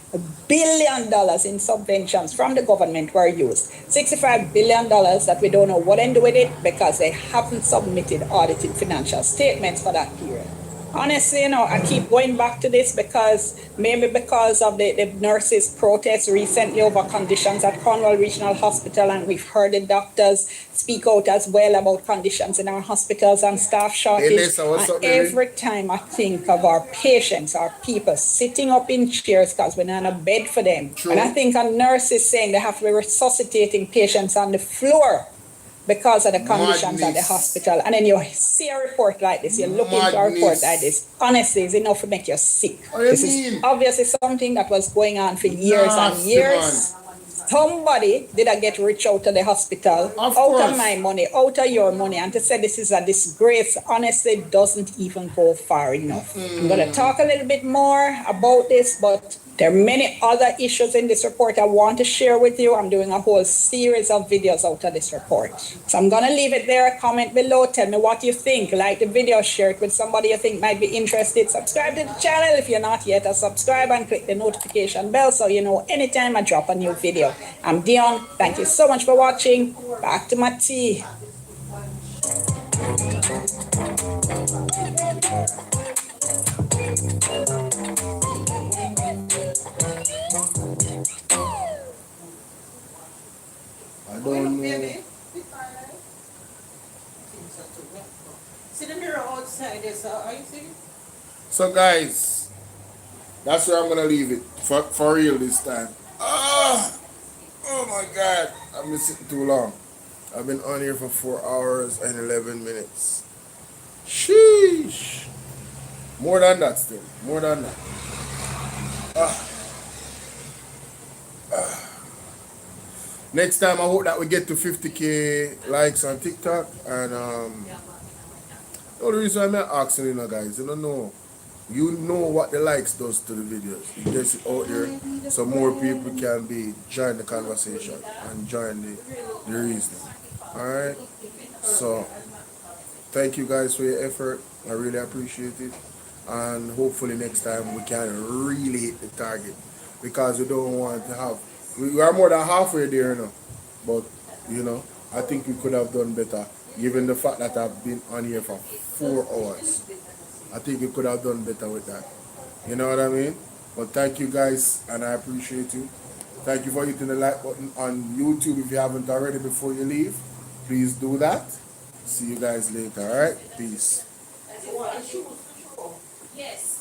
billion in subventions from the government were used. $65 billion that we don't know what to do with it because they haven't submitted audited financial statements for that period. Honestly, I keep going back to this because maybe because of the nurses' protests recently over conditions at Cornwall Regional Hospital, and we've heard the doctors speak out as well about conditions in our hospitals and staff shortage. Hey, Lisa, what's up, baby? Every time I think of our patients, our people sitting up in chairs because we're not in a bed for them. True. And I think a nurse is saying they have to be resuscitating patients on the floor because of the conditions at the hospital. And then you see a report like this, you look into a report like this. Honestly, it's enough to make you sick. This is obviously something that was going on for years and years. Somebody did I get rich out of the hospital, out of my money, out of your money, and to say this is a disgrace, honestly, doesn't even go far enough. I'm going to talk a little bit more about this, but there are many other issues in this report I want to share with you. I'm doing a whole series of videos out of this report. So I'm going to leave it there. Comment below. Tell me what you think. Like the video, share it with somebody you think might be interested. Subscribe to the channel if you're not yet. Subscribe and click the notification bell so you know anytime I drop a new video. I'm Dion. Thank you so much for watching. Back to my tea. I don't know. See the mirror outside there, so are you seeing? So guys, that's where I'm gonna leave it for real this time. Oh my God, I've been sitting too long. I've been on here for 4 hours and 11 minutes. Sheesh. More than that still. More than that. Next time I hope that we get to 50k likes on TikTok, and the only reason I'm not asking you guys, you don't know. You know what the likes does to the videos. It gets it out there so more people can join the conversation and join the reasoning. Alright? So thank you guys for your effort. I really appreciate it. And hopefully next time we can really hit the target. Because we don't want to have, we are more than halfway there now. But I think we could have done better given the fact that I've been on here for 4 hours. I think we could have done better with that. You know what I mean? But thank you guys, and I appreciate you. Thank you for hitting the like button on YouTube if you haven't already before you leave. Please do that. See you guys later, alright? Peace. Yes.